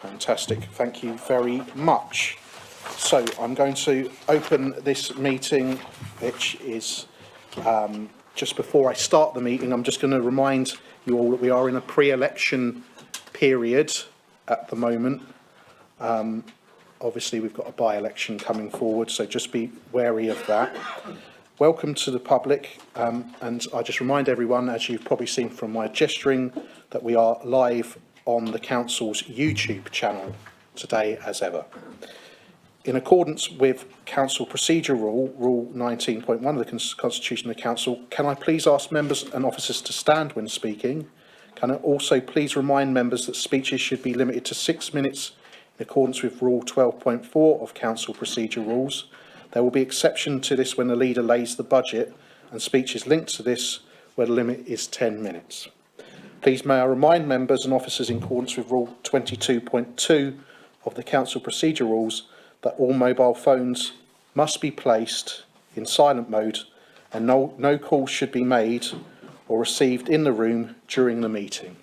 Fantastic. Thank you very much. So I'm going to open this meeting, which is just before I start the meeting, I'm just going to remind you all that we are in a pre-election period at the moment. Obviously, we've got a by-election coming forward, so just be wary of that. Welcome to the public, and I just remind everyone, as you've probably seen from my gesturing, that we are live on the Council's YouTube channel today as ever. In accordance with Council Procedure Rule 19.1 of the Constitution of the Council, can I please ask members and officers to stand when speaking? Can I also please remind members that speeches should be limited to 6 minutes in accordance with Rule 12.4 of Council Procedure Rules. There will be exception to this when the leader lays the budget and speeches linked to this where the limit is 10 minutes. Please may I remind members and officers in accordance with Rule 22.2 of the Council Procedure Rules that all mobile phones must be placed in silent mode and no calls should be made or received in the room during the meeting.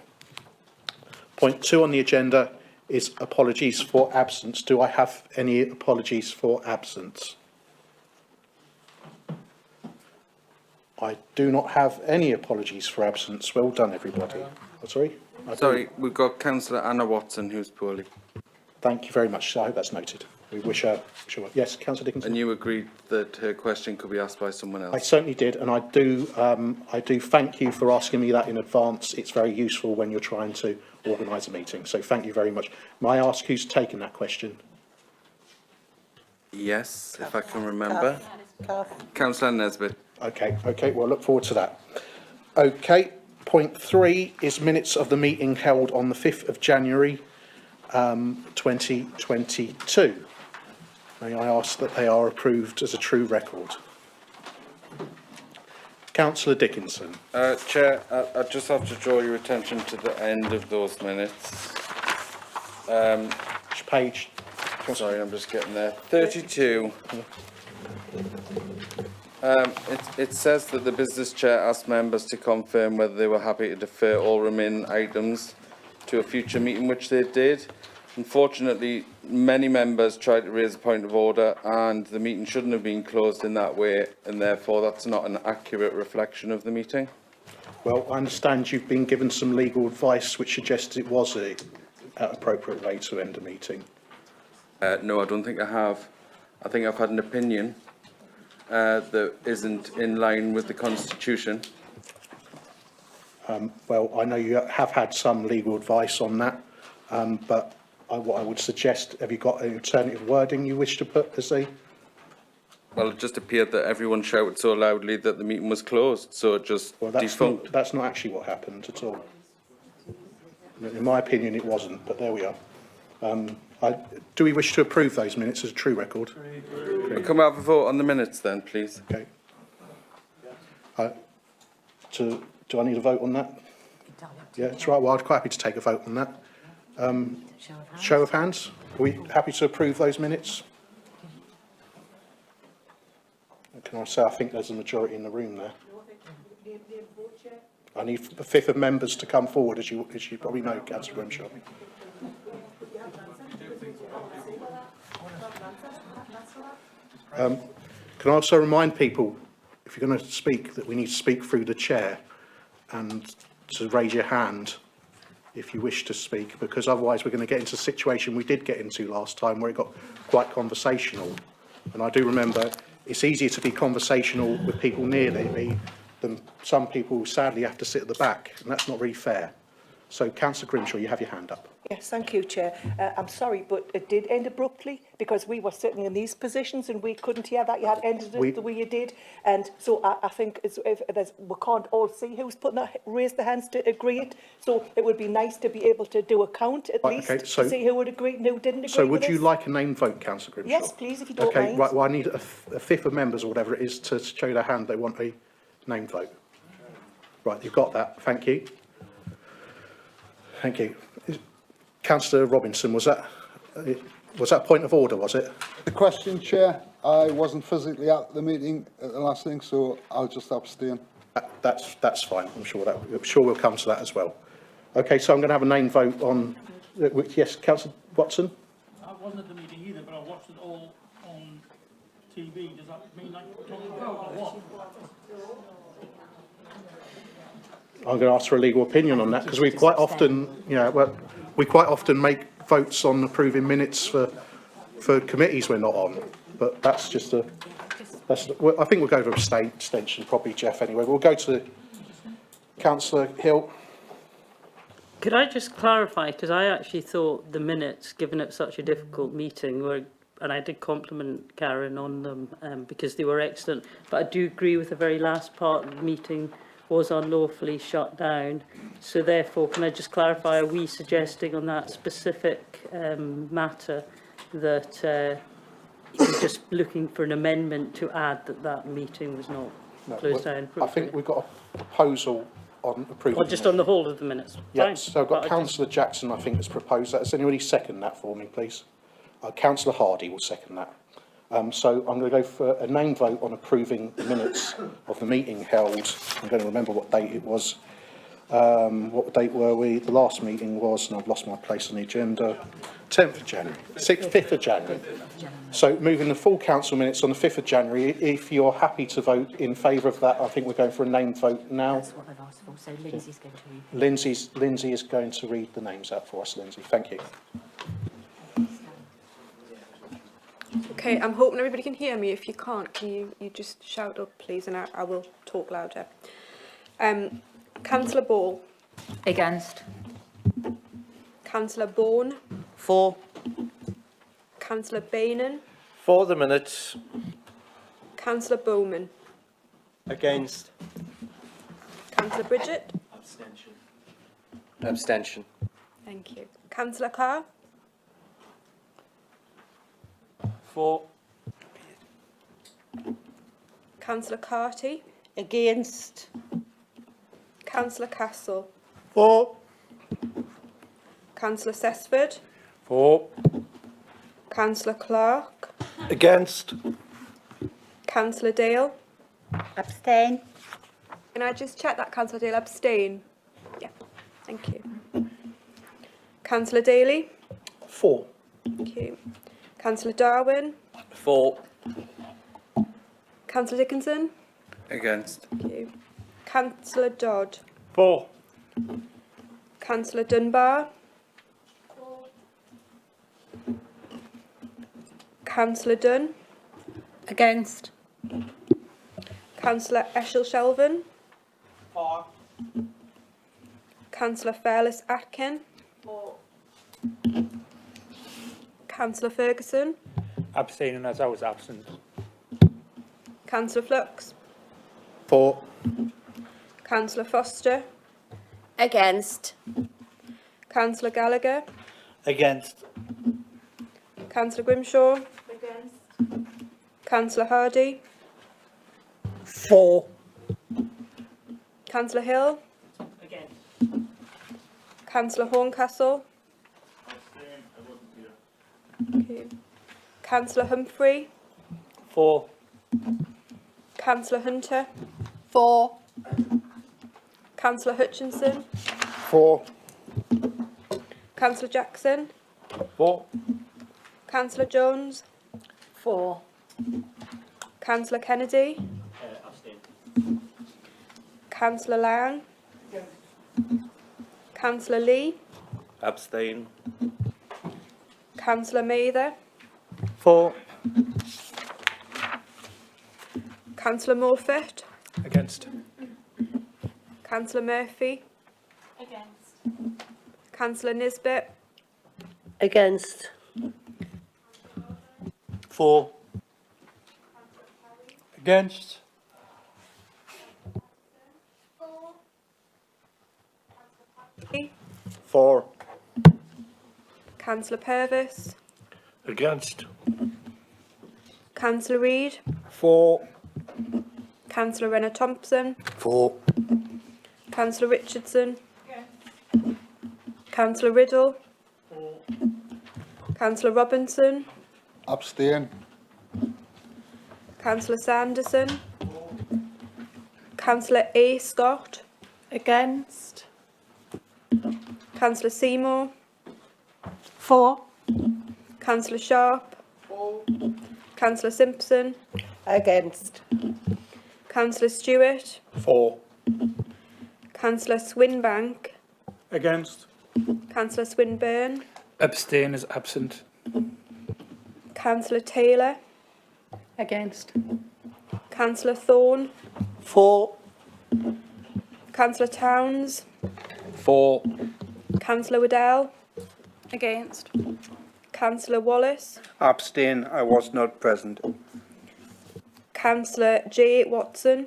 Point 2 on the agenda is apologies for absence. Do I have any apologies for absence? I do not have any apologies for absence. Well done, everybody. Oh, sorry? Sorry, we've got Councillor Anna Watson, who's poorly. Thank you very much. I hope that's noted. We wish her well. Yes, Councillor Dickinson. And you agreed that her question could be asked by someone else? I certainly did, and I do thank you for asking me that in advance. It's very useful when you're trying to organise a meeting, so thank you very much. May I ask who's taken that question? Yes, if I can remember. Councillor Nesbitt. Okay, well, I look forward to that. Okay, point 3 is minutes of the meeting held on the 5th of January 2022. May I ask that they are approved as a true record? Councillor Dickinson. Chair, I just have to draw your attention to the end of those minutes. Which page? Sorry, I'm just getting there. 32. It says that the business chair asked members to confirm whether they were happy to defer all remaining items to a future meeting, which they did. Unfortunately, many members tried to raise a point of order and the meeting shouldn't have been closed in that way, and therefore that's not an accurate reflection of the meeting. Well, I understand you've been given some legal advice which suggests it was an appropriate way to end a meeting. No, I don't think I have. I think I've had an opinion that isn't in line with the Constitution. Well, I know you have had some legal advice on that, but what I would suggest, have you got an alternative wording you wish to put as a... Well, it just appeared that everyone shouted so loudly that the meeting was closed, so it just defunct. That's not actually what happened at all. In my opinion, it wasn't, but there we are. Do we wish to approve those minutes as a true record? Can we have a vote on the minutes then, please? Okay. Do I need a vote on that? Yeah, that's right. Well, I'd quite happy to take a vote on that. Show of hands. Are we happy to approve those minutes? Can I say I think there's a majority in the room there? I need a fifth of members to come forward, as you probably know, Councillor Grimshaw. Can I also remind people, if you're going to speak, that we need to speak through the chair and to raise your hand if you wish to speak, because otherwise we're going to get into a situation we did get into last time where it got quite conversational. And I do remember it's easier to be conversational with people near me than some people who sadly have to sit at the back, and that's not really fair. So, Councillor Grimshaw, you have your hand up. Yes, thank you, Chair. I'm sorry, but it did end abruptly because we were sitting in these positions and we couldn't hear that you had ended it the way you did. And so I think we can't all see who's raised their hands to agree it. So it would be nice to be able to do a count at least to see who would agree and who didn't agree. So would you like a name vote, Councillor Grimshaw? Yes, please, if you don't mind. Right, well, I need a fifth of members or whatever it is to show their hand they want a name vote. Right, you've got that. Thank you. Thank you. Councillor Robinson, was that point of order, was it? The question, Chair, I wasn't physically at the meeting at the last thing, so I'll just abstain. That's fine. I'm sure we'll come to that as well. Okay, so I'm going to have a name vote on. Yes, Councillor Watson? I wasn't at the meeting either, but I watched it all on TV. Does that mean like talking about or what? I'm going to ask for a legal opinion on that because we quite often, we quite often make votes on approving minutes for committees we're not on. But that's just I think we'll go for abstention, probably, Jeff, anyway. We'll go to Councillor Hill. Could I just clarify, because I actually thought the minutes, given it such a difficult meeting, were, and I did compliment Karen on them because they were excellent, but I do agree with the very last part of the meeting was unlawfully shut down. So therefore, can I just clarify, are we suggesting on that specific matter that you're just looking for an amendment to add that that meeting was not closed down? I think we've got a proposal on approving. Or just on the whole of the minutes? Yes, Fine. so I've got But I Councillor Jackson, I think, has proposed that. Does anybody second that for me, please? Councillor Hardy will second that. So I'm going to go for a name vote on approving the minutes of the meeting held. I'm going to remember what date it was. What date were we? The last meeting was, and I've lost my place on the agenda, 10th of January, 5th of January. So moving the full council minutes on the 5th of January, if you're happy to vote in favour of that, I think we're going for a name vote now. That's what I've asked for, so Lindsay's going to read. Lindsay is going to read the names out for us, Lindsay. Thank you. Okay, I'm hoping everybody can hear me. If you can't, can you just shout up, please, and I will talk louder. Councillor Ball. Against. Councillor Bourne. For. Councillor Bainan. For the minutes. Councillor Bowman. Against. Councillor Bridget. Abstention. Thank you. Councillor Carr. For. Councillor Carty. Against. Councillor Castle. For. Councillor Sesford. For. Councillor Clark. Against. Councillor Dale. Abstain. Can I just check that, Councillor Dale? Abstain. Yeah, thank you. Councillor Daly. For. Thank you. Councillor Darwin. For. Councillor Dickinson. Against. Thank you. Councillor Dodd. For. Councillor Dunbar. Councillor Dunn. Against. Councillor Eschel-Shelvin. For. Councillor Fairless Atkin. Councillor Ferguson. Abstaining as I was absent. Councillor Flux. For. Councillor Foster. Against. Councillor Gallagher. Against. Councillor Grimshaw. Against. Councillor Hardy. For. Councillor Hill. Again. Councillor Horncastle. Okay. Councillor Humphrey. For. Councillor Hunter. For. Councillor Hutchinson. For. Councillor Jackson. For. Councillor Jones. For. Councillor Kennedy. Councillor Lang. Councillor Lee. Abstain. Councillor Mather. For. Councillor Morfitt. Against. Councillor Murphy. Against. Councillor Nisbet. Against. For. Against. For. Councillor Purvis. Against. Councillor Reid. For. Councillor Renner Thompson. For. Councillor Richardson. Councillor Riddle. Councillor Robinson. Abstain. Councillor Sanderson. Councillor A. Scott. Against. Councillor Seymour. For. Councillor Sharp. Councillor Simpson. Against. Councillor Stewart. 4. Councillor Swinbank. Against. Councillor Swinburne. Abstain as absent. Councillor Taylor. Against. Councillor Thorne. 4. Councillor Towns. 4. Councillor Waddell. Against. Councillor Wallace. Abstain. I was not present. Councillor J. Watson.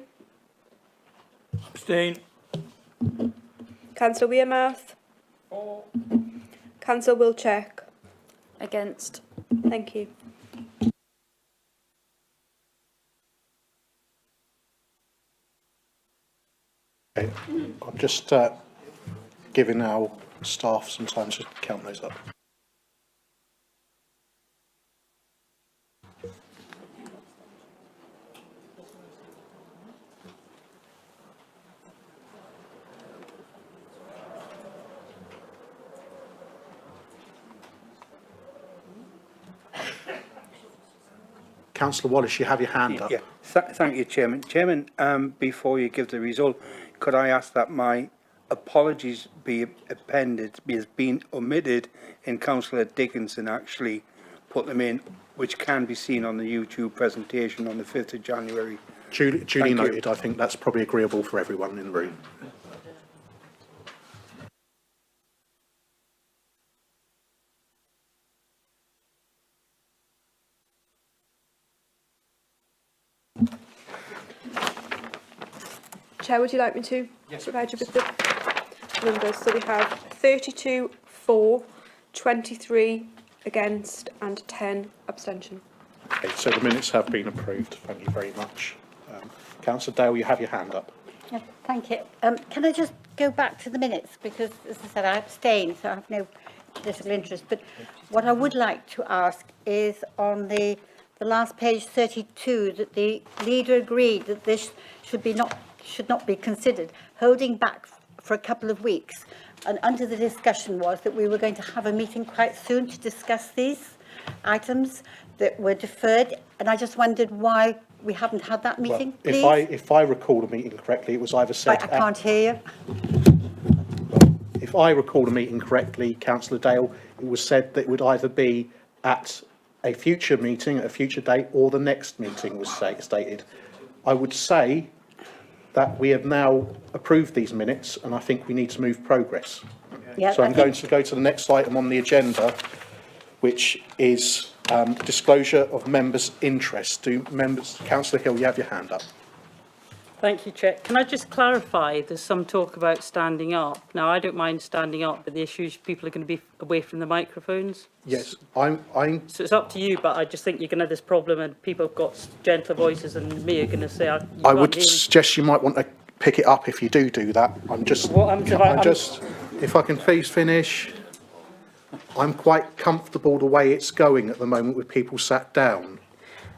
Abstain. Councillor Wearmouth. Councillor Wilczek. Against. Thank you. Okay. I'm just giving our staff some time to count those up. Councillor Wallace, you have your hand up. Yeah, thank you, Chairman. Chairman, before you give the result, could I ask that my apologies be appended, has been omitted in Councillor Dickinson actually put them in, which can be seen on the YouTube presentation on the 5th of January. Duly noted. I think that's probably agreeable for everyone in the room. Chair, would you like me to provide you with the numbers? So we have 32 for, 23 against and 10 abstention. Okay, so the minutes have been approved. Thank you very much. Councillor Dale, you have your hand up. Yeah, thank you. Can I just go back to the minutes? Because, as I said, I abstain, so I have no political interest. But what I would like to ask is on the last page 32, that the leader agreed that this should not be considered, holding back for a couple of weeks. And under the discussion was that we were going to have a meeting quite soon to discuss these items that were deferred. And I just wondered why we haven't had that meeting, Well, please. if I recall the meeting correctly, it was either said... I can't hear you. If I recall the meeting correctly, Councillor Dale, it was said that it would either be at a future meeting, at a future date, or the next meeting was stated. I would say that we have now approved these minutes, and I think we need to move progress. Yeah, So I'm going to go to the next item on the agenda, which is disclosure of members' interest. Do members, Councillor Hill, you have your hand up. Thank you, Chair. Can I just clarify, there's some talk about standing up. Now, I don't mind standing up, but the issue is people are going to be away from the microphones. Yes, So it's up to you, but I just think you're going to have this problem and people have got gentler voices and me are going to say, I would suggest you might want to pick it up if you do that. If I can please finish. I'm quite comfortable the way it's going at the moment with people sat down.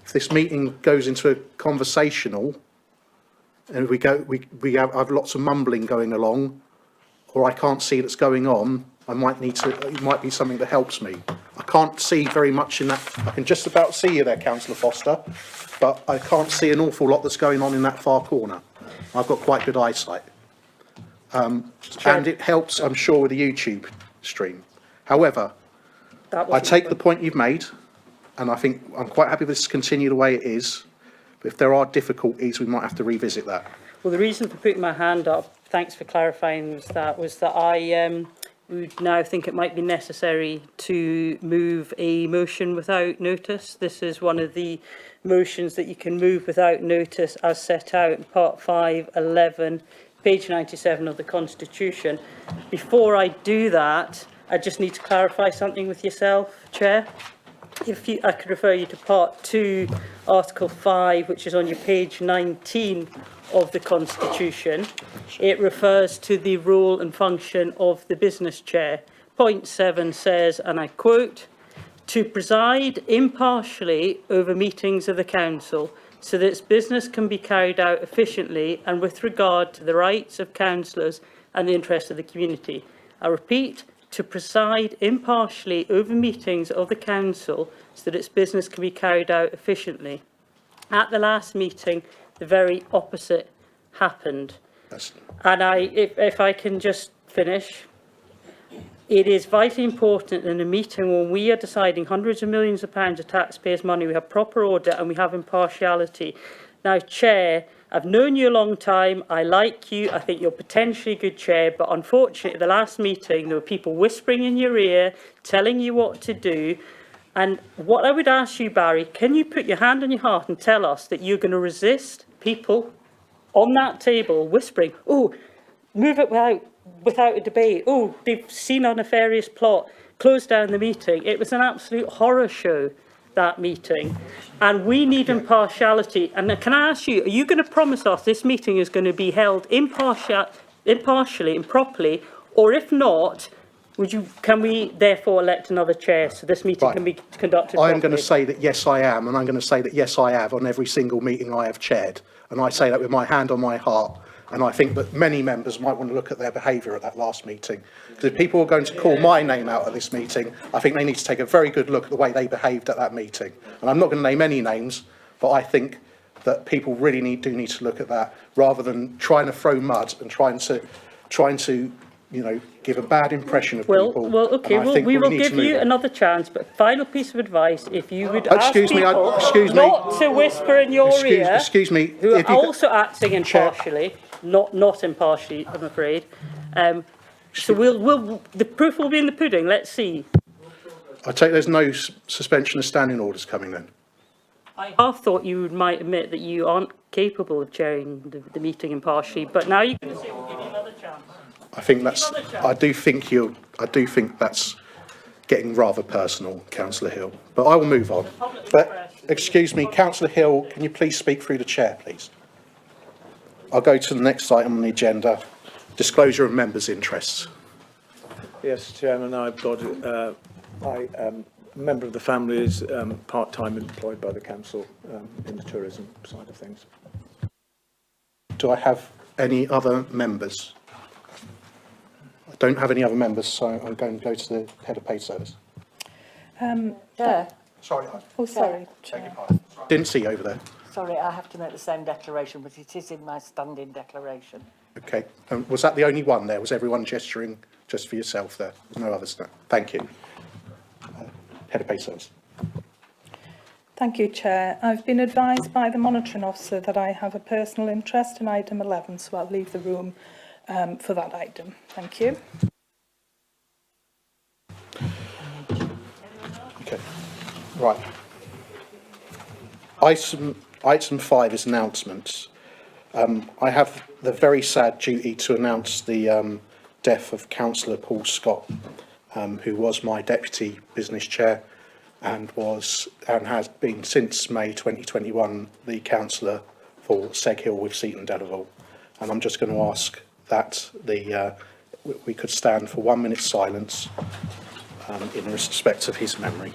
If this meeting goes into a conversational and we have lots of mumbling going along, or I can't see that's going on, it might be something that helps me. I can't see very much in that. I can just about see you there, Councillor Foster, but I can't see an awful lot that's going on in that far corner. I've got quite good eyesight. And it helps, I'm sure, with the YouTube stream. However, I take the point you've made, and I think I'm quite happy with this to continue the way it is. But if there are difficulties, we might have to revisit that. Well, the reason for putting my hand up, thanks for clarifying, was that I would now think it might be necessary to move a motion without notice. This is one of the motions that you can move without notice as set out in Part 5, 11, page 97 of the Constitution. Before I do that, I just need to clarify something with yourself, Chair. I could refer you to Part 2, Article 5, which is on your page 19 of the Constitution. It refers to the role and function of the business chair. Point 7 says, and I quote, "To preside impartially over meetings of the council so that its business can be carried out efficiently and with regard to the rights of councillors and the interests of the community." I repeat, to preside impartially over meetings of the council so that its business can be carried out efficiently. At the last meeting, the very opposite happened. And if I can just finish, it is vitally important in a meeting when we are deciding hundreds of millions of pounds of taxpayers' money, we have proper audit and we have impartiality. Now, Chair, I've known you a long time. I like you. I think you're potentially a good chair. But unfortunately, at the last meeting, there were people whispering in your ear, telling you what to do. And what I would ask you, Barry, can you put your hand on your heart and tell us that you're going to resist people on that table whispering, oh, move it without a debate. Oh, they've seen a nefarious plot. Close down the meeting. It was an absolute horror show, that meeting. And we need impartiality. And can I ask you, are you going to promise us this meeting is going to be held impartially and properly? Or if not, can we therefore elect another chair so this meeting can be conducted properly? I'm going to say that yes, I am. And I'm going to say that yes, I have on every single meeting I have chaired. And I say that with my hand on my heart. And I think that many members might want to look at their behaviour at that last meeting. Because if people are going to call my name out at this meeting, I think they need to take a very good look at the way they behaved at that meeting. And I'm not going to name any names, but I think that people really do need to look at that, rather than trying to throw mud and trying to give a bad impression of people. Well, okay, we will give you another chance, but final piece of advice, if you would ask people not to whisper in your ear, who are also acting impartially, not impartially, I'm afraid. So the proof will be in the pudding. Let's see. I take there's no suspension of standing orders coming then. I half thought you might admit that you aren't capable of chairing the meeting impartially, but now you can say we'll give you another chance. I do think that's getting rather personal, Councillor Hill. But I will move on. But excuse me, Councillor Hill, can you please speak through the chair, please? I'll go to the next item on the agenda, disclosure of members' interests. Yes, Chairman, I've got, I am a member of the family is part-time employed by the council in the tourism side of things. Do I have any other members? I don't have any other members, so I'm going to go to the head of paid service. Chair. Sorry. Oh, sorry, Chair. Didn't see you over there. Sorry, I have to make the same declaration, but it is in my standing declaration. Okay. Was that the only one there? Was everyone gesturing just for yourself there? There's no others there. Thank you. Head of paid service. Thank you, Chair. I've been advised by the monitoring officer that I have a personal interest in item 11, so I'll leave the room for that item. Thank you. Okay. Right. Item 5 is announcements. I have the very sad duty to announce the death of Councillor Paul Scott, who was my deputy business chair and has been since May 2021 the councillor for Seg Hill with Seaton Delaval. And I'm just going to ask that we could stand for 1 minute's silence in respect of his memory.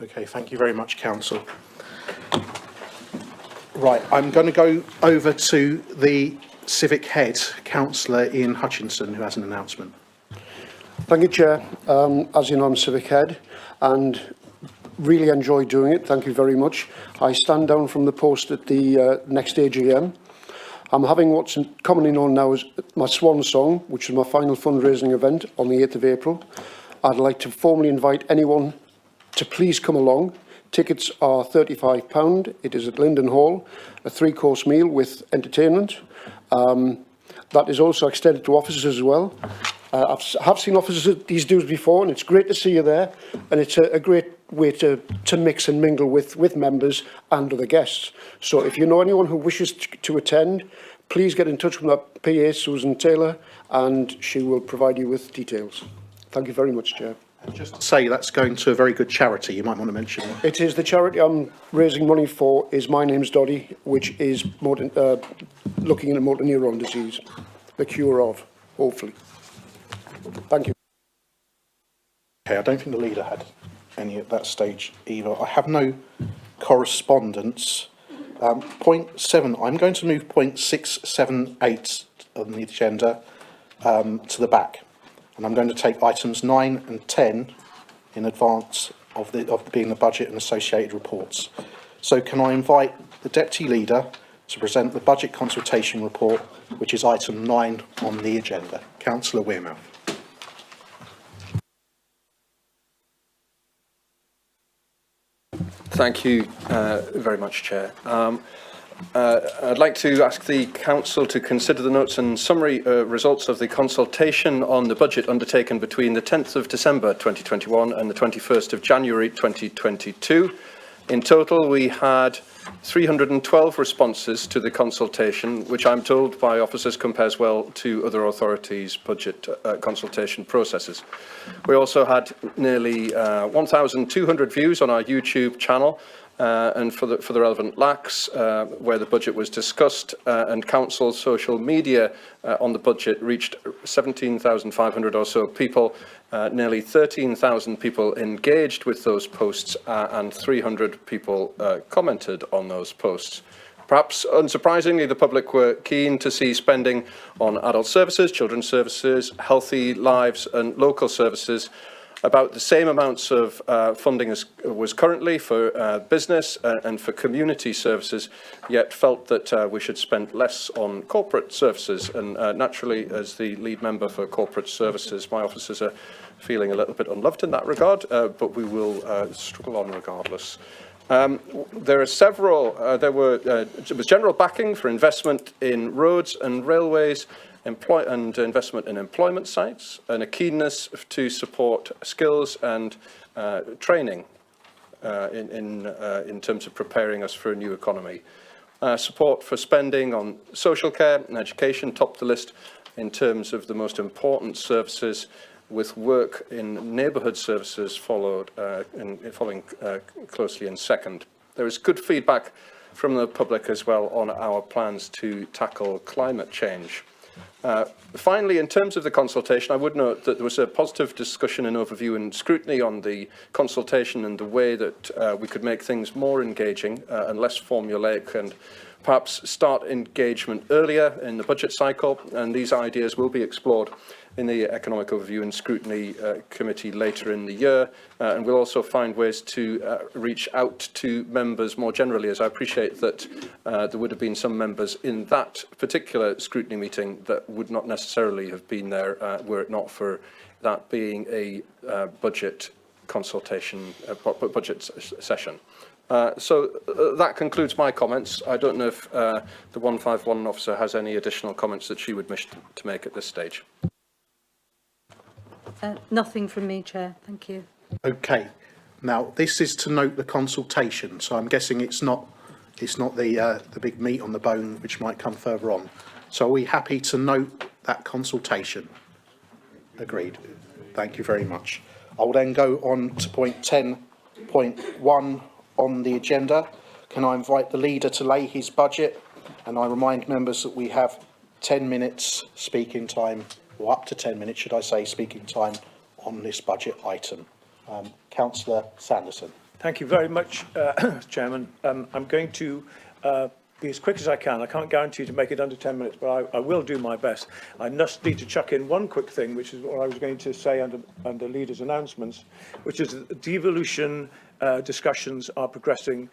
Okay, thank you very much, Council. Right, I'm going to go over to the Civic Head, Councillor Ian Hutchinson, who has an announcement. Thank you, Chair. As you know, I'm Civic Head and really enjoy doing it. Thank you very much. I stand down from the post at the next AGM. I'm having what's commonly known now as my swan song, which is my final fundraising event on the 8th of April. I'd like to formally invite anyone to please come along. Tickets are £35. It is at Linden Hall, a 3-course meal with entertainment. That is also extended to officers as well. I have seen officers at these dues before, and it's great to see you there. And it's a great way to mix and mingle with members and other guests. So if you know anyone who wishes to attend, please get in touch with my PA, Susan Taylor, and she will provide you with details. Thank you very much, Chair. And just to say that's going to a very good charity, you might want to mention it. It is the charity I'm raising money for is My Name's Doddy, which is looking at motor neuron disease, the cure of, hopefully. Thank you. Okay, I don't think the leader had any at that stage either. I have no correspondence. Point 7, I'm going to move point 6, 7, 8 on the agenda to the back. And I'm going to take items 9 and 10 in advance of being the budget and associated reports. So can I invite the Deputy Leader to present the budget consultation report, which is item 9 on the agenda. Councillor Wearmouth. Thank you very much, Chair. I'd like to ask the Council to consider the notes and summary results of the consultation on the budget undertaken between the 10th of December 2021 and the 21st of January 2022. In total, we had 312 responses to the consultation, which I'm told by officers compares well to other authorities' budget consultation processes. We also had nearly 1,200 views on our YouTube channel, and for the relevant LACs, where the budget was discussed, and Council's social media on the budget reached 17,500 or so people. Nearly 13,000 people engaged with those posts, and 300 people commented on those posts. Perhaps unsurprisingly, the public were keen to see spending on adult services, children's services, healthy lives and local services about the same amounts of funding as was currently for business and for community services, yet felt that we should spend less on corporate services. And naturally, as the lead member for corporate services, my officers are feeling a little bit unloved in that regard, but we will struggle on regardless. There was general backing for investment in roads and railways, and investment in employment sites, and a keenness to support skills and training in terms of preparing us for a new economy. Support for spending on social care and education topped the list in terms of the most important services, with work in neighbourhood services following closely in second. There is good feedback from the public as well on our plans to tackle climate change. Finally, in terms of the consultation, I would note that there was a positive discussion and overview and scrutiny on the consultation and the way that we could make things more engaging and less formulaic, and perhaps start engagement earlier in the budget cycle. And these ideas will be explored in the Economic Overview and Scrutiny Committee later in the year. And we'll also find ways to reach out to members more generally, as I appreciate that there would have been some members in that particular scrutiny meeting that would not necessarily have been there were it not for that being a budget consultation, budget session. So that concludes my comments. I don't know if the 151 officer has any additional comments that she would wish to make at this stage. Nothing from me, Chair. Thank you. Okay. Now this is to note the consultation, so I'm guessing it's not the big meat on the bone which might come further on. So are we happy to note that consultation? Agreed. Thank you very much. I will then go on to point 10.1 on the agenda. Can I invite the leader to lay his budget? And I remind members that we have 10 minutes speaking time, or up to 10 minutes, should I say, speaking time on this budget item. Councillor Sanderson. Thank you very much, Chairman. I'm going to be as quick as I can. I can't guarantee to make it under 10 minutes, but I will do my best. I just need to chuck in one quick thing, which is what I was going to say under Leader's announcements, which is the devolution discussions are progressing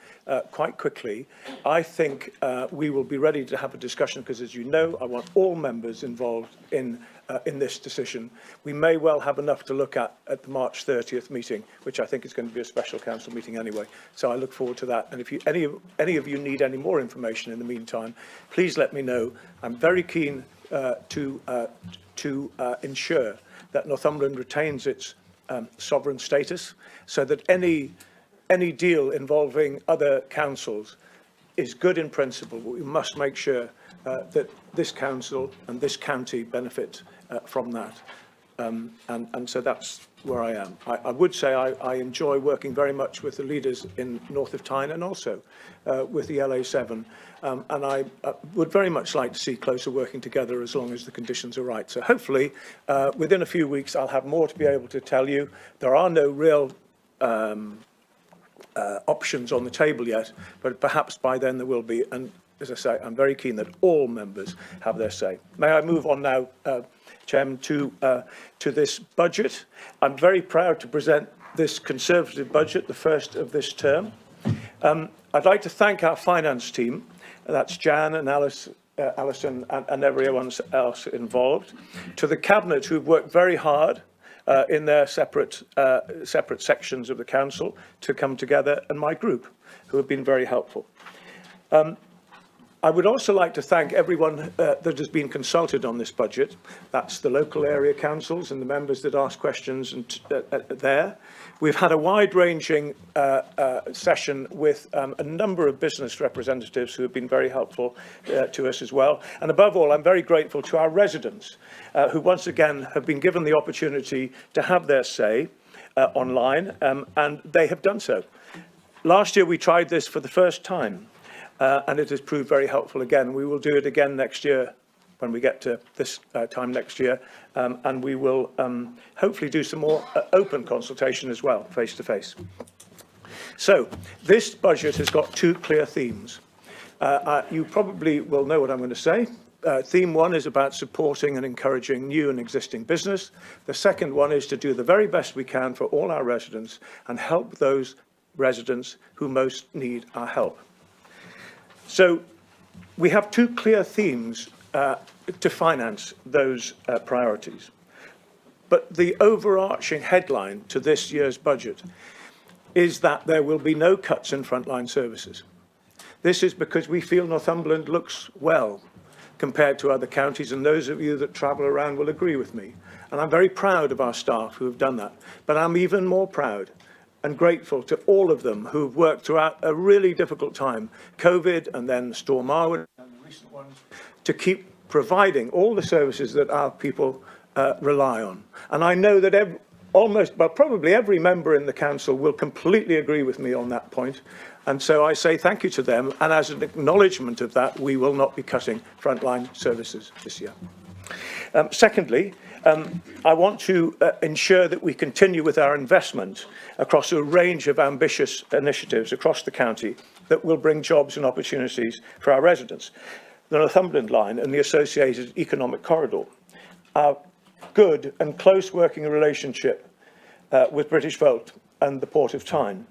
quite quickly. I think we will be ready to have a discussion because, as you know, I want all members involved in this decision. We may well have enough to look at the March 30th meeting, which I think is going to be a special council meeting anyway. So I look forward to that. And if you, any of you need any more information in the meantime, please let me know. I'm very keen to ensure that Northumberland retains its sovereign status, so that any deal involving other councils is good in principle, but we must make sure that this council and this county benefit from that. And so that's where I am. I would say I enjoy working very much with the leaders in north of Tyne and also with the LA7. And I would very much like to see closer working together as long as the conditions are right. So hopefully within a few weeks I'll have more to be able to tell you. There are no real options on the table yet, but perhaps by then there will be. And as I say, I'm very keen that all members have their say. May I move on now, Chairman, to this budget? I'm very proud to present this Conservative budget, the first of this term. I'd like to thank our finance team. That's Jan and Alison and everyone else involved. To the Cabinet, who've worked very hard in their separate sections of the Council to come together, and my group, who have been very helpful. I would also like to thank everyone that has been consulted on this budget. That's the local area councils and the members that ask questions there. We've had a wide-ranging session with a number of business representatives who have been very helpful to us as well. And above all, I'm very grateful to our residents who once again have been given the opportunity to have their say online, and they have done so. Last year we tried this for the first time. And it has proved very helpful again. We will do it again next year when we get to this time next year. And we will hopefully do some more open consultation as well, face to face. So this budget has got two clear themes. You probably will know what I'm going to say. Theme one is about supporting and encouraging new and existing business. The second one is to do the very best we can for all our residents and help those residents who most need our help. So we have two clear themes to finance those priorities. But the overarching headline to this year's budget is that there will be no cuts in frontline services. This is because we feel Northumberland looks well compared to other counties, and those of you that travel around will agree with me. And I'm very proud of our staff who have done that. But I'm even more proud and grateful to all of them who've worked throughout a really difficult time, COVID and then Storm Arwen and the recent ones, to keep providing all the services that our people rely on. And I know that probably every member in the council will completely agree with me on that point. And so I say thank you to them. And as an acknowledgement of that, we will not be cutting frontline services this year. Secondly, I want to ensure that we continue with our investment across a range of ambitious initiatives across the county that will bring jobs and opportunities for our residents. The Northumberland Line and the associated economic corridor. Our good and close working relationship with British Volt and the Port of Tyne,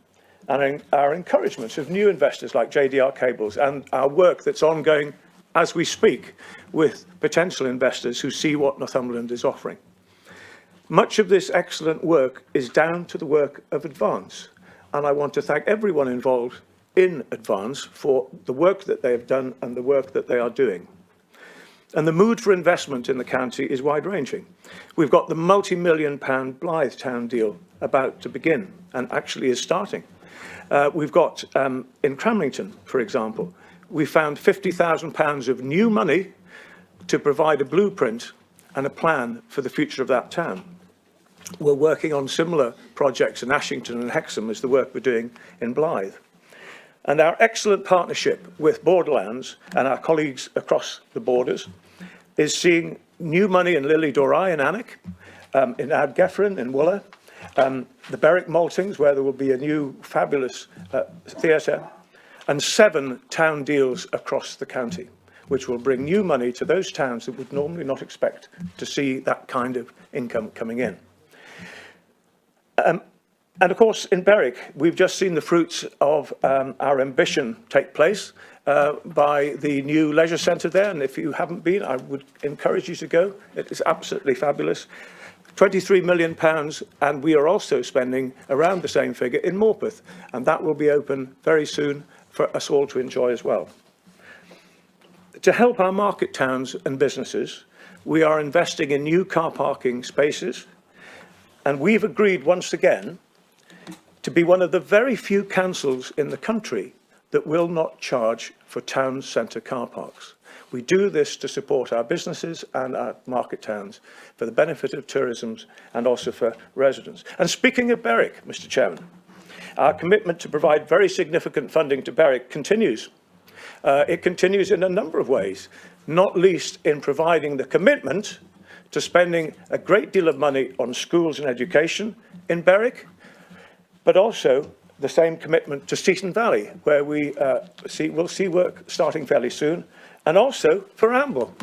and our encouragement of new investors like JDR Cables, and our work that's ongoing as we speak with potential investors who see what Northumberland is offering. Much of this excellent work is down to the work of Advance, and I want to thank everyone involved in Advance for the work that they have done and the work that they are doing. And the mood for investment in the county is wide-ranging. We've got the multi-million-pound Blythe Town deal about to begin, and actually is starting. We've got, in Cramlington, for example, we found £50,000 of new money to provide a blueprint and a plan for the future of that town. We're working on similar projects in Ashington and Hexham as the work we're doing in Blythe. And our excellent partnership with Borderlands and our colleagues across the borders is seeing new money in Lily Dorai and Alnwick, in Ardgeffryn in Wooler, the Berwick Maltings, where there will be a new fabulous theatre, and 7 town deals across the county, which will bring new money to those towns that would normally not expect to see that kind of income coming in. And of course, in Berwick, we've just seen the fruits of our ambition take place by the new leisure centre there. And if you haven't been, I would encourage you to go. It is absolutely fabulous. £23 million, and we are also spending around the same figure in Morpeth, and that will be open very soon for us all to enjoy as well. To help our market towns and businesses, we are investing in new car parking spaces, and we've agreed once again to be one of the very few councils in the country that will not charge for town centre car parks. We do this to support our businesses and our market towns for the benefit of tourism and also for residents. And speaking of Berwick, Mr. Chairman, our commitment to provide very significant funding to Berwick continues. It continues in a number of ways, not least in providing the commitment to spending a great deal of money on schools and education in Berwick, but also the same commitment to Seaton Valley, where we will see work starting fairly soon, and also for Amble.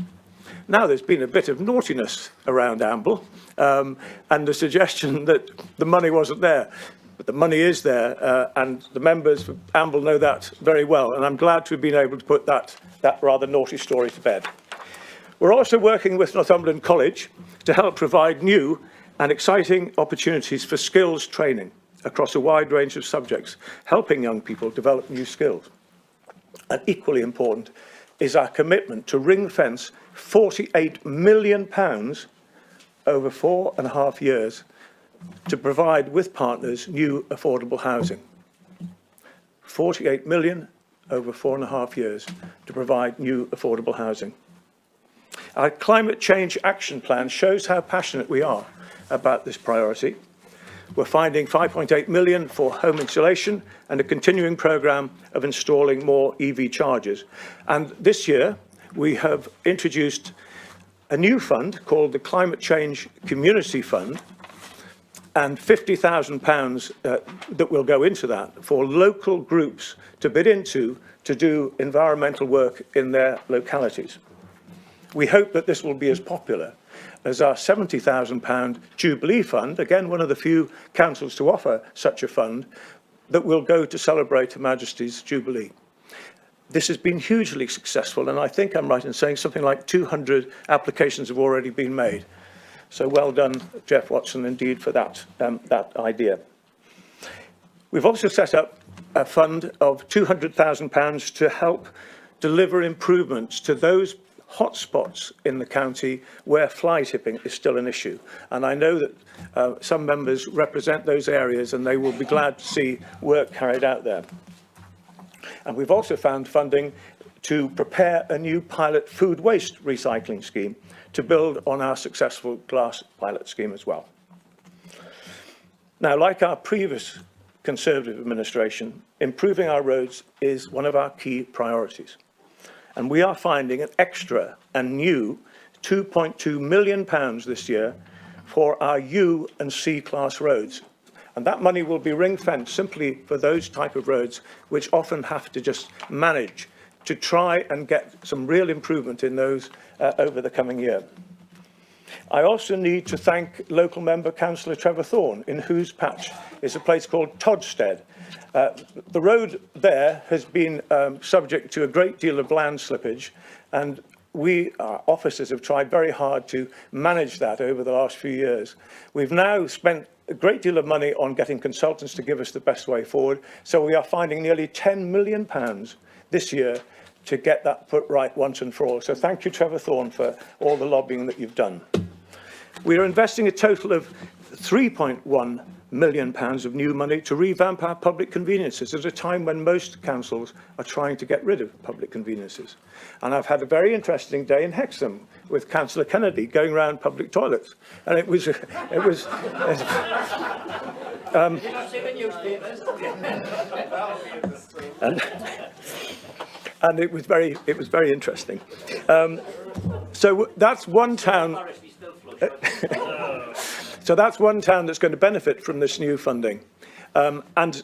Now, there's been a bit of naughtiness around Amble, and the suggestion that the money wasn't there. But the money is there, and the members of Amble know that very well, and I'm glad to have been able to put that rather naughty story to bed. We're also working with Northumberland College to help provide new and exciting opportunities for skills training across a wide range of subjects, helping young people develop new skills. And equally important is our commitment to ring-fence £48 million over 4.5 years to provide with partners new affordable housing. 48 million over 4.5 years to provide new affordable housing. Our climate change action plan shows how passionate we are about this priority. We're finding 5.8 million for home insulation and a continuing programme of installing more EV chargers. And this year, we have introduced a new fund called the Climate Change Community Fund, and £50,000 that will go into that for local groups to bid into to do environmental work in their localities. We hope that this will be as popular as our £70,000 Jubilee Fund, again, one of the few councils to offer such a fund, that will go to celebrate Her Majesty's Jubilee. This has been hugely successful, and I think I'm right in saying something like 200 applications have already been made. So well done, Jeff Watson, indeed, for that idea. We've also set up a fund of £200,000 to help deliver improvements to those hotspots in the county where fly tipping is still an issue. And I know that some members represent those areas, and they will be glad to see work carried out there. And we've also found funding to prepare a new pilot food waste recycling scheme to build on our successful glass pilot scheme as well. Now, like our previous Conservative administration, improving our roads is one of our key priorities. And we are finding an extra and new £2.2 million this year for our U and C class roads. And that money will be ring-fenced simply for those type of roads which often have to just manage to try and get some real improvement in those over the coming year. I also need to thank local member Councillor Trevor Thorne, in whose patch is a place called Todstead. The road there has been subject to a great deal of land slippage, and our officers have tried very hard to manage that over the last few years. We've now spent a great deal of money on getting consultants to give us the best way forward, so we are finding nearly £10 million this year to get that put right once and for all. So thank you, Trevor Thorne, for all the lobbying that you've done. We are investing a total of £3.1 million of new money to revamp our public conveniences at a time when most councils are trying to get rid of public conveniences. And I've had a very interesting day in Hexham with Councillor Kennedy going around public toilets. And it was and it was very interesting. So that's one town. So that's one town that's going to benefit from this new funding. And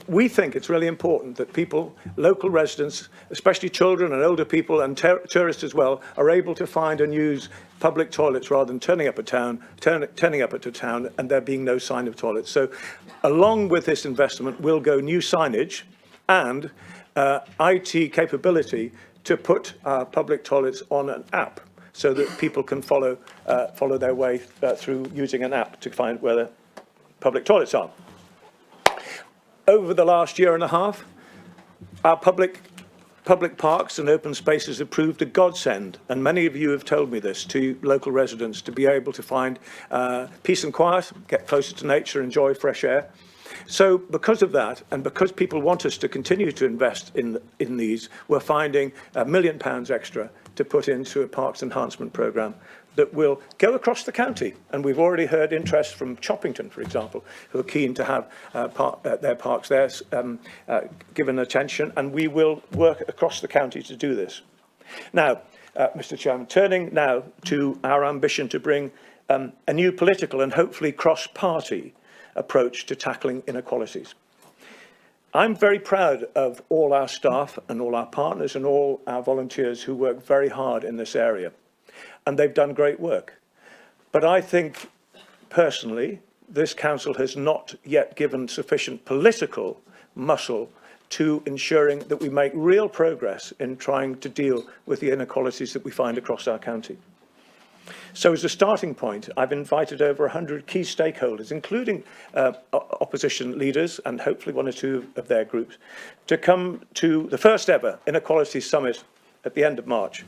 we think it's really important that people, local residents, especially children and older people and tourists as well, are able to find and use public toilets rather than turning up at a town and there being no sign of toilets. So along with this investment will go new signage and IT capability to put public toilets on an app so that people can follow their way through using an app to find where the public toilets are. Over the last year and a half, our public parks and open spaces have proved a godsend, and many of you have told me this, to local residents, to be able to find peace and quiet, get closer to nature, enjoy fresh air. So because of that, and because people want us to continue to invest in these, we're finding £1 million extra to put into a parks enhancement programme that will go across the county. And we've already heard interest from Choppington, for example, who are keen to have their parks there given attention, and we will work across the county to do this. Now, Mr Chairman, turning now to our ambition to bring a new political and hopefully cross-party approach to tackling inequalities. I'm very proud of all our staff and all our partners and all our volunteers who work very hard in this area, and they've done great work. But I think, personally, this council has not yet given sufficient political muscle to ensuring that we make real progress in trying to deal with the inequalities that we find across our county. So as a starting point, I've invited over 100 key stakeholders, including opposition leaders and hopefully one or two of their groups, to come to the first ever Inequality Summit at the end of March,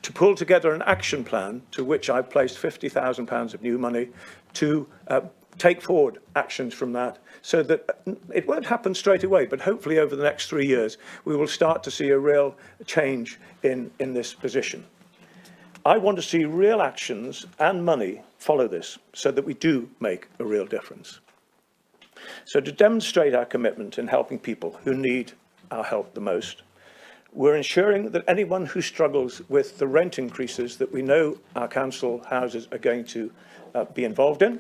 to pull together an action plan to which I've placed £50,000 of new money to take forward actions from that, so that it won't happen straight away, but hopefully over the next 3 years, we will start to see a real change in this position. I want to see real actions and money follow this so that we do make a real difference. So to demonstrate our commitment in helping people who need our help the most, we're ensuring that anyone who struggles with the rent increases that we know our council houses are going to be involved in,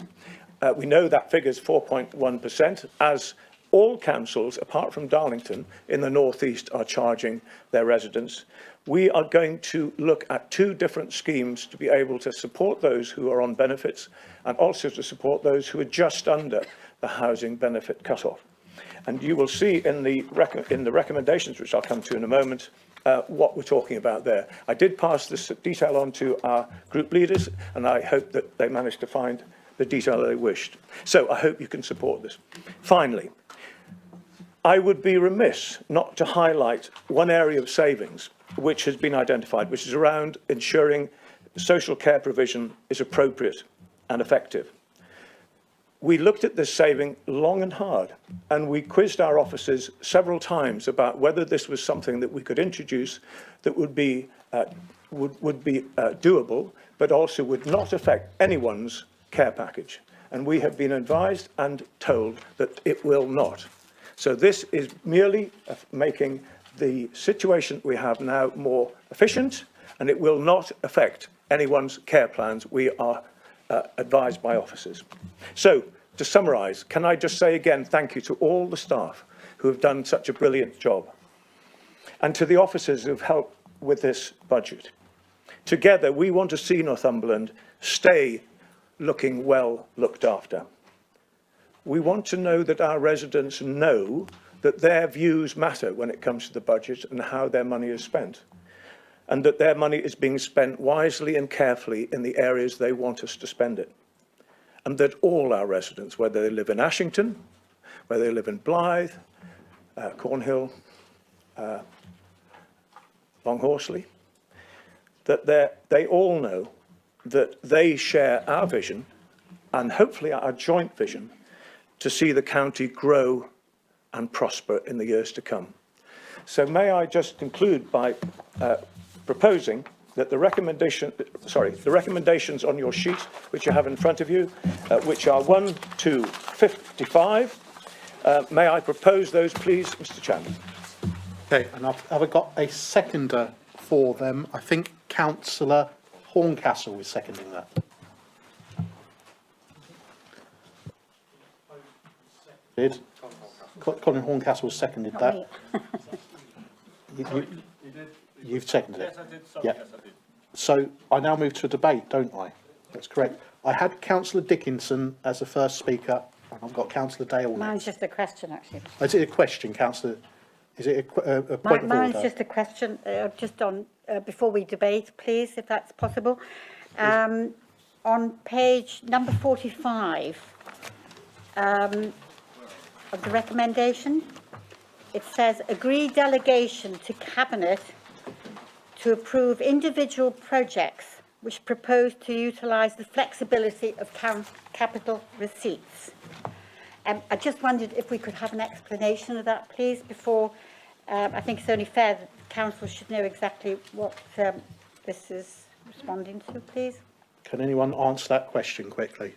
we know that figure's 4.1%, as all councils, apart from Darlington, in the North East are charging their residents. We are going to look at 2 different schemes to be able to support those who are on benefits and also to support those who are just under the housing benefit cut-off. And you will see in the recommendations, which I'll come to in a moment, what we're talking about there. I did pass this detail on to our group leaders, and I hope that they managed to find the detail they wished. So I hope you can support this. Finally, I would be remiss not to highlight one area of savings which has been identified, which is around ensuring social care provision is appropriate and effective. We looked at this saving long and hard, and we quizzed our officers several times about whether this was something that we could introduce that would be doable, but also would not affect anyone's care package. And we have been advised and told that it will not. So this is merely making the situation we have now more efficient, and it will not affect anyone's care plans. We are advised by officers. So, to summarise, can I just say again thank you to all the staff who have done such a brilliant job, and to the officers who have helped with this budget. Together, we want to see Northumberland stay looking well looked after. We want to know that our residents know that their views matter when it comes to the budget and how their money is spent, and that their money is being spent wisely and carefully in the areas they want us to spend it. And that all our residents, whether they live in Ashington, whether they live in Blythe, Cornhill, Long Horsley, that they all know that they share our vision, and hopefully our joint vision, to see the county grow and prosper in the years to come. So may I just conclude by proposing that the recommendations on your sheet, which you have in front of you, which are 1 to 55, may I propose those, please, Mr. Chairman? Okay, and have I got a seconder for them? I think Councillor Horncastle is seconding that. Did? Colin Horncastle seconded Not that. me. You've seconded it? Yes, I did, sorry, Yeah. yes, I did. So I now move to a debate, don't I? That's correct. I had Councillor Dickinson as the first speaker, and I've got Councillor Dale Mine's next. just a question, actually. Is it a question, Councillor? Is it a point of Mine's order? just a question, just on, before we debate, please, if that's possible. On page number 45 of the recommendation, it says, agree delegation to Cabinet to approve individual projects which propose to utilise the flexibility of capital receipts. I just wondered if we could have an explanation of that, please, before. I think it's only fair that the council should know exactly what this is responding to, please. Can anyone answer that question quickly?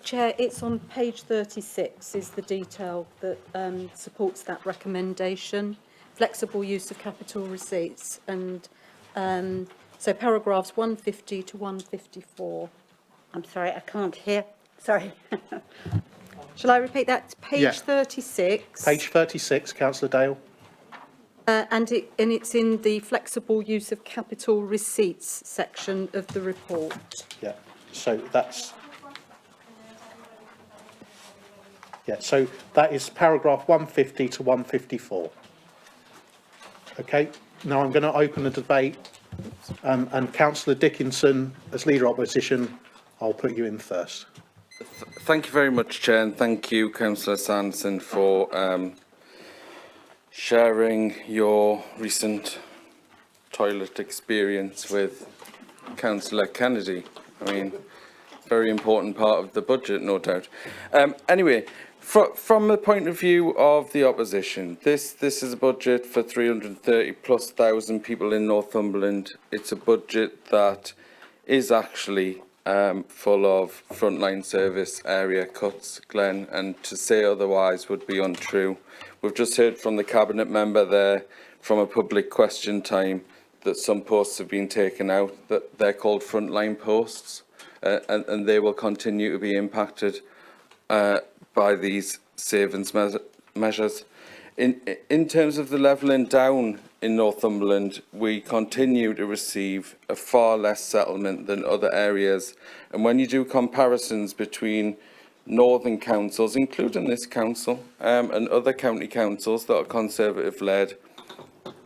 Chair, it's on page 36 is the detail that supports that recommendation. Flexible use of capital receipts, and so paragraphs 150 to 154. I'm sorry, I can't hear. Sorry. Shall I repeat that? Page Yeah. 36. Page 36, Councillor Dale. And it's in the flexible use of capital receipts section of the report. Yeah, so that's... Yeah, so that is paragraph 150 to 154. Okay, now I'm going to open the debate, and Councillor Dickinson, as Leader Opposition, I'll put you in first. Thank you very much, Chair, and thank you, Councillor Sanderson, for sharing your recent toilet experience with Councillor Kennedy. I mean, very important part of the budget, no doubt. Anyway, from the point of view of the opposition, this is a budget for 330,000+ people in Northumberland. It's a budget that is actually full of frontline service area cuts, Glenn, and to say otherwise would be untrue. We've just heard from the Cabinet member there, from a public question time, that some posts have been taken out, that they're called frontline posts, and they will continue to be impacted by these savings measures. In terms of the levelling down in Northumberland, we continue to receive a far less settlement than other areas. And when you do comparisons between northern councils, including this council, and other county councils that are Conservative-led,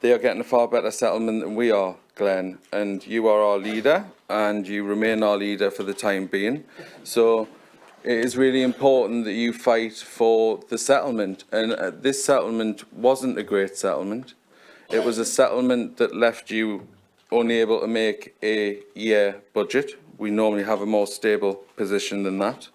they are getting a far better settlement than we are, Glenn. And you are our leader, and you remain our leader for the time being. So it is really important that you fight for the settlement. And this settlement wasn't a great settlement. It was a settlement that left you only able to make a year budget. We normally have a more stable position than that.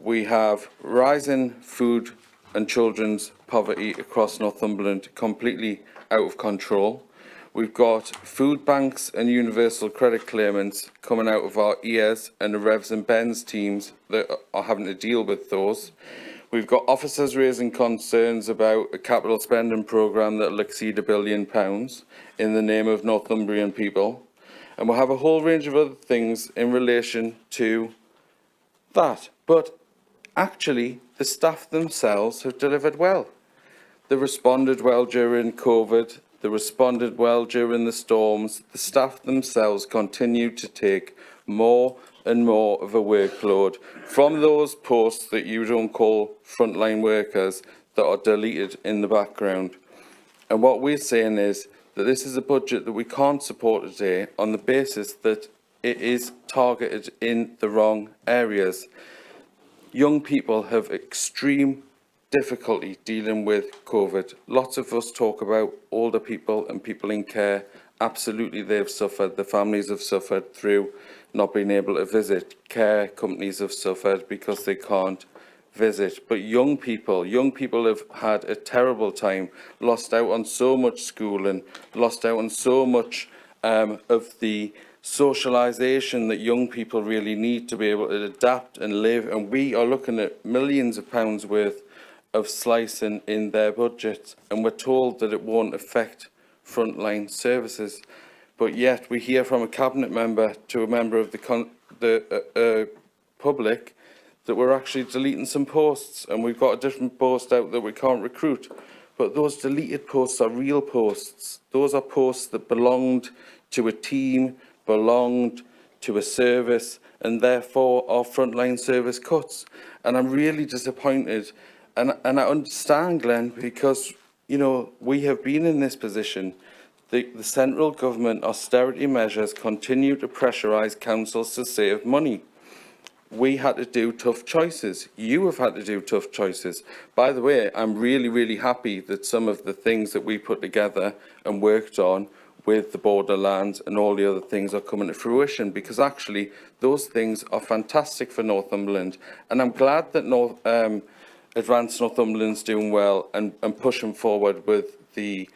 We have rising food and children's poverty across Northumberland, completely out of control. We've got food banks and universal credit claimants coming out of our ears, and the Revs and Bens teams that are having to deal with those. We've got officers raising concerns about a capital spending programme that will exceed £1 billion in the name of Northumbrian people. And we'll have a whole range of other things in relation to that. But actually, the staff themselves have delivered well. They responded well during COVID. They responded well during the storms. The staff themselves continue to take more and more of a workload from those posts that you don't call frontline workers that are deleted in the background. And what we're saying is that this is a budget that we can't support today on the basis that it is targeted in the wrong areas. Young people have extreme difficulty dealing with COVID. Lots of us talk about older people and people in care. Absolutely, they've suffered. The families have suffered through not being able to visit. Care companies have suffered because they can't visit. But young people have had a terrible time, lost out on so much schooling, lost out on so much of the socialisation that young people really need to be able to adapt and live. And we are looking at millions of pounds worth of slicing in their budgets, and we're told that it won't affect frontline services. But yet we hear from a Cabinet member to a member of the public that we're actually deleting some posts and we've got a different post out that we can't recruit. But those deleted posts are real posts. Those are posts that belonged to a team, belonged to a service, and therefore are frontline service cuts. And I'm really disappointed. And I understand, Glenn, because, you know, we have been in this position. The central government austerity measures continue to pressurise councils to save money. We had to do tough choices. You have had to do tough choices. By the way, I'm really, really happy that some of the things that we put together and worked on with the borderlands and all the other things are coming to fruition, because actually those things are fantastic for Northumberland. And I'm glad that Advanced Northumberland's doing well and pushing forward with the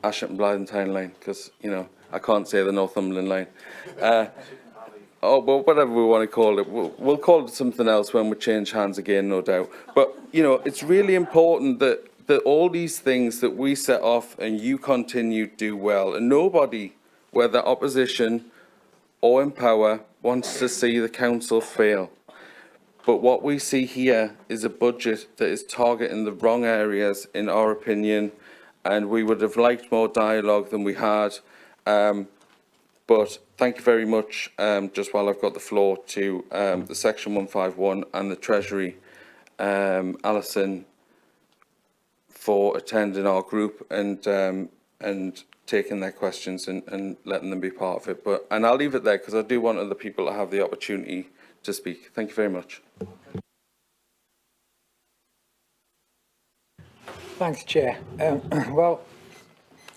Ashton Blantyre line, because, you know, I can't say the Northumberland line. Oh, well, whatever we want to call it, we'll call it something else when we change hands again, no doubt. But, you know, it's really important that all these things that we set off and you continue to do well. And nobody, whether opposition or in power, wants to see the council fail. But what we see here is a budget that is targeting the wrong areas, in our opinion, and we would have liked more dialogue than we had. But thank you very much, just while I've got the floor, to the Section 151 and the Treasury, Alison, for attending our group and taking their questions and letting them be part of it. And I'll leave it there because I do want other people to have the opportunity to speak. Thank you very much. Thanks, Chair. Well,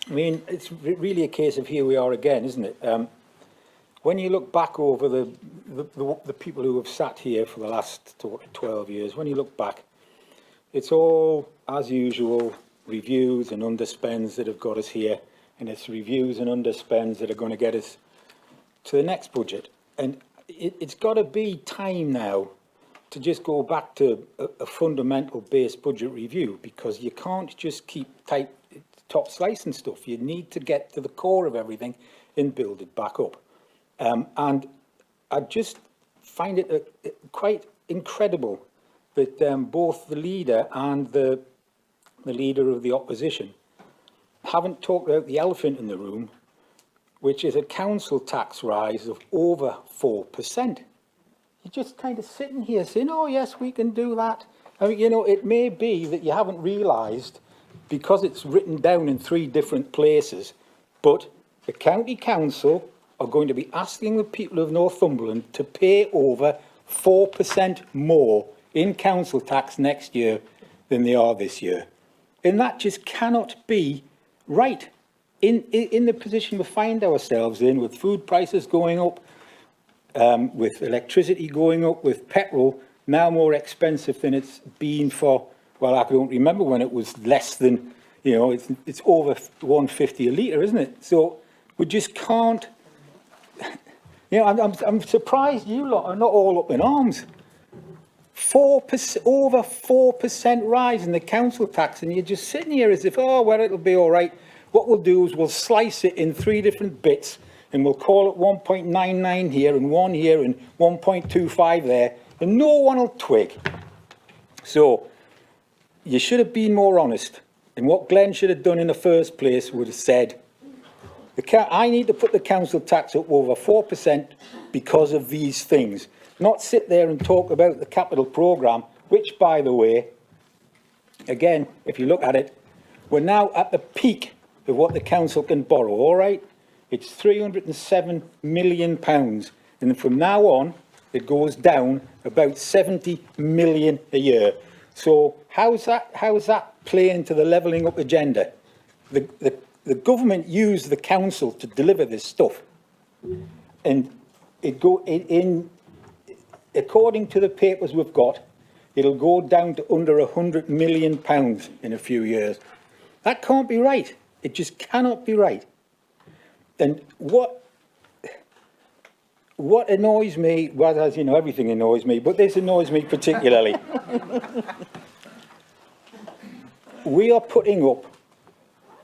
I mean, it's really a case of here we are again, isn't it? When you look back over the people who have sat here for the last 12 years, when you look back, it's all, as usual, reviews and underspends that have got us here, and it's reviews and underspends that are going to get us to the next budget. And it's got to be time now to just go back to a fundamental base budget review, because you can't just keep top slicing stuff. You need to get to the core of everything and build it back up. And I just find it quite incredible that both the leader and the leader of the opposition haven't talked about the elephant in the room, which is a council tax rise of over 4%. You're just kind of sitting here saying, oh yes, we can do that. I mean, you know, it may be that you haven't realised because it's written down in 3 different places, but the county council are going to be asking the people of Northumberland to pay over 4% more in council tax next year than they are this year. And that just cannot be right. In the position we find ourselves in, with food prices going up, with electricity going up, with petrol now more expensive than it's been for, well, I don't remember when it was less than, you know, it's over 150 a litre, isn't it? So we just can't, you know, I'm surprised you lot are not all up in arms. 4%, over 4% rise in the council tax, and you're just sitting here as if, oh, well, it'll be all right. What we'll do is we'll slice it in 3 different bits, and we'll call it 1.99 here and 1 here and 1.25 there, and no one will twig. So you should have been more honest. And what Glenn should have done in the first place would have said, I need to put the council tax up over 4% because of these things. Not sit there and talk about the capital programme, which, by the way, again, if you look at it, we're now at the peak of what the council can borrow, all right? It's £307 million. And from now on, it goes down about 70 million a year. So how's that play into the levelling up agenda? The government used the council to deliver this stuff. And according to the papers we've got, it'll go down to under £100 million in a few years. That can't be right. It just cannot be right. And what annoys me, well, as you know, everything annoys me, but this annoys me particularly. We are putting up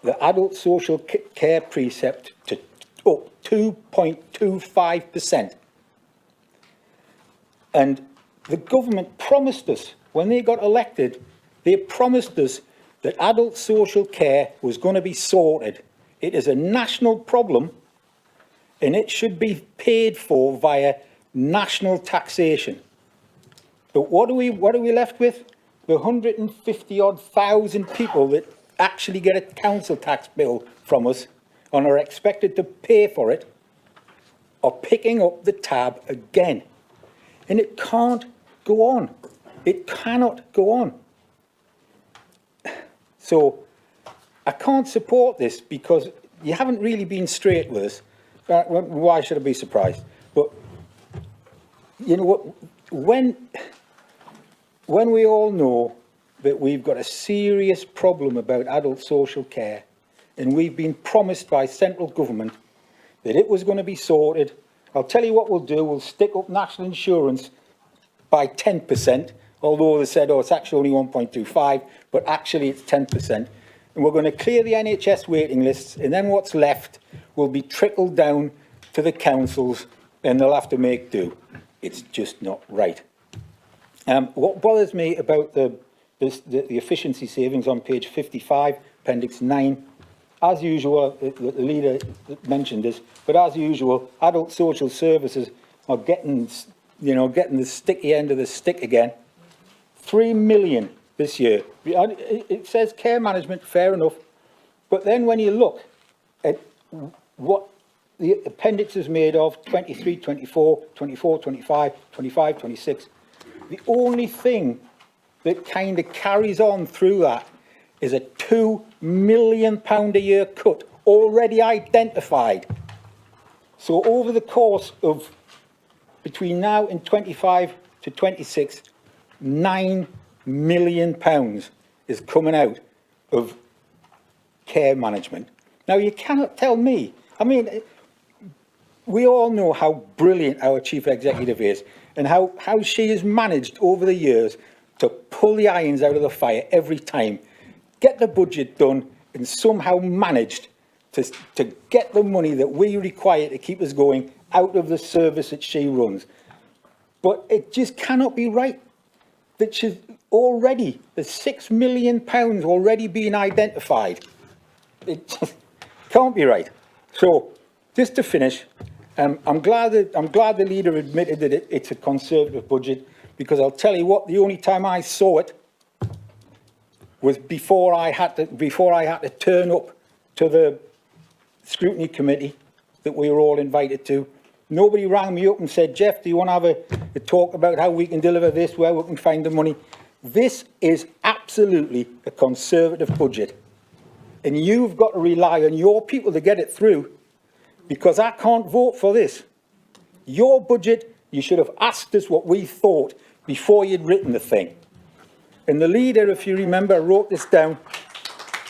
the adult social care precept to up 2.25%. And the government promised us, when they got elected, they promised us that adult social care was going to be sorted. It is a national problem and it should be paid for via national taxation. But what are we left with? The 150,000 people that actually get a council tax bill from us and are expected to pay for it are picking up the tab again. And it can't go on. It cannot go on. So I can't support this because you haven't really been straight with us. Why should I be surprised? But you know what? When we all know that we've got a serious problem about adult social care, and we've been promised by central government that it was going to be sorted, I'll tell you what we'll do. We'll stick up national insurance by 10%, although they said, oh, it's actually only 1.25, but actually it's 10%. And we're going to clear the NHS waiting lists, and then what's left will be trickled down to the councils, and they'll have to make do. It's just not right. What bothers me about the efficiency savings on page 55, appendix 9, as usual, the leader mentioned this, but as usual, adult social services are getting the sticky end of the stick again. 3 million this year. It says care management, fair enough, but then when you look at what the appendix is made of, 23, 24, 24, 25, 25, 26, the only thing that kind of carries on through that is a £2 million a year cut already identified. So over the course of between now and 25 to 26, £9 million is coming out of care management. Now you cannot tell me, I mean, we all know how brilliant our chief executive is and how she has managed over the years to pull the irons out of the fire every time, get the budget done, and somehow managed to get the money that we require to keep us going out of the service that she runs. But it just cannot be right that she's already, there's £6 million already being identified. It just can't be right. So, just to finish, I'm glad the leader admitted that it's a Conservative budget, because I'll tell you what, the only time I saw it was before I had to turn up to the scrutiny committee that we were all invited to. Nobody rang me up and said, Jeff, do you want to have a talk about how we can deliver this, where we can find the money? This is absolutely a Conservative budget. And you've got to rely on your people to get it through, because I can't vote for this. Your budget, you should have asked us what we thought before you'd written the thing. And the leader, if you remember, wrote this down.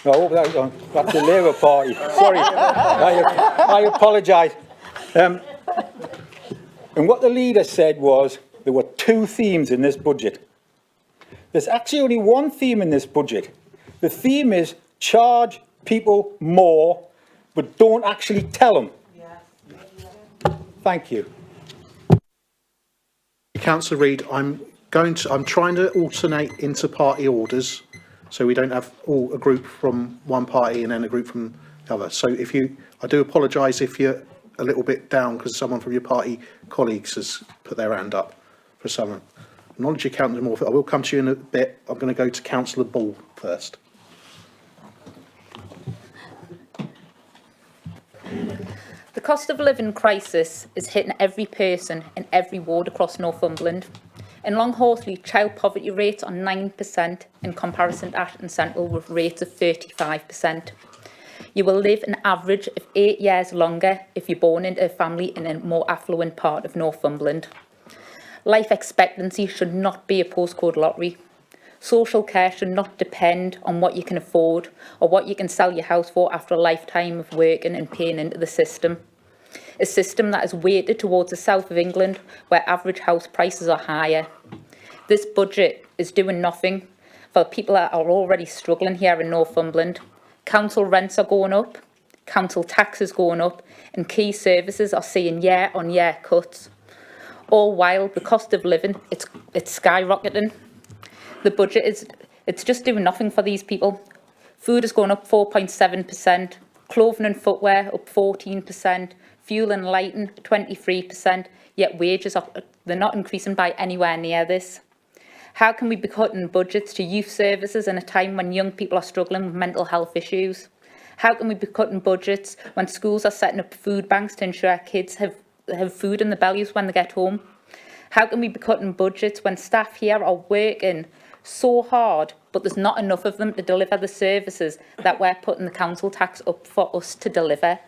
I hope that's the Labour Party. Sorry, I apologise. And what the leader said was there were two themes in this budget. There's actually only one theme in this budget. The theme is charge people more, but don't actually tell them. Thank you. Councillor Reid, I'm trying to alternate into party orders, so we don't have a group from one party and then a group from the other. So I do apologise if you're a little bit down because someone from your party colleagues has put their hand up for someone. Acknowledge you, Councillor Morfitt. I will come to you in a bit. I'm going to go to Councillor Ball first. The cost of living crisis is hitting every person in every ward across Northumberland. In Long Horsley, child poverty rates are 9% in comparison to Ashton Central with rates of 35%. You will live an average of 8 years longer if you're born into a family in a more affluent part of Northumberland. Life expectancy should not be a postcode lottery. Social care should not depend on what you can afford or what you can sell your house for after a lifetime of working and paying into the system. A system that is weighted towards the south of England, where average house prices are higher. This budget is doing nothing for people that are already struggling here in Northumberland. Council rents are going up, council tax is going up, and key services are seeing year-on-year cuts. All while the cost of living, it's skyrocketing. The budget it's just doing nothing for these people. Food has gone up 4.7%, clothing and footwear up 14%, fuel and lighting 23%, yet wages they're not increasing by anywhere near this. How can we be cutting budgets to youth services in a time when young people are struggling with mental health issues? How can we be cutting budgets when schools are setting up food banks to ensure kids have food in their bellies when they get home? How can we be cutting budgets when staff here are working so hard, but there's not enough of them to deliver the services that we're putting the council tax up for us to deliver?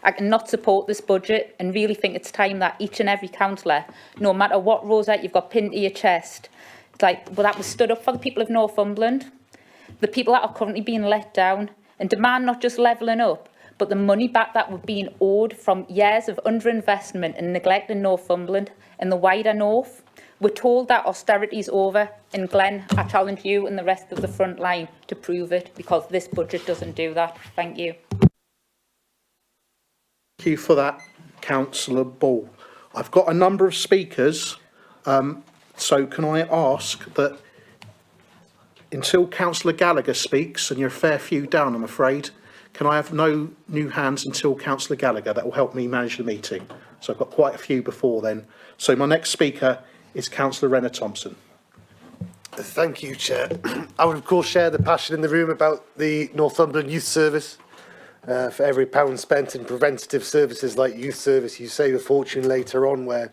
I cannot support this budget and really think it's time that each and every councillor, no matter what rosette you've got pinned to your chest, that was stood up for the people of Northumberland, the people that are currently being let down, and demand not just levelling up, but the money back that we're being owed from years of underinvestment and neglect in Northumberland and the wider north. We're told that austerity is over, and Glenn, I challenge you and the rest of the front line to prove it, because this budget doesn't do that. Thank you. Thank you for that, Councillor Ball. I've got a number of speakers, so can I ask that until Councillor Gallagher speaks, and you're a fair few down, I'm afraid, can I have no new hands until Councillor Gallagher? That will help me manage the meeting. So I've got quite a few before then. So my next speaker is Councillor Renner Thompson. Thank you, Chair. I would, of course, share the passion in the room about the Northumberland Youth Service. For every £1 spent in preventative services like youth service, you save a fortune later on, where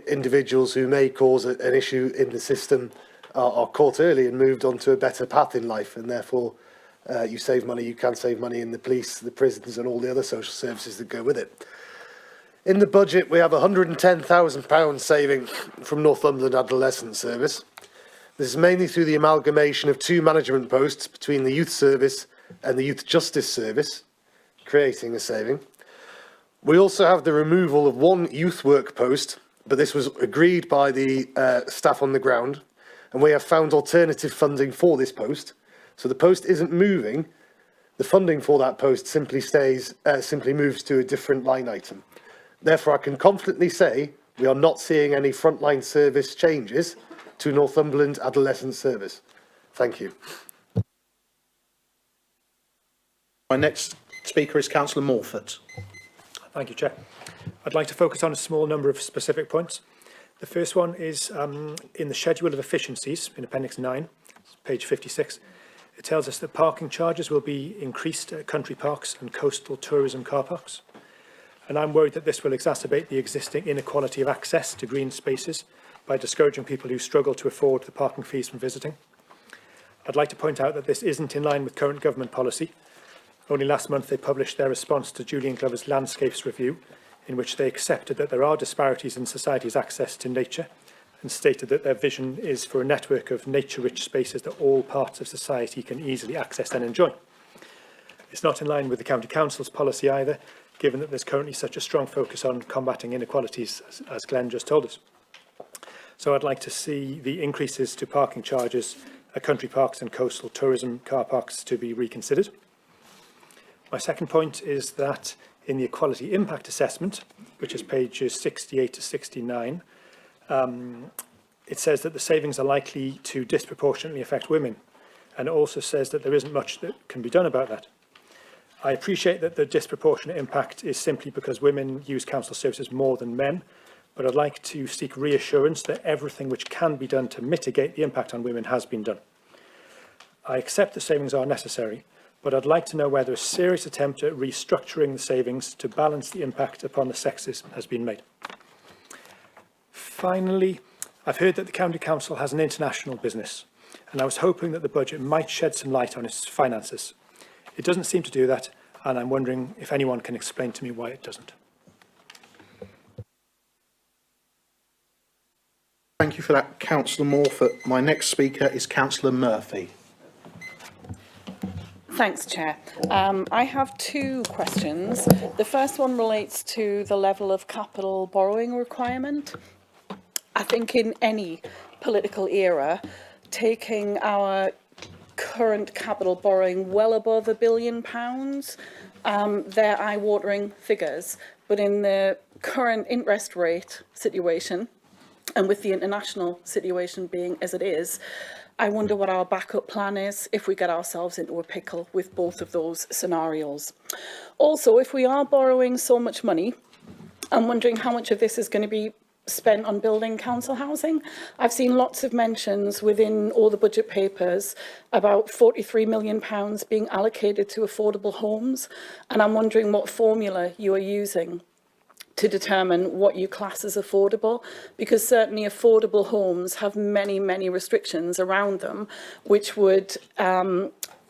individuals who may cause an issue in the system are caught early and moved on to a better path in life, and therefore you save money. You can save money in the police, the prisons and all the other social services that go with it. In the budget, we have £110,000 saving from Northumberland Adolescent Service. This is mainly through the amalgamation of 2 management posts between the Youth Service and the Youth Justice Service, creating a saving. We also have the removal of 1 youth work post, but this was agreed by the staff on the ground, and we have found alternative funding for this post. So the post isn't moving. The funding for that post simply moves to a different line item. Therefore, I can confidently say we are not seeing any frontline service changes to Northumberland Adolescent Service. Thank you. My next speaker is Councillor Morford. Thank you, Chair. I'd like to focus on a small number of specific points. The first one is in the schedule of efficiencies in Appendix 9, page 56. It tells us that parking charges will be increased at country parks and coastal tourism car parks. And I'm worried that this will exacerbate the existing inequality of access to green spaces by discouraging people who struggle to afford the parking fees from visiting. I'd like to point out that this isn't in line with current government policy. Only last month they published their response to Julian Glover's Landscapes Review, in which they accepted that there are disparities in society's access to nature and stated that their vision is for a network of nature-rich spaces that all parts of society can easily access and enjoy. It's not in line with the County Council's policy either, given that there's currently such a strong focus on combating inequalities, as Glenn just told us. So I'd like to see the increases to parking charges at country parks and coastal tourism car parks to be reconsidered. My second point is that in the equality impact assessment, which is pages 68 to 69, it says that the savings are likely to disproportionately affect women, and it also says that there isn't much that can be done about that. I appreciate that the disproportionate impact is simply because women use council services more than men, but I'd like to seek reassurance that everything which can be done to mitigate the impact on women has been done. I accept the savings are necessary, but I'd like to know whether a serious attempt at restructuring the savings to balance the impact upon the sexes has been made. Finally, I've heard that the County Council has an international business, and I was hoping that the budget might shed some light on its finances. It doesn't seem to do that, and I'm wondering if anyone can explain to me why it doesn't. Thank you for that, Councillor Morford. My next speaker is Councillor Murphy. Thanks, Chair. I have 2 questions. The first one relates to the level of capital borrowing requirement. I think in any political era, taking our current capital borrowing well above £1 billion, they're eye-watering figures. But in the current interest rate situation, and with the international situation being as it is, I wonder what our backup plan is if we get ourselves into a pickle with both of those scenarios. Also, if we are borrowing so much money, I'm wondering how much of this is going to be spent on building council housing. I've seen lots of mentions within all the budget papers about £43 million being allocated to affordable homes, and I'm wondering what formula you are using to determine what you class as affordable, because certainly affordable homes have many, many restrictions around them, which would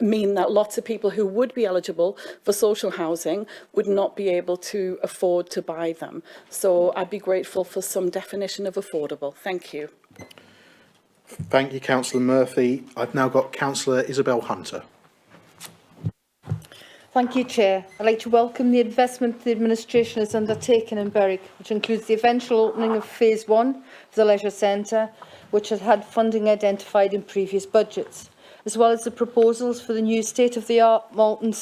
mean that lots of people who would be eligible for social housing would not be able to afford to buy them. So I'd be grateful for some definition of affordable. Thank you. Thank you, Councillor Murphy. I've now got Councillor Isabel Hunter. Thank you, Chair. I'd like to welcome the investment the administration has undertaken in Berwick, which includes the eventual opening of Phase 1 of the Leisure Centre, which had had funding identified in previous budgets, as well as the proposals for the new state-of-the-art Malton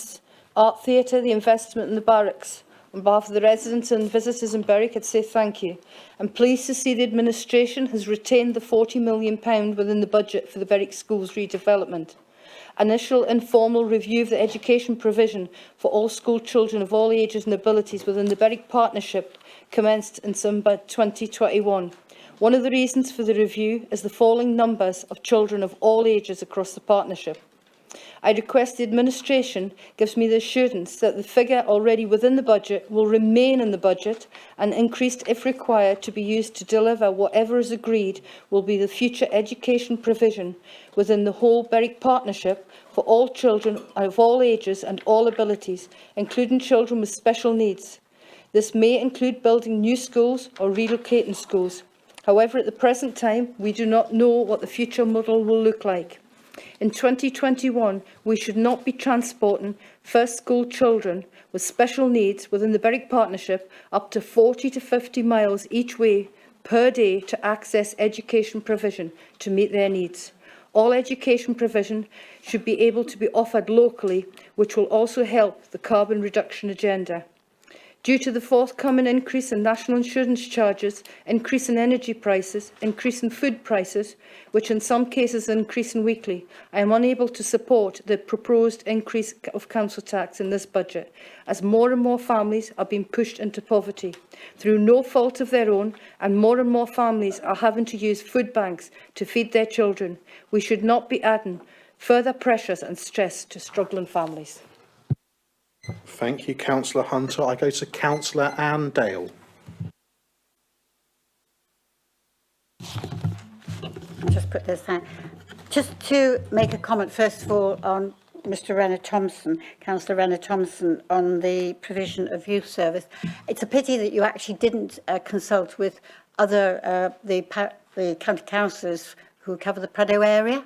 Art Theatre, the investment in the barracks. On behalf of the residents and visitors in Berwick, I'd say thank you. I'm pleased to see the administration has retained the £40 million within the budget for the Berwick Schools redevelopment. Initial informal review of the education provision for all school children of all ages and abilities within the Berwick Partnership commenced in December 2021. One of the reasons for the review is the falling numbers of children of all ages across the partnership. I request the administration gives me the assurance that the figure already within the budget will remain in the budget and increased if required to be used to deliver whatever is agreed will be the future education provision within the whole Berwick Partnership for all children of all ages and all abilities, including children with special needs. This may include building new schools or relocating schools. However, at the present time, we do not know what the future model will look like. In 2021, we should not be transporting first school children with special needs within the Berwick Partnership up to 40 to 50 miles each way per day to access education provision to meet their needs. All education provision should be able to be offered locally, which will also help the carbon reduction agenda. Due to the forthcoming increase in national insurance charges, increase in energy prices, increase in food prices, which in some cases are increasing weekly, I am unable to support the proposed increase of council tax in this budget, as more and more families are being pushed into poverty through no fault of their own, and more families are having to use food banks to feed their children. We should not be adding further pressures and stress to struggling families. Thank you, Councillor Hunter. I go to Councillor Anne Dale. Just put this down. Just to make a comment, first of all, on Mr Renner-Thompson, Councillor Renner-Thompson, on the provision of youth service. It's a pity that you actually didn't consult with other the county councillors who cover the Prado area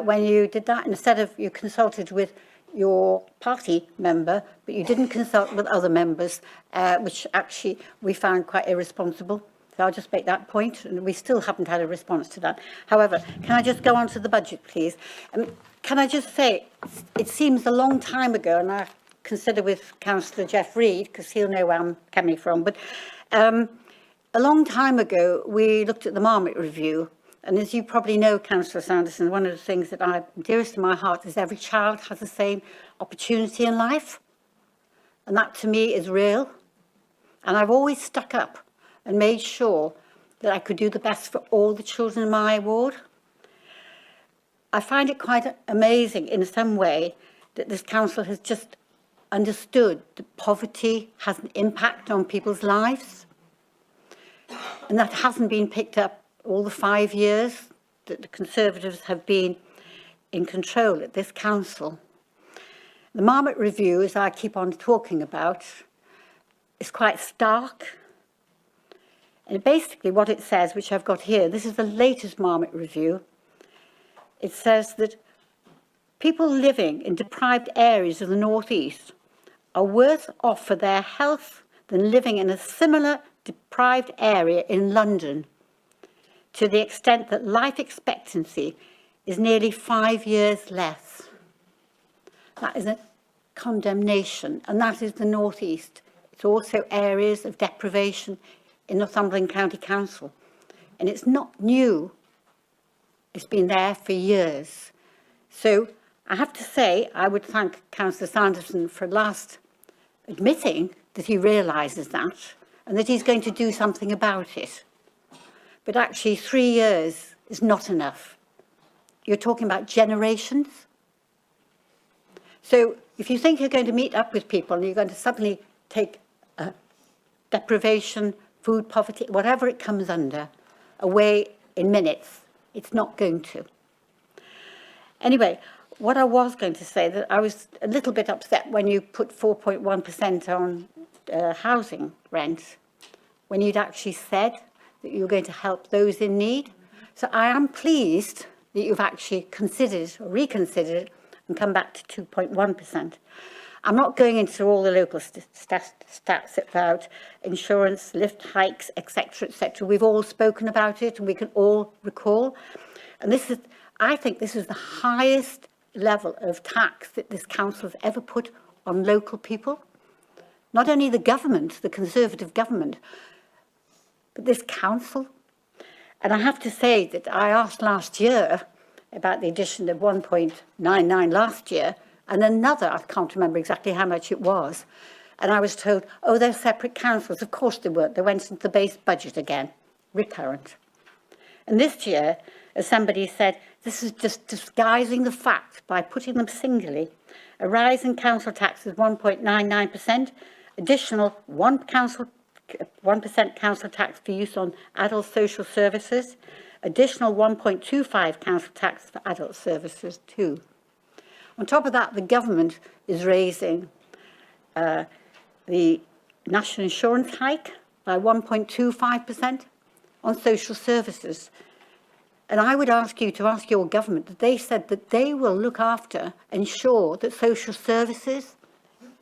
when you did that. Instead of you consulted with your party member, but you didn't consult with other members, which actually we found quite irresponsible. So I'll just make that point, and we still haven't had a response to that. However, can I just go on to the budget, please? Can I just say, it seems a long time ago, and I consider with Councillor Jeff Reid, because he'll know where I'm coming from, but a long time ago, we looked at the Marmot Review. And as you probably know, Councillor Sanderson, one of the things that I dearest to my heart is every child has the same opportunity in life. And that to me is real. And I've always stuck up and made sure that I could do the best for all the children in my ward. I find it quite amazing in some way that this council has just understood that poverty has an impact on people's lives. And that hasn't been picked up all the 5 years that the Conservatives have been in control at this council. The Marmot Review, as I keep on talking about, is quite stark. And basically what it says, which I've got here, this is the latest Marmot Review. It says that people living in deprived areas of the North East are worse off for their health than living in a similar deprived area in London, to the extent that life expectancy is nearly 5 years less. That is a condemnation, and that is the North East. It's also areas of deprivation in Northumberland County Council. And it's not new. It's been there for years. So I have to say, I would thank Councillor Sanderson for last admitting that he realises that and that he's going to do something about it. But actually 3 years is not enough. You're talking about generations. So if you think you're going to meet up with people and you're going to suddenly take deprivation, food poverty, whatever it comes under, away in minutes, it's not going to. Anyway, what I was going to say, that I was a little bit upset when you put 4.1% on housing rent, when you'd actually said that you were going to help those in need. So I am pleased that you've actually considered or reconsidered and come back to 2.1%. I'm not going into all the local stats about insurance, lift hikes, etc., etc. We've all spoken about it and we can all recall. And this is, I think this is the highest level of tax that this council has ever put on local people. Not only the government, the Conservative government, but this council. And I have to say that I asked last year about the addition of 1.99 last year, and another, I can't remember exactly how much it was, and I was told, oh, they're separate councils. Of course they weren't. They went into the base budget again, recurrent. And this year, as somebody said, this is just disguising the fact by putting them singly. A rise in council tax is 1.99%, additional 1% council tax for use on adult social services, additional 1.25 council tax for adult services too. On top of that, the government is raising the national insurance hike by 1.25% on social services. And I would ask you to ask your government that they said that they will look after, ensure that social services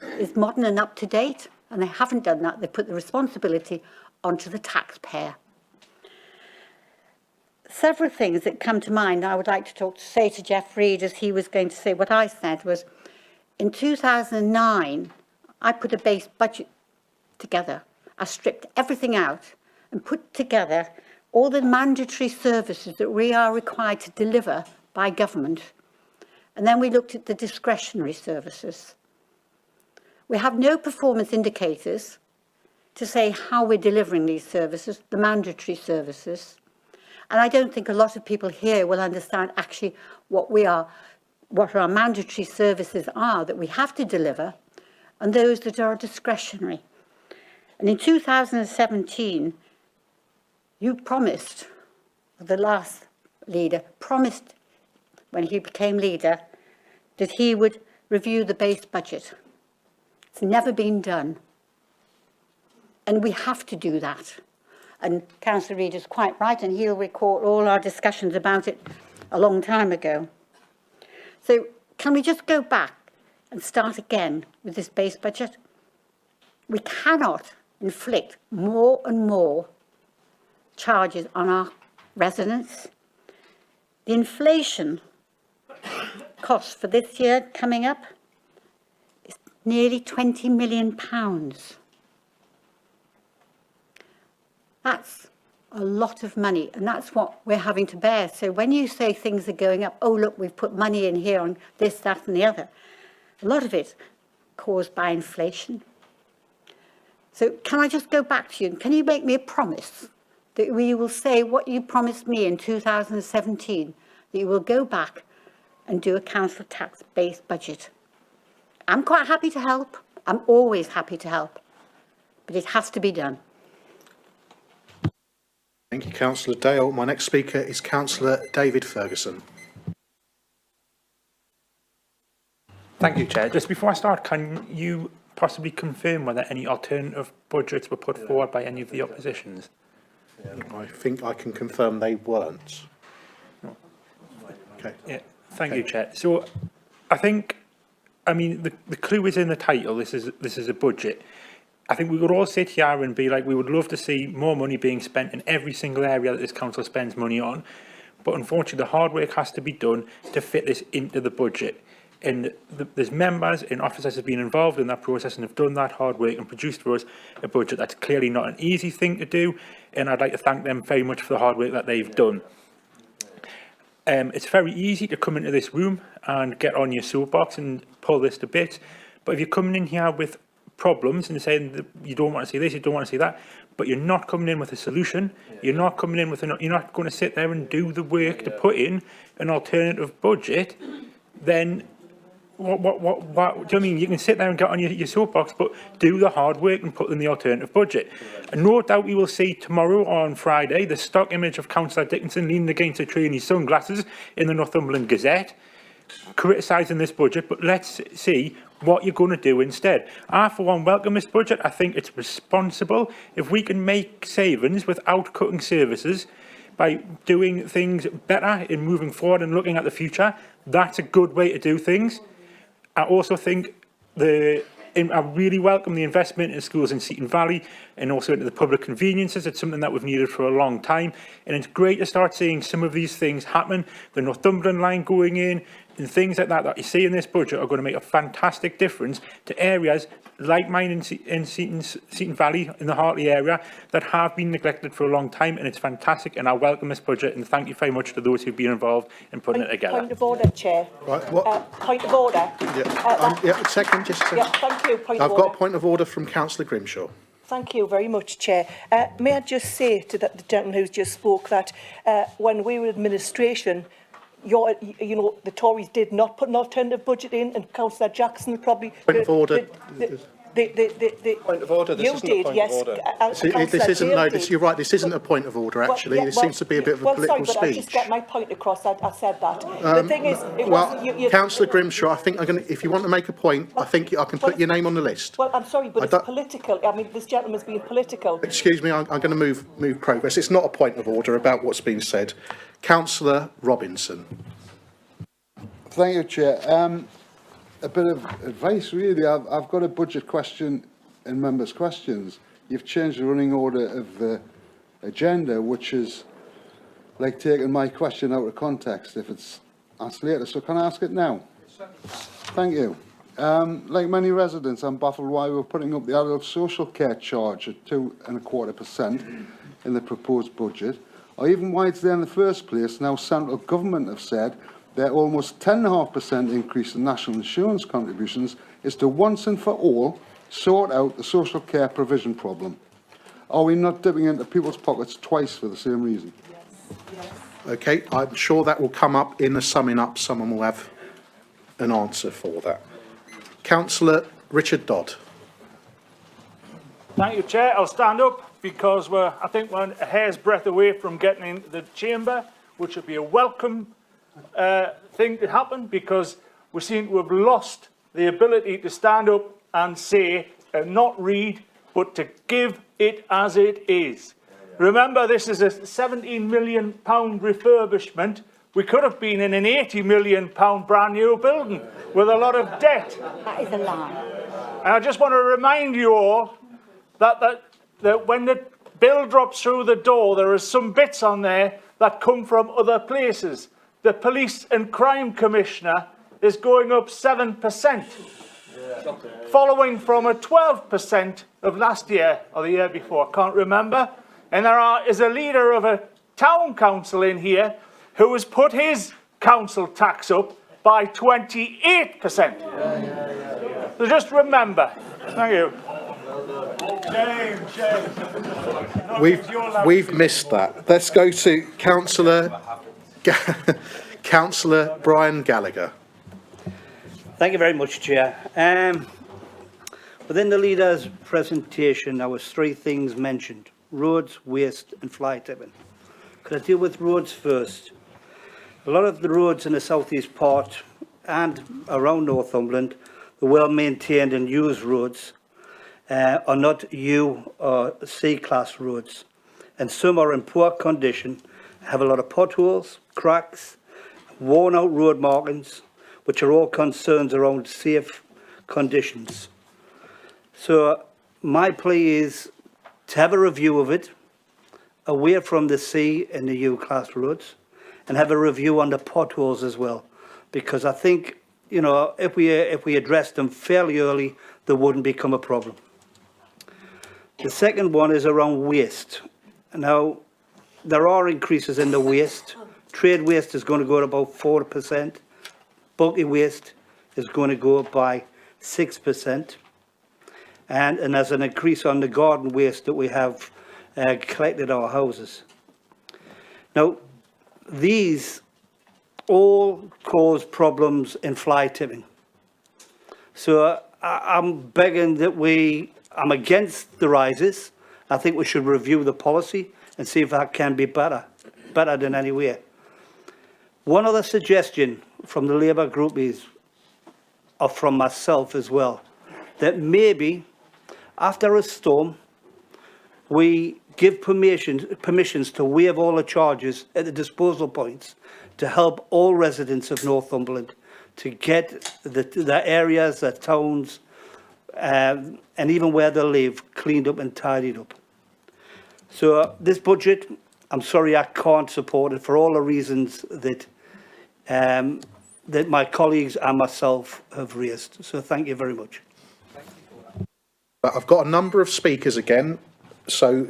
is modern and up to date. And they haven't done that. They put the responsibility onto the taxpayer. Several things that come to mind I would like to say to Jeff Reid, as he was going to say what I said was, in 2009, I put a base budget together. I stripped everything out and put together all the mandatory services that we are required to deliver by government. And then we looked at the discretionary services. We have no performance indicators to say how we're delivering these services, the mandatory services. And I don't think a lot of people here will understand actually what our mandatory services are that we have to deliver, and those that are discretionary. And in 2017, you promised, the last leader promised when he became leader, that he would review the base budget. It's never been done. And we have to do that. And Councillor Reid is quite right, and he'll recall all our discussions about it a long time ago. So can we just go back and start again with this base budget? We cannot inflict more and more charges on our residents. The inflation cost for this year coming up is nearly £20 million. That's a lot of money, and that's what we're having to bear. So when you say things are going up, oh, look, we've put money in here on this, that, and the other, a lot of it caused by inflation. So can I just go back to you, and can you make me a promise that you will say what you promised me in 2017, that you will go back and do a council tax-based budget? I'm quite happy to help. I'm always happy to help, but it has to be done. Thank you, Councillor Dale. My next speaker is Councillor David Ferguson. Thank you, Chair. Just before I start, can you possibly confirm whether any alternative budgets were put forward by any of the oppositions? I think I can confirm they weren't. Okay. Yeah, thank you, Chair. So I think, I mean, the clue is in the title. This is a budget. I think we would all sit here and be like, we would love to see more money being spent in every single area that this council spends money on. But unfortunately, the hard work has to be done to fit this into the budget. And there's members and officers have been involved in that process and have done that hard work and produced for us a budget that's clearly not an easy thing to do. And I'd like to thank them very much for the hard work that they've done. It's very easy to come into this room and get on your soapbox and pull this to bits. But if you're coming in here with problems and saying that you don't want to see this, you don't want to see that, but you're not coming in with a solution, you're not coming in with you're not going to sit there and do the work to put in an alternative budget, then what do you know what I mean? You can sit there and get on your soapbox, but do the hard work and put in the alternative budget. And no doubt we will see tomorrow or on Friday the stock image of Councillor Dickinson leaning against a tree in his sunglasses in the Northumberland Gazette, criticising this budget, but let's see what you're going to do instead. I, for one, welcome this budget. I think it's responsible. If we can make savings without cutting services, by doing things better in moving forward and looking at the future, that's a good way to do things. I also think I really welcome the investment in schools in Seaton Valley and also into the public conveniences. It's something that we've needed for a long time. And it's great to start seeing some of these things happen. The Northumberland line going in and things like that you see in this budget are going to make a fantastic difference to areas like mine in Seaton Valley, in the Hartley area, that have been neglected for a long time. And it's fantastic. And I welcome this budget and thank you very much to those who've been involved in putting it together. Point of order, Chair. Right, what? Point of order. Yeah, second, just a second. Yeah, thank you. Point I've of got order. a point of order from Councillor Grimshaw. Thank you very much, Chair. May I just say to the gentleman who's just spoke that when we were administration, the Tories did not put an alternative budget in, and Councillor Jackson probably... Point of order. Point of order. This you isn't did, a point yes. of order. This isn't, no, you're right, this isn't a point of order, actually. Well, yeah, This seems to be a bit of a political sorry, but I speech. just get my point across. I said that. The thing is, it wasn't... Councillor Grimshaw, I think if you want to make a point, I think I can put your name on the list. Well, I'm sorry, but it's political. I mean, this gentleman's being political. Excuse me, I'm going to move progress. It's not a point of order about what's been said. Councillor Robinson. Thank you, Chair. A bit of advice, really. I've got a budget question and members' questions. You've changed the running order of the agenda, which is like taking my question out of context if it's asked later. So can I ask it now? Thank you. Like many residents, I'm baffled why we're putting up the adult social care charge at 2.25% in the proposed budget, or even why it's there in the first place. Now, central government have said their almost 10.5% increase in national insurance contributions is to once and for all sort out the social care provision problem. Are we not dipping into people's pockets twice for the same reason? Yes. Okay, I'm sure that will come up in the summing up. Someone will have an answer for that. Councillor Richard Dodd. Thank you, Chair. I'll stand up because I think we're a hair's breadth away from getting into the chamber, which would be a welcome thing to happen, because we seem to have lost the ability to stand up and say and not read, but to give it as it is. Remember, this is a £17 million refurbishment. We could have been in an £80 million brand new building with a lot of debt. That is a lie. And I just want to remind you all that when the bill drops through the door, there are some bits on there that come from other places. The Police and Crime Commissioner is going up 7%, following from a 12% of last year or the year before, I can't remember. And there is a leader of a town council in here who has put his council tax up by 28%. So just remember. Thank you. We've missed that. Let's go to Councillor Brian Gallagher. Thank you very much, Chair. Within the leader's presentation, there was 3 things mentioned: roads, waste and fly tipping. Could I deal with roads first? A lot of the roads in the southeast part and around Northumberland, the well-maintained and used roads, are not U or C-class roads, and some are in poor condition, have a lot of potholes, cracks, worn-out road markings, which are all concerns around safe conditions. So my plea is to have a review of it, away from the C and the U-class roads, and have a review on the potholes as well, because I think you know, if we addressed them fairly early, they wouldn't become a problem. The second one is around waste. Now, there are increases in the waste. Trade waste is going to go at about 4%. Bulky waste is going to go up by 6%. And there's an increase on the garden waste that we have collected at our houses. Now, these all cause problems in fly tipping. So I'm begging that I'm against the rises. I think we should review the policy and see if that can be better than anywhere. One other suggestion from the Labour group is, or from myself as well, that maybe after a storm, we give permissions to waive all the charges at the disposal points to help all residents of Northumberland to get the areas, the towns, and even where they live, cleaned up and tidied up. So this budget, I'm sorry I can't support it for all the reasons that that my colleagues and myself have raised. So thank you very much. But I've got a number of speakers again, so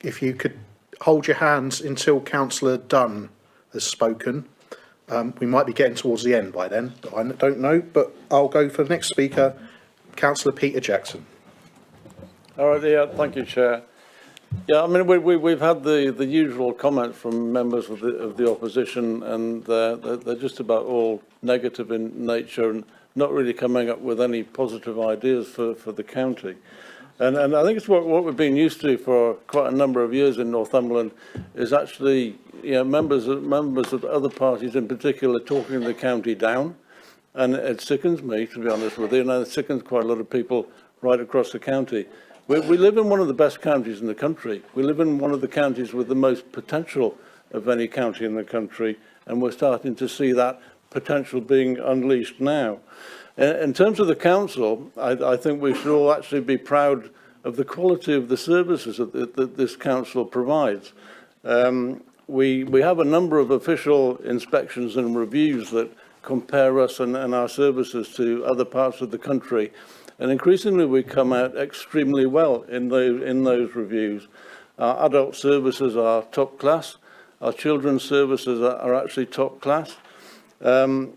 if you could hold your hands until Councillor Dunn has spoken. We might be getting towards the end by then, I don't know, but I'll go for the next speaker, Councillor Peter Jackson. All right, yeah, thank you, Chair. Yeah, I mean, we've had the usual comment from members of the opposition, and they're just about all negative in nature and not really coming up with any positive ideas for the county. And I think it's what we've been used to for quite a number of years in Northumberland is actually, you know, members of other parties in particular talking the county down. And it sickens me, to be honest with you, and it sickens quite a lot of people right across the county. We live in one of the best counties in the country. We live in one of the counties with the most potential of any county in the country, and we're starting to see that potential being unleashed now. In terms of the council, I think we should all actually be proud of the quality of the services that this council provides. We have a number of official inspections and reviews that compare us and our services to other parts of the country. And increasingly, we come out extremely well in those reviews. Our adult services are top class. Our children's services are actually top class. And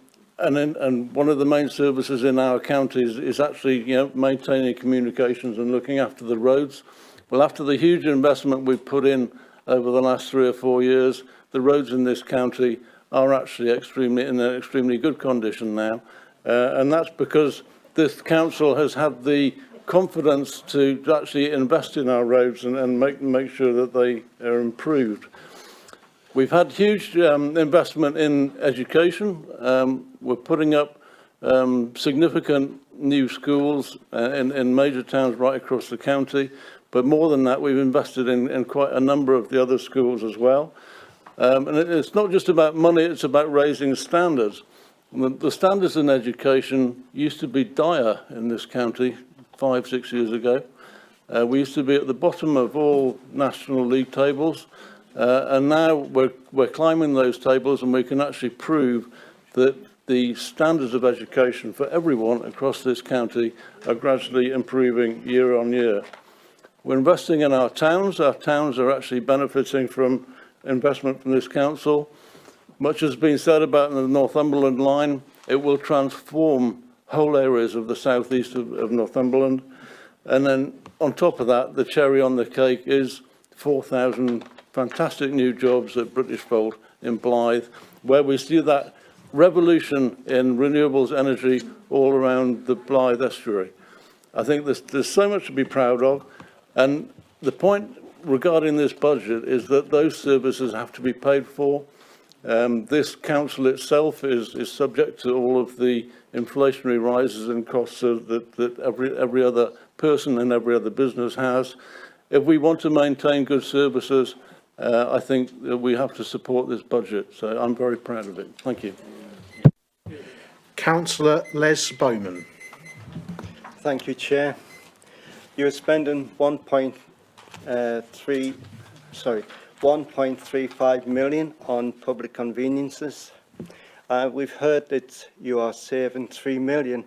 one of the main services in our county is actually, you know, maintaining communications and looking after the roads. Well, after the huge investment we've put in over the last 3 or 4 years, the roads in this county are actually in an extremely good condition now. And that's because this council has had the confidence to actually invest in our roads and make sure that they are improved. We've had huge investment in education. We're putting up significant new schools in major towns right across the county. But more than that, we've invested in quite a number of the other schools as well. And it's not just about money, it's about raising standards. The standards in education used to be dire in this county 5, 6 years ago. We used to be at the bottom of all national league tables, and now we're climbing those tables, and we can actually prove that the standards of education for everyone across this county are gradually improving year on year. We're investing in our towns. Our towns are actually benefiting from investment from this council. Much has been said about the Northumberland line. It will transform whole areas of the southeast of Northumberland. And then on top of that, the cherry on the cake is 4,000 fantastic new jobs at Britishfold in Blythe, where we see that revolution in renewables energy all around the Blythe estuary. I think there's so much to be proud of. And the point regarding this budget is that those services have to be paid for. This council itself is subject to all of the inflationary rises in costs that every other person and every other business has. If we want to maintain good services, I think that we have to support this budget. So I'm very proud of it. Thank you. Councillor Les Bowman. Thank you, Chair. You're spending 1.35 million on public conveniences. We've heard that you are saving 3 million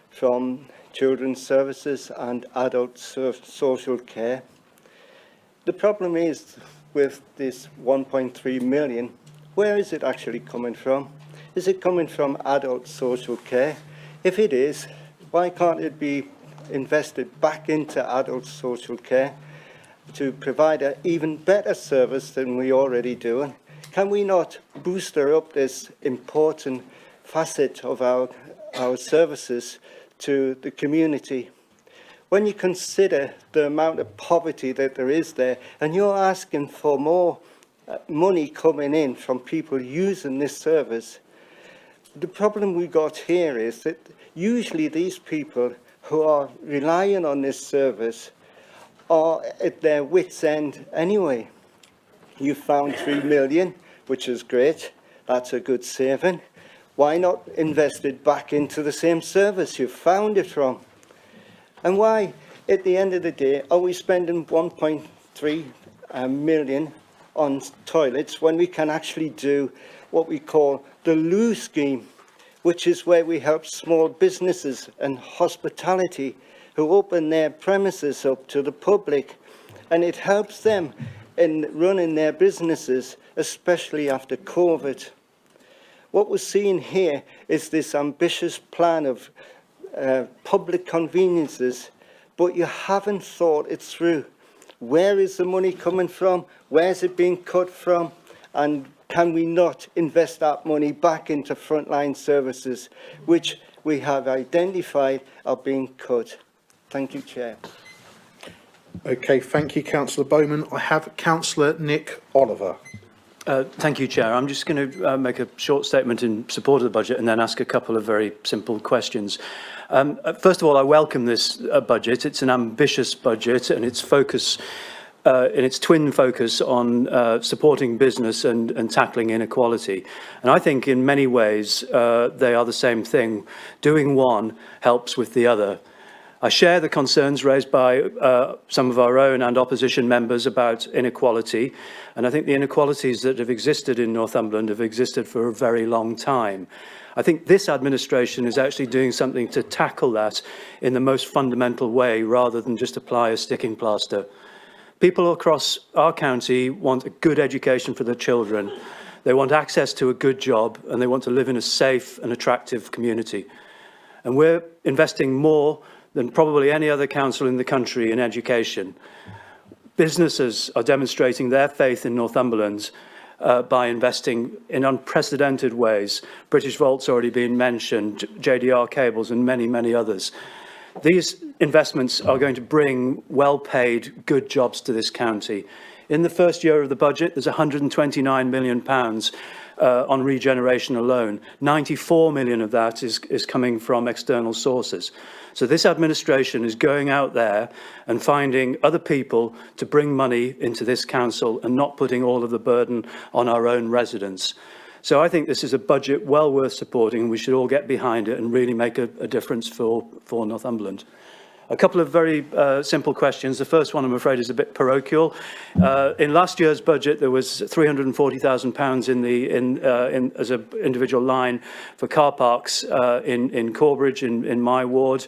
from children's services and adult social care. The problem is with this 1.3 million, where is it actually coming from? Is it coming from adult social care? If it is, why can't it be invested back into adult social care to provide an even better service than we already do? Can we not booster up this important facet of our services to the community? When you consider the amount of poverty that there is there, and you're asking for more money coming in from people using this service, the problem we got here is that usually these people who are relying on this service are at their wits' end anyway. You found 3 million, which is great. That's a good saving. Why not invest it back into the same service you found it from? And why, at the end of the day, are we spending 1.3 million on toilets when we can actually do what we call the Loo scheme, which is where we help small businesses and hospitality who open their premises up to the public, and it helps them in running their businesses, especially after COVID. What we're seeing here is this ambitious plan of public conveniences, but you haven't thought it through. Where is the money coming from? Where's it being cut from? And can we not invest that money back into frontline services, which we have identified are being cut? Thank you, Chair. Okay, thank you, Councillor Bowman. I have Councillor Nick Oliver. Thank you, Chair. I'm just going to make a short statement in support of the budget and then ask a couple of very simple questions. First of all, I welcome this budget. It's an ambitious budget, and its focus, in its twin focus on supporting business and tackling inequality. And I think in many ways they are the same thing. Doing one helps with the other. I share the concerns raised by some of our own and opposition members about inequality, and I think the inequalities that have existed in Northumberland have existed for a very long time. I think this administration is actually doing something to tackle that in the most fundamental way, rather than just apply a sticking plaster. People across our county want a good education for their children, they want access to a good job, and they want to live in a safe and attractive community. And we're investing more than probably any other council in the country in education. Businesses are demonstrating their faith in Northumberland by investing in unprecedented ways. British Volt's already been mentioned, JDR Cables and many, many others. These investments are going to bring well-paid, good jobs to this county. In the first year of the budget, there's £129 million on regeneration alone. 94 million of that is coming from external sources. So this administration is going out there and finding other people to bring money into this council and not putting all of the burden on our own residents. So I think this is a budget well worth supporting, and we should all get behind it and really make a difference for Northumberland. A couple of very simple questions. The first one, I'm afraid, is a bit parochial. In last year's budget, there was £340,000 as an individual line for car parks in Corbridge, in my ward.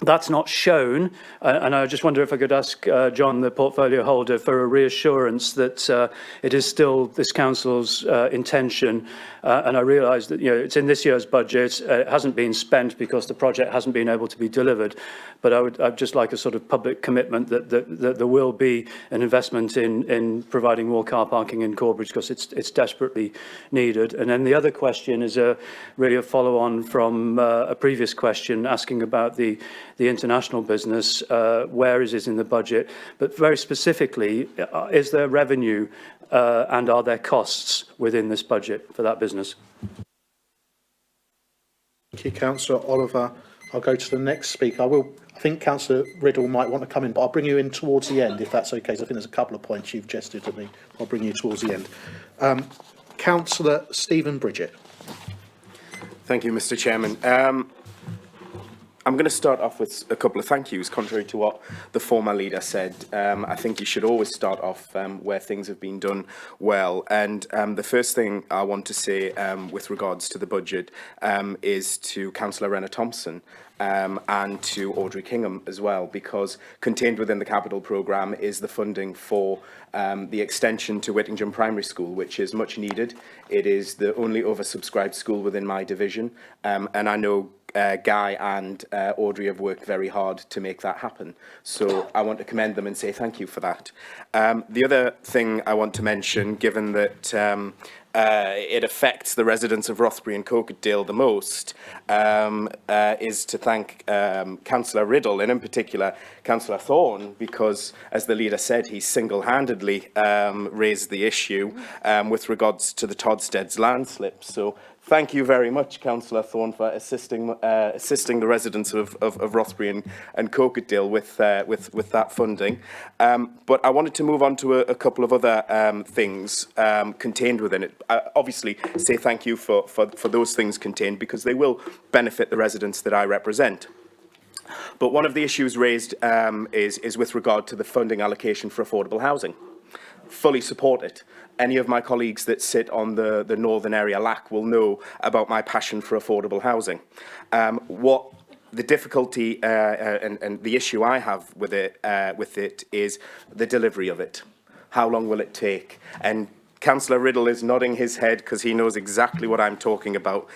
That's not shown, and I just wonder if I could ask John, the portfolio holder, for a reassurance that it is still this council's intention. And I realise that it's in this year's budget. It hasn't been spent because the project hasn't been able to be delivered. But I'd just like a sort of public commitment that there will be an investment in providing more car parking in Corbridge, because it's desperately needed. And then the other question is really a follow-on from a previous question asking about the international business. Where is it in the budget? But very specifically, is there revenue and are there costs within this budget for that business? Thank you, Councillor Oliver. I'll go to the next speaker. I think Councillor Riddle might want to come in, but I'll bring you in towards the end, if that's okay. So I think there's a couple of points you've gestured at me. I'll bring you towards the end. Councillor Stephen Bridget. Thank you, Mr. Chairman. I'm going to start off with a couple of thank yous, contrary to what the former leader said. I think you should always start off where things have been done well. And the first thing I want to say with regards to the budget is to Councillor Renner Thompson and to Audrey Kingham as well, because contained within the capital programme is the funding for the extension to Whittingham Primary School, which is much needed. It is the only oversubscribed school within my division, and I know Guy and Audrey have worked very hard to make that happen. So I want to commend them and say thank you for that. The other thing I want to mention, given that it affects the residents of Rothbury and Coquetdale the most, is to thank Councillor Riddle, and in particular Councillor Thorne, because, as the leader said, he single-handedly raised the issue with regards to the Todsteads landslip. So thank you very much, Councillor Thorne, for assisting the residents of Rothbury and Coquetdale with that funding. But I wanted to move on to a couple of other things contained within it. Obviously, say thank you for those things contained, because they will benefit the residents that I represent. But one of the issues raised is with regard to the funding allocation for affordable housing. Fully support it. Any of my colleagues that sit on the Northern Area LAC will know about my passion for affordable housing. What the difficulty and the issue I have with it is the delivery of it. How long will it take? And Councillor Riddle is nodding his head because he knows exactly what I'm talking about,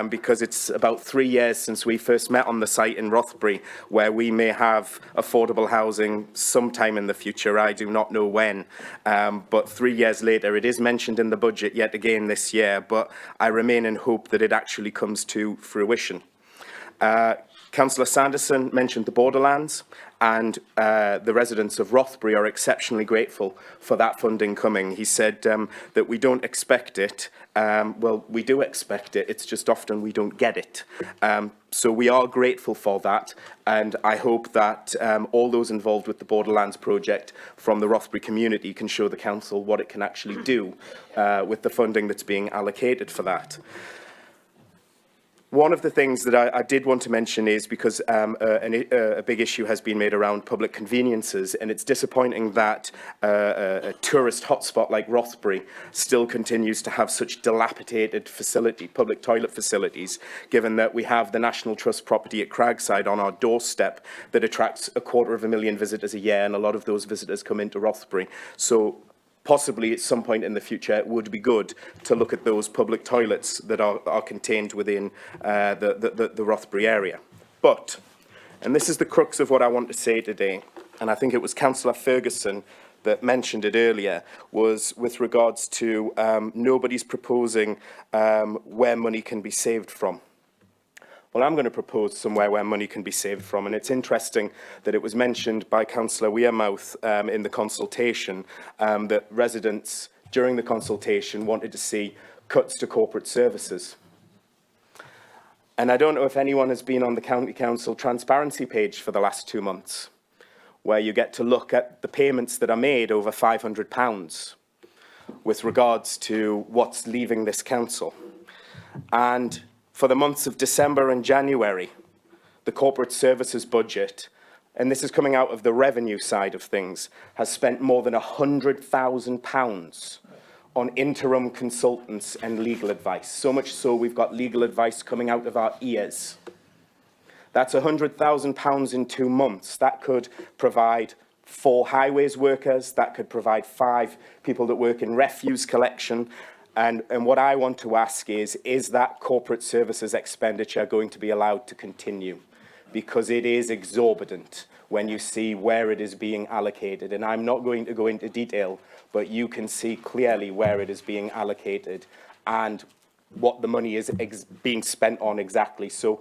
because it's about 3 years since we first met on the site in Rothbury, where we may have affordable housing sometime in the future. I do not know when, but 3 years later, it is mentioned in the budget yet again this year, but I remain in hope that it actually comes to fruition. Councillor Sanderson mentioned the borderlands, and the residents of Rothbury are exceptionally grateful for that funding coming. He said that we don't expect it. Well, we do expect it, it's just often we don't get it. So we are grateful for that, and I hope that all those involved with the Borderlands project from the Rothbury community can show the council what it can actually do with the funding that's being allocated for that. One of the things that I did want to mention is because a big issue has been made around public conveniences, and it's disappointing that a tourist hotspot like Rothbury still continues to have such dilapidated public toilet facilities, given that we have the National Trust property at Cragside on our doorstep that attracts 250,000 visitors a year, and a lot of those visitors come into Rothbury. So possibly at some point in the future, it would be good to look at those public toilets that are contained within the Rothbury area. But, and this is the crux of what I want to say today, and I think it was Councillor Ferguson that mentioned it earlier, was with regards to nobody's proposing where money can be saved from. Well, I'm going to propose somewhere where money can be saved from, and it's interesting that it was mentioned by Councillor Wearmouth in the consultation that residents during the consultation wanted to see cuts to corporate services. And I don't know if anyone has been on the County Council transparency page for the last 2 months, where you get to look at the payments that are made over £500 with regards to what's leaving this council. And for the months of December and January, the corporate services budget, and this is coming out of the revenue side of things, has spent more than £100,000 on interim consultants and legal advice. So much so we've got legal advice coming out of our ears. That's £100,000 in 2 months. That could provide 4 highways workers. That could provide 5 people that work in refuse collection. And what I want to ask is that corporate services expenditure going to be allowed to continue? Because it is exorbitant when you see where it is being allocated. And I'm not going to go into detail, but you can see clearly where it is being allocated and what the money is being spent on exactly. So,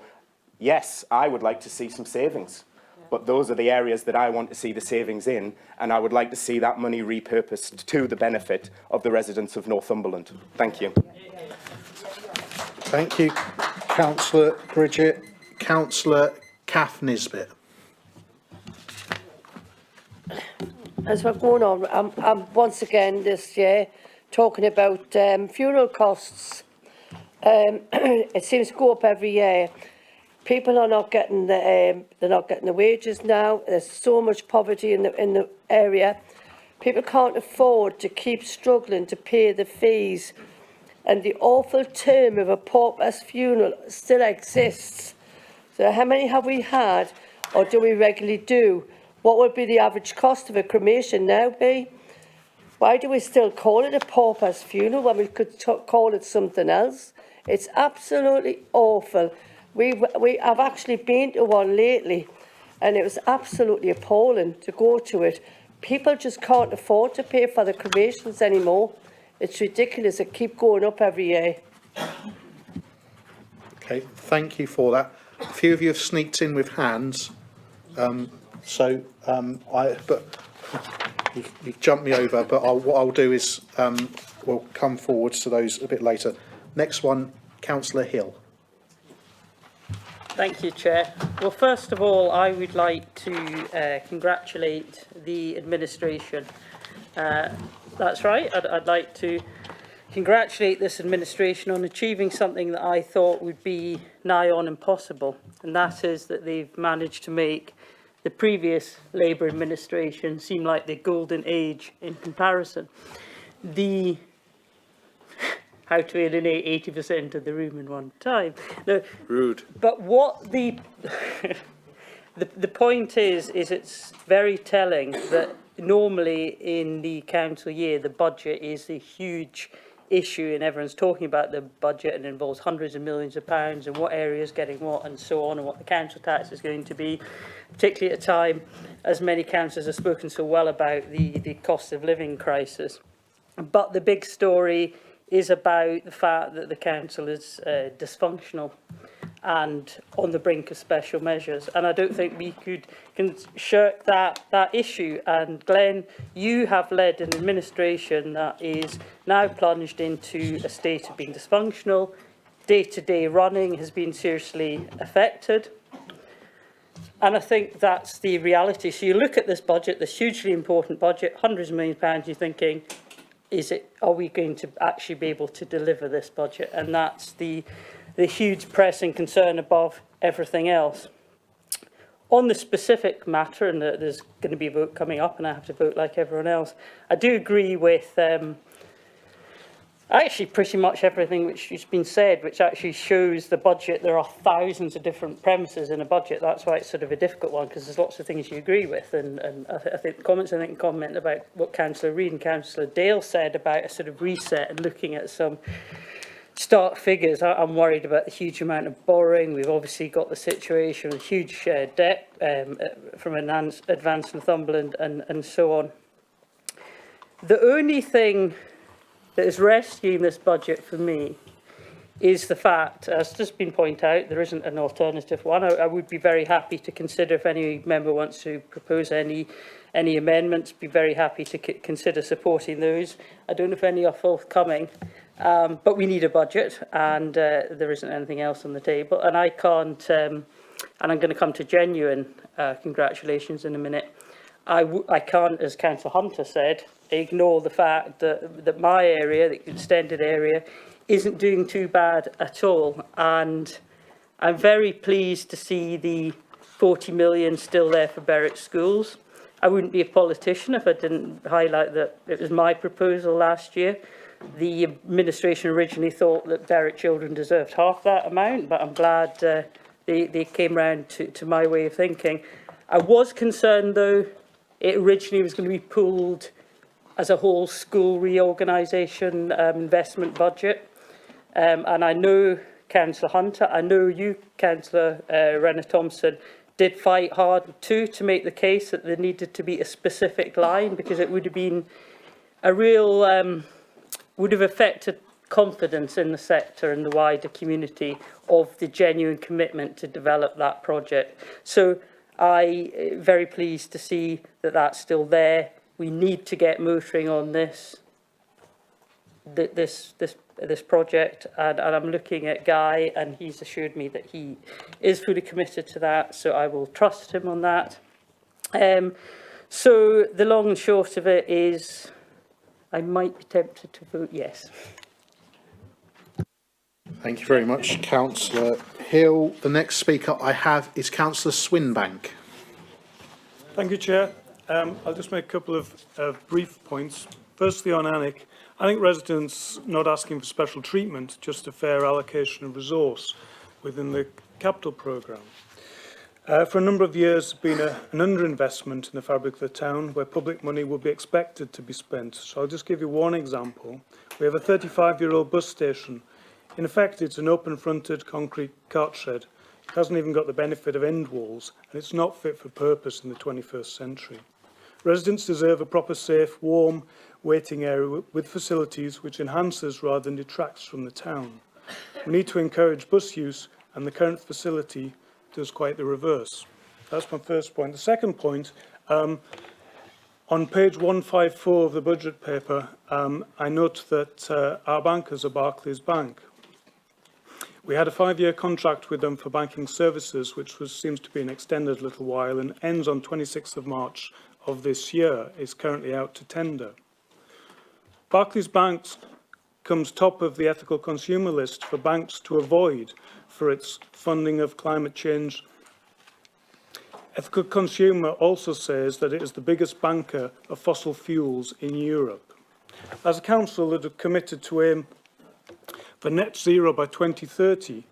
yes, I would like to see some savings. But those are the areas that I want to see the savings in, and I would like to see that money repurposed to the benefit of the residents of Northumberland. Thank you. Thank you, Councillor Bridget. Councillor Kath Nisbet. As we're going on, I'm once again this year talking about funeral costs. It seems to go up every year. People are not getting the they're not getting the wages now. There's so much poverty in the area. People can't afford to keep struggling to pay the fees, and the awful term of a pauper's funeral still exists. So how many have we had, or do we regularly do? What would be the average cost of a cremation now be? Why do we still call it a pauper's funeral when we could call it something else? It's absolutely awful. I've actually been to one lately, and it was absolutely appalling to go to it. People just can't afford to pay for the cremations anymore. It's ridiculous. It keeps going up every year. Okay, thank you for that. A few of you have sneaked in with hands, but you've jumped me over. But what I'll do is we'll come forwards to those a bit later. Next one, Councillor Hill. Thank you, Chair. Well, first of all, I would like to congratulate the administration. That's right, I'd like to congratulate this administration on achieving something that I thought would be nigh on impossible, and that is that they've managed to make the previous Labour administration seem like the golden age in comparison. How to alienate 80% of the room in one time. No, rude. But what the point is it's very telling that normally in the council year the budget is a huge issue and everyone's talking about the budget and it involves hundreds of millions of pounds and what areas getting what and so on and what the council tax is going to be, particularly at a time as many councillors have spoken so well about the cost of living crisis. But the big story is about the fact that the council is dysfunctional and on the brink of special measures. And I don't think we can shirk that issue. And Glenn, you have led an administration that is now plunged into a state of being dysfunctional. Day-to-day running has been seriously affected. And I think that's the reality. So you look at this budget, this hugely important budget, hundreds of millions of pounds, you're thinking, are we going to actually be able to deliver this budget? And that's the huge pressing concern above everything else. On the specific matter, and there's going to be a vote coming up and I have to vote like everyone else, I do agree with actually pretty much everything which has been said, which actually shows the budget. There are thousands of different premises in a budget. That's why it's sort of a difficult one, because there's lots of things you agree with. And I think comment about what Councillor Reid and Councillor Dale said about a sort of reset and looking at some start figures. I'm worried about the huge amount of borrowing. We've obviously got the situation with huge debt from Advanced Northumberland and so on. The only thing that is rescuing this budget for me is the fact, as just been pointed out, there isn't an alternative one. I would be very happy to consider, if any member wants to propose any amendments, be very happy to consider supporting those. I don't know if any are forthcoming, but we need a budget and there isn't anything else on the table. And I can't, and I'm going to come to genuine congratulations in a minute. I can't, as Councillor Hunter said, ignore the fact that my area, the extended area, isn't doing too bad at all. And I'm very pleased to see the 40 million still there for Berwick schools. I wouldn't be a politician if I didn't highlight that it was my proposal last year. The administration originally thought that Berwick children deserved half that amount, but I'm glad they came round to my way of thinking. I was concerned, though, it originally was going to be pooled as a whole school reorganisation investment budget. And I know Councillor Hunter, I know you, Councillor Renner-Thompson, did fight hard too to make the case that there needed to be a specific line, because it would have been a real, would have affected confidence in the sector and the wider community of the genuine commitment to develop that project. So I'm very pleased to see that that's still there. We need to get motoring on this project, and I'm looking at Guy, and he's assured me that he is fully committed to that, so I will trust him on that. So the long and short of it is, I might be tempted to vote yes. Thank you very much, Councillor Hill. The next speaker I have is Councillor Swinbank. Thank you, Chair. I'll just make a couple of brief points. Firstly, on ANIC, I think residents not asking for special treatment, just a fair allocation of resource within the capital programme. For a number of years, there's been an underinvestment in the fabric of the town where public money will be expected to be spent. So I'll just give you one example. We have a 35-year-old bus station. In effect, it's an open-fronted concrete cart shed. It hasn't even got the benefit of end walls, and it's not fit for purpose in the 21st century. Residents deserve a proper, safe, warm waiting area with facilities which enhances rather than detracts from the town. We need to encourage bus use, and the current facility does quite the reverse. That's my first point. The second point, on page 154 of the budget paper, I note that our bankers are Barclays Bank. We had a 5-year contract with them for banking services, which seems to be an extended little while and ends on 26th of March of this year, is currently out to tender. Barclays Bank comes top of the ethical consumer list for banks to avoid for its funding of climate change. Ethical Consumer also says that it is the biggest banker of fossil fuels in Europe. As a council that have committed to aim for net zero by 2030,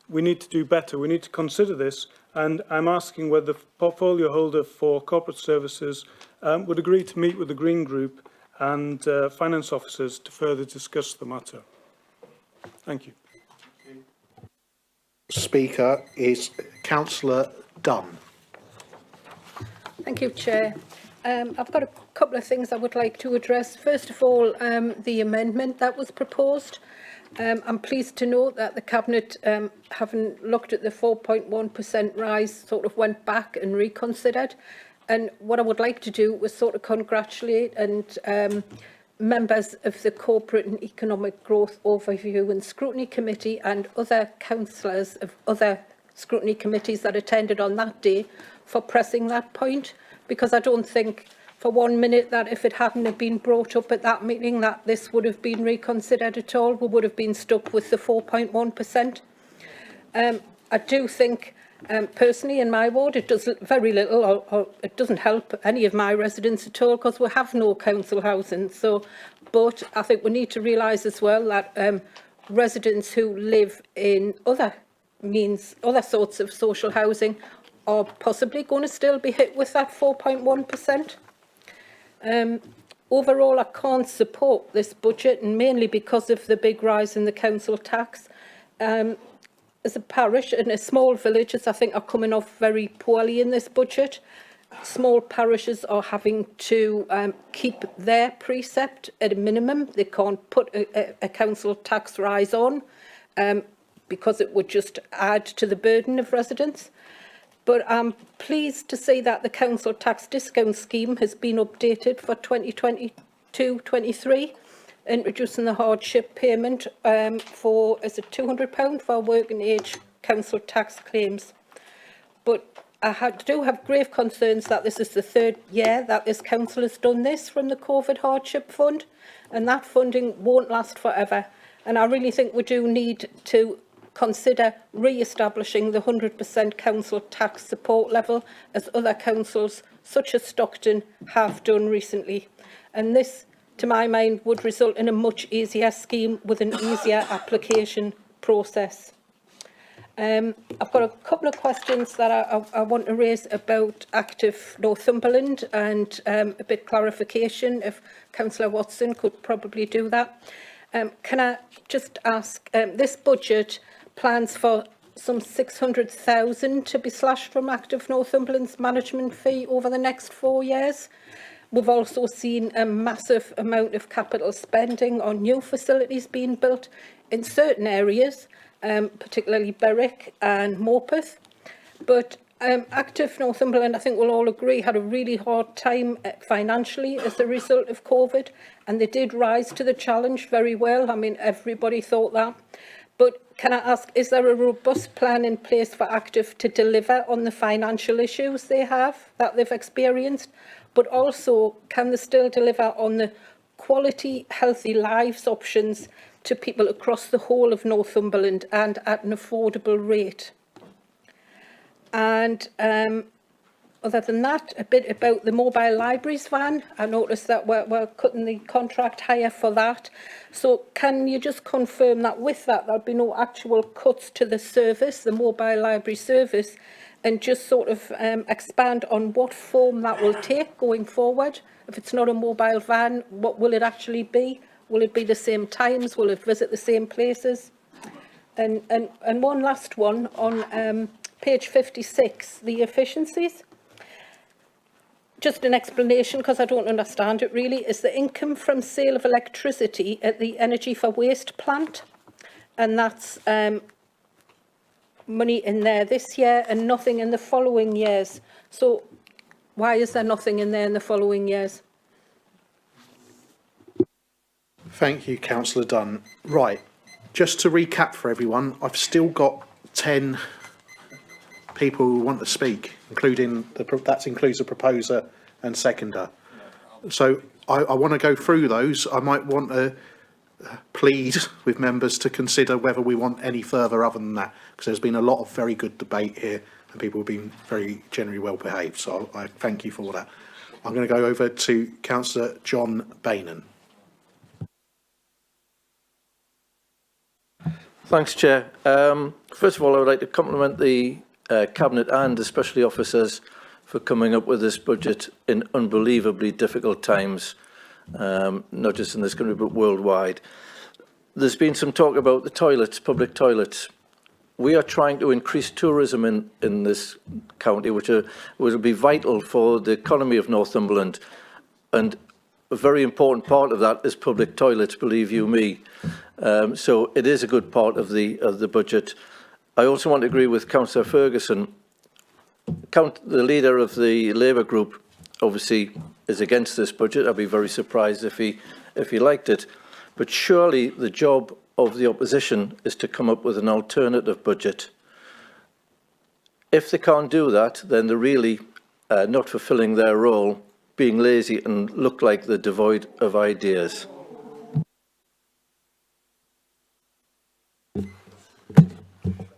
we need to do better. We need to consider this, and I'm asking whether the portfolio holder for corporate services would agree to meet with the Green Group and finance officers to further discuss the matter. Thank you. Speaker is Councillor Dunn. Thank you, Chair. I've got a couple of things I would like to address. First of all, the amendment that was proposed. I'm pleased to note that the Cabinet, having looked at the 4.1% rise, sort of went back and reconsidered. And what I would like to do was sort of congratulate and members of the Corporate and Economic Growth Overview and Scrutiny Committee and other councillors of other scrutiny committees that attended on that day for pressing that point, because I don't think for 1 minute that if it hadn't have been brought up at that meeting that this would have been reconsidered at all. We would have been stuck with the 4.1%. I do think personally in my ward it does very little, or it doesn't help any of my residents at all, because we have no council housing. So, but I think we need to realise as well that residents who live in other sorts of social housing are possibly going to still be hit with that 4.1%. Overall, I can't support this budget, and mainly because of the big rise in the council tax. As a parish and a small villages, I think, are coming off very poorly in this budget. Small parishes are having to keep their precept at a minimum. They can't put a council tax rise on because it would just add to the burden of residents. But I'm pleased to see that the council tax discount scheme has been updated for 2022-23, introducing the hardship payment for, is it £200 for working age council tax claims. But I do have grave concerns that this is the third year that this council has done this from the COVID hardship fund, and that funding won't last forever. And I really think we do need to consider re-establishing the 100% council tax support level, as other councils such as Stockton have done recently. And this, to my mind, would result in a much easier scheme with an easier application process. I've got a couple of questions that I want to raise about Active Northumberland, and a bit clarification, if Councillor Watson could probably do that. Can I just ask, this budget plans for some 600,000 to be slashed from Active Northumberland's management fee over the next 4 years. We've also seen a massive amount of capital spending on new facilities being built in certain areas, particularly Berwick and Morpeth. But Active Northumberland, I think we'll all agree, had a really hard time financially as a result of COVID, and they did rise to the challenge very well. I mean, everybody thought that. But can I ask, is there a robust plan in place for Active to deliver on the financial issues they have, that they've experienced? But also, can they still deliver on the quality, healthy lives options to people across the whole of Northumberland and at an affordable rate. And other than that, a bit about the mobile libraries van. I noticed that we're cutting the contract hire for that. So can you just confirm that with that, there'll be no actual cuts to the service, the mobile library service, and just sort of expand on what form that will take going forward? If it's not a mobile van, what will it actually be? Will it be the same times? Will it visit the same places? And one last one on page 56, the efficiencies. Just an explanation, because I don't understand it really, is the income from sale of electricity at the Energy for Waste plant. And that's money in there this year and nothing in the following years. So why is there nothing in there in the following years? Thank you, Councillor Dunn. Right, just to recap for everyone, I've still got 10 people who want to speak, including that includes the proposer and seconder. So I want to go through those. I might want to plead with members to consider whether we want any further other than that, because there's been a lot of very good debate here and people have been very generally well behaved. So I thank you for all that. I'm going to go over to Councillor John Bainan. Thanks, Chair. First of all, I would like to compliment the Cabinet and especially officers for coming up with this budget in unbelievably difficult times, not just in this country but worldwide. There's been some talk about the toilets, public toilets. We are trying to increase tourism in this county, which will be vital for the economy of Northumberland, and a very important part of that is public toilets, believe you me. So it is a good part of the budget. I also want to agree with Councillor Ferguson. The leader of the Labour group obviously is against this budget. I'd be very surprised if he liked it. But surely the job of the opposition is to come up with an alternative budget. If they can't do that, then they're really not fulfilling their role, being lazy and look like they're devoid of ideas.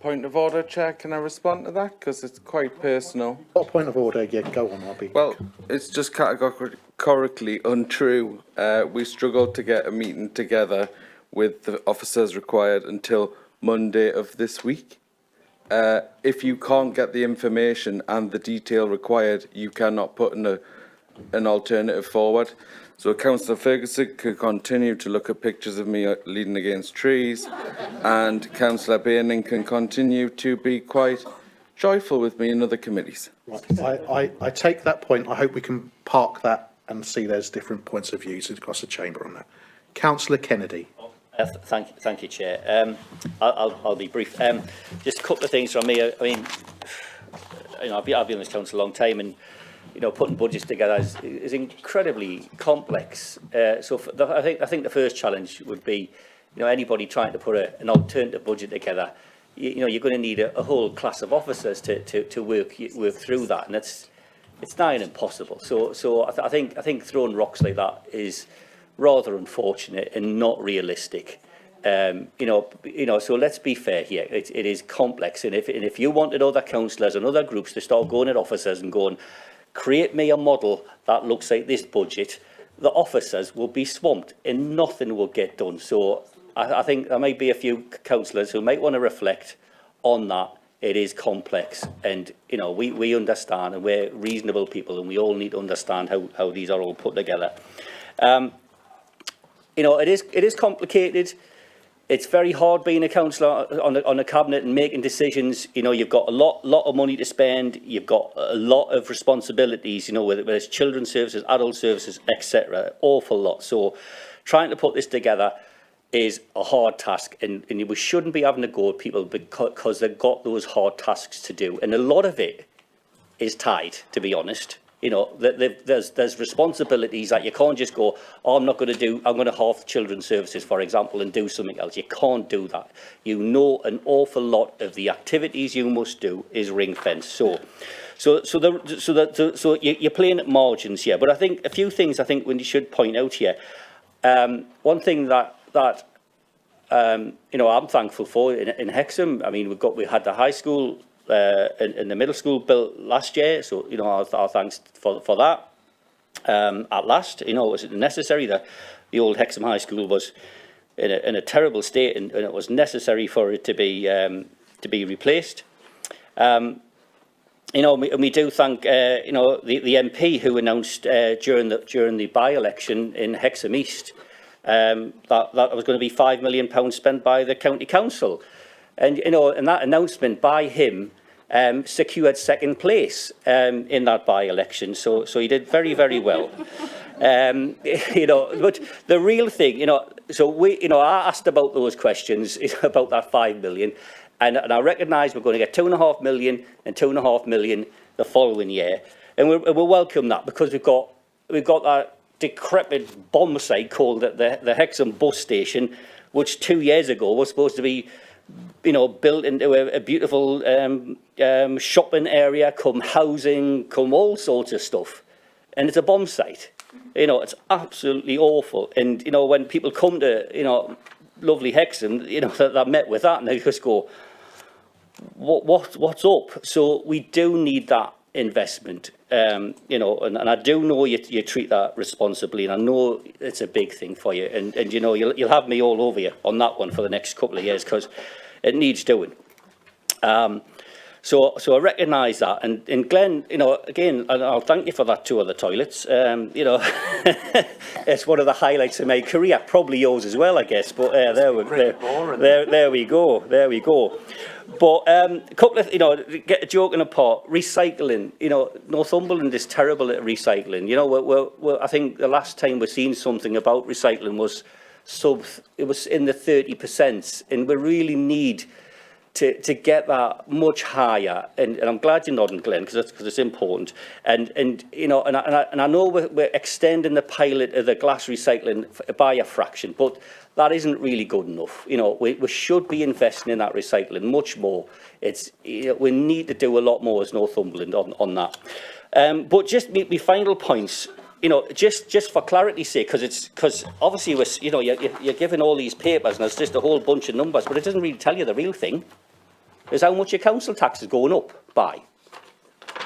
Point of order, Chair. Can I respond to that? Because it's quite personal. What point of order? Yeah, go on, Robbie. Well, it's just categorically untrue. We struggled to get a meeting together with the officers required until Monday of this week. If you can't get the information and the detail required, you cannot put an alternative forward. So Councillor Ferguson can continue to look at pictures of me leaning against trees, and Councillor Bainan can continue to be quite joyful with me in other committees. Right. I take that point. I hope we can park that and see there's different points of views across the chamber on that. Councillor Kennedy. Thank you, Chair. I'll be brief. Just a couple of things from me. I mean, I've been on this council a long time, and putting budgets together is incredibly complex. So I think the first challenge would be, anybody trying to put an alternative budget together. You're going to need a whole class of officers to work through that, and it's nigh and impossible. So I think throwing rocks like that is rather unfortunate and not realistic. So let's be fair here. It is complex, and if you wanted other councillors and other groups to start going at officers and going, create me a model that looks like this budget, the officers will be swamped and nothing will get done. So I think there might be a few councillors who might want to reflect on that. It is complex, and we understand, and we're reasonable people, and we all need to understand how these are all put together. It is complicated. It's very hard being a councillor on a cabinet and making decisions. You've got a lot of money to spend. You've got a lot of responsibilities. Whether it's children's services, adult services, etc. Awful lot. So, trying to put this together is a hard task, and we shouldn't be having to go at people because they've got those hard tasks to do, and a lot of it is tied, to be honest. There's responsibilities that you can't just go, I'm going to halve children's services, for example, and do something else. You can't do that. An awful lot of the activities you must do is ring fenced. So you're playing at margins here. But I think a few things we should point out here. One thing that you know, I'm thankful for in Hexham. I mean, we had the high school and the middle school built last year, so you know, our thanks for that. At last, you know, it was necessary. The old Hexham High School was in a terrible state, and it was necessary for it to be replaced. You know, and we do thank you know, the MP who announced during the by-election in Hexham East that was going to be £5 million spent by the county council, and you know, and that announcement by him secured second place in that by-election. So he did very, very well. You know, but the real thing, you know, so you know, I asked about those questions about that 5 million, and I recognise we're going to get 2.5 million and 2.5 million the following year, and we'll welcome that, because we've got that decrepit bomb site called the Hexham bus station, which 2 years ago was supposed to be, you know, built into a beautiful shopping area, come housing, come all sorts of stuff, and it's a bomb site. You know, it's absolutely awful. And you know, when people come to, you know, lovely Hexham, you know, that met with that, and they just go, what's up? So we do need that investment, you know, and I do know you treat that responsibly, and I know it's a big thing for you, and you know, you'll have me all over you on that one for the next couple of years, because it needs doing. So I recognise that, and Glenn, you know, again, and I'll thank you for that tour of the toilets. You know, it's one of the highlights of my career, probably yours as well, I guess. But there we go. But a couple of, you know, get a joking apart, recycling. You know, Northumberland is terrible at recycling. You know, I think the last time we've seen something about recycling was it was in the 30%, and we really need to get that much higher, and I'm glad you're nodding, Glenn, because it's important. And you know, and I know we're extending the pilot of the glass recycling by a fraction, but that isn't really good enough. You know, we should be investing in that recycling much more. It's, you know, we need to do a lot more as Northumberland on that. But just my final points. You know, just for clarity's sake, because obviously you know, you're given all these papers and there's just a whole bunch of numbers, but it doesn't really tell you the real thing. Is how much your council tax is going up by.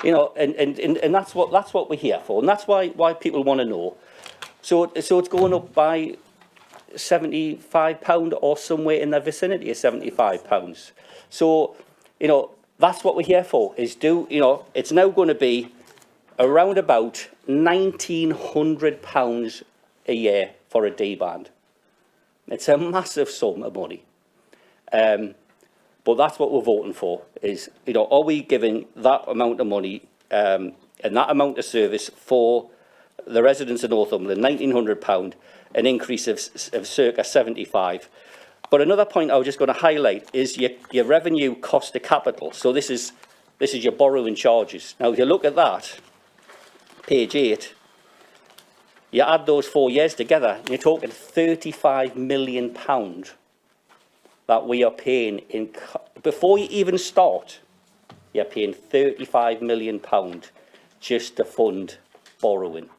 You know, and that's what we're here for, and that's why people want to know. So it's going up by £75 or somewhere in the vicinity of £75. So, you know, that's what we're here for. You know, it's now going to be around about £1,900 a year for a D band. It's a massive sum of money. But that's what we're voting for, is, you know, are we giving that amount of money and that amount of service for the residents of Northumberland, £1,900, an increase of circa 75. But another point I was just going to highlight is your revenue cost of capital. So this is your borrowing charges. Now, if you look at that, page 8, you add those 4 years together, and you're talking £35 million that we are paying before you even start. You're paying £35 million just to fund borrowing.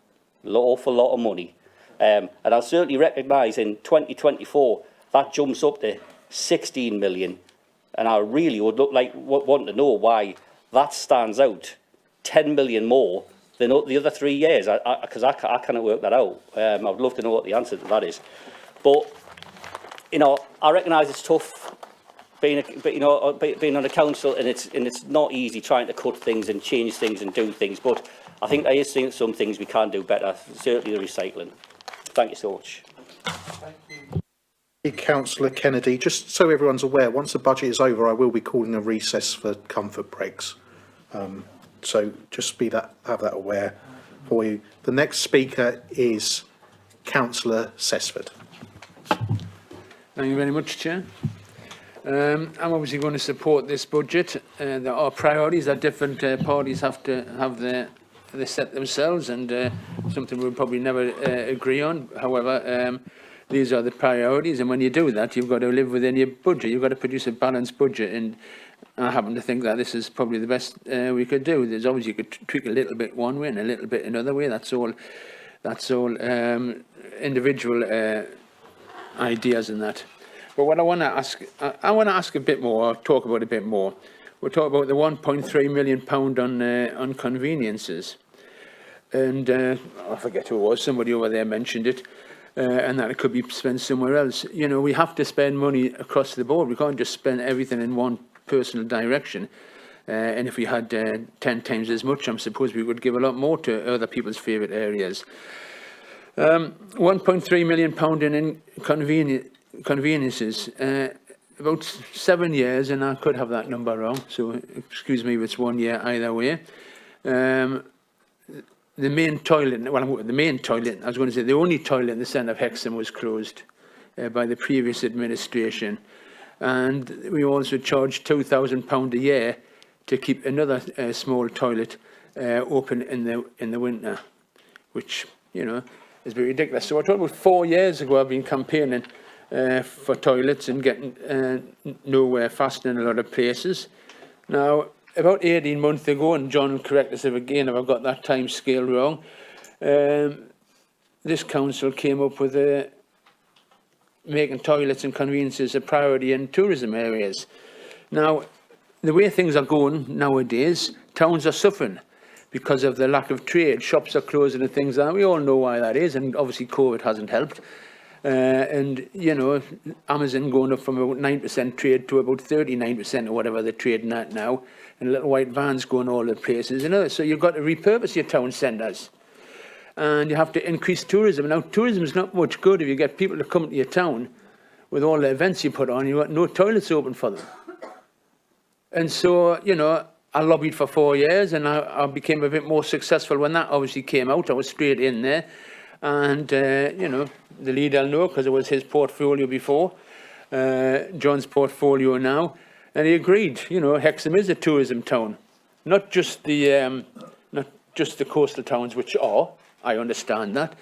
An awful lot of money. And I'll certainly recognise in 2024 that jumps up to 16 million. And I really would want to know why that stands out 10 million more than the other 3 years, because I cannot work that out. I'd love to know what the answer to that is. But, you know, I recognise it's tough being on a council, and it's not easy trying to cut things and change things and do things. But I think there is some things we can do better. Certainly the recycling. Thank you so much. Thank you, Councillor Kennedy. Just so everyone's aware, once the budget is over, I will be calling a recess for comfort breaks. So just have that aware for you. The next speaker is Councillor Sesford. Thank you very much, Chair. I'm obviously going to support this budget. There are priorities that different parties have to have they set themselves, and something we'll probably never agree on. However, these are the priorities, and when you do that, you've got to live within your budget. You've got to produce a balanced budget, and I happen to think that this is probably the best we could do. There's obviously you could tweak a little bit one way and a little bit another way. That's all individual ideas in that. But what I want to ask a bit more, or talk about a bit more. We'll talk about the £1.3 million on conveniences. And I forget who it was, somebody over there mentioned it, and that it could be spent somewhere else. You know, we have to spend money across the board. We can't just spend everything in one personal direction. And if we had 10 times as much, I suppose we would give a lot more to other people's favourite areas. £1.3 million in conveniences. About 7 years, and I could have that number wrong, so excuse me if it's 1 year either way. The main toilet, well, the main toilet, I was going to say, the only toilet in the centre of Hexham was closed by the previous administration. And we also charged £2,000 a year to keep another small toilet open in the winter, which, you know, is very ridiculous. So I told about 4 years ago I've been campaigning for toilets and getting nowhere fast in a lot of places. Now, about 18 months ago, and John will correct us if again if I've got that time scale wrong, this council came up with making toilets and conveniences a priority in tourism areas. Now, the way things are going nowadays, towns are suffering because of the lack of trade. Shops are closing and things like that. We all know why that is, and obviously COVID hasn't helped. And, you know, Amazon going up from about 9% trade to about 39% or whatever they're trading at now, and little white vans going all the places, you know. So you've got to repurpose your town centres, and you have to increase tourism. Now, tourism is not much good if you get people to come to your town with all the events you put on, you've got no toilets open for them. And so, you know, I lobbied for 4 years, and I became a bit more successful when that obviously came out. I was straight in there. And, you know, the leader will know because it was his portfolio before, John's portfolio now. And he agreed, you know, Hexham is a tourism town, not just the coastal towns, which are, I understand that.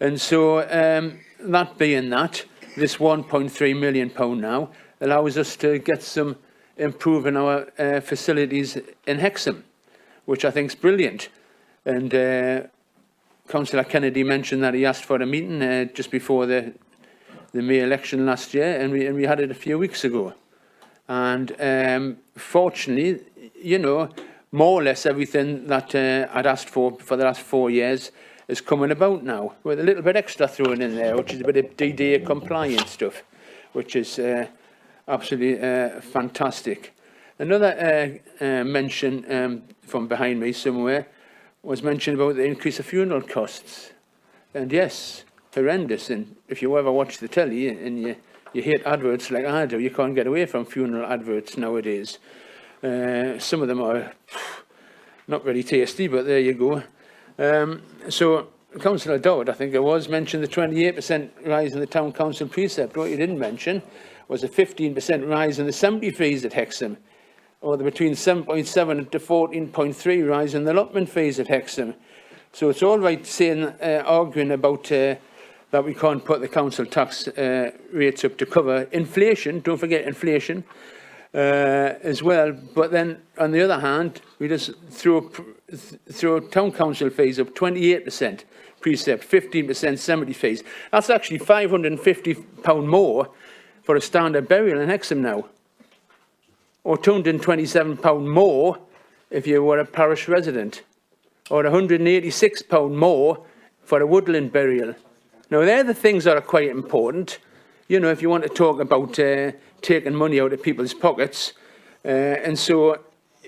And so that being that, this £1.3 million now allows us to get some improving our facilities in Hexham, which I think is brilliant. And Councillor Kennedy mentioned that he asked for a meeting just before the May election last year, and we had it a few weeks ago. And fortunately, you know, more or less everything that I'd asked for the last 4 years is coming about now, with a little bit extra thrown in there, which is a bit of DDA compliance stuff, which is absolutely fantastic. Another mention from behind me somewhere was mentioned about the increase of funeral costs. And yes, horrendous. And if you ever watch the telly and you hate adverts like I do, you can't get away from funeral adverts nowadays. Some of them are not very tasty, but there you go. So Councillor Dowd, I think it was, mentioned the 28% rise in the town council precept. What you didn't mention was a 15% rise in the assembly fees at Hexham, or the between 7.7 to 14.3 rise in the allotment fees at Hexham. So it's all right saying, arguing about that we can't put the council tax rates up to cover inflation. Don't forget inflation as well. But then, on the other hand, we just throw town council fees up 28%, precept, 15% assembly fees. That's actually £550 more for a standard burial in Hexham now, or £227 more if you were a parish resident, or £186 more for a woodland burial. Now, they're the things that are quite important. You know, if you want to talk about taking money out of people's pockets. And so,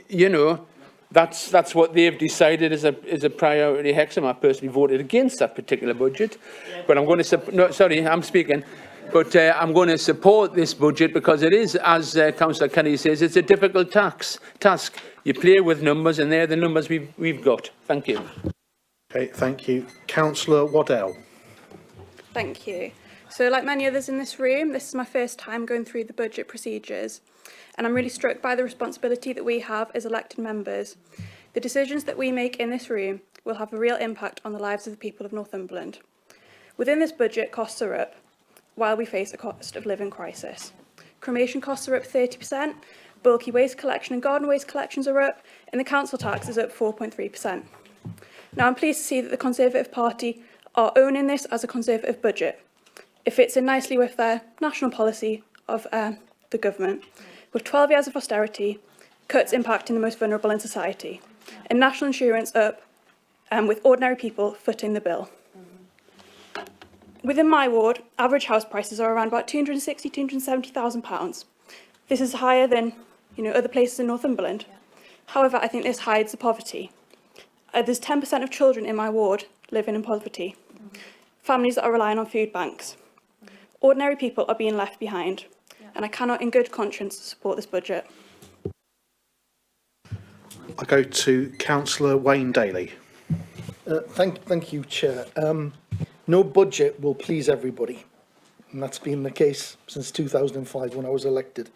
you know, that's what they've decided is a priority Hexham. I personally voted against that particular budget. But I'm going to... No, sorry, I'm speaking. But I'm going to support this budget because it is, as Councillor Kennedy says, it's a difficult task. You play with numbers, and they're the numbers we've got. Thank you. Okay, thank you. Councillor Waddell. Thank you. So, like many others in this room, this is my first time going through the budget procedures, and I'm really struck by the responsibility that we have as elected members. The decisions that we make in this room will have a real impact on the lives of the people of Northumberland. Within this budget, costs are up, while we face a cost of living crisis. Cremation costs are up 30%, bulky waste collection and garden waste collections are up, and the council tax is up 4.3%. Now, I'm pleased to see that the Conservative Party are owning this as a Conservative budget. It fits in nicely with their national policy of the government, with 12 years of austerity, cuts impacting the most vulnerable in society, and national insurance up, with ordinary people footing the bill. Within my ward, average house prices are around about £260,000 to £270,000. This is higher than other places in Northumberland. However, I think this hides the poverty. There's 10% of children in my ward living in poverty. Families that are relying on food banks. Ordinary people are being left behind, and I cannot in good conscience support this budget. I go to Councillor Wayne Daly. Thank you, Chair. No budget will please everybody, and that's been the case since 2005 when I was elected.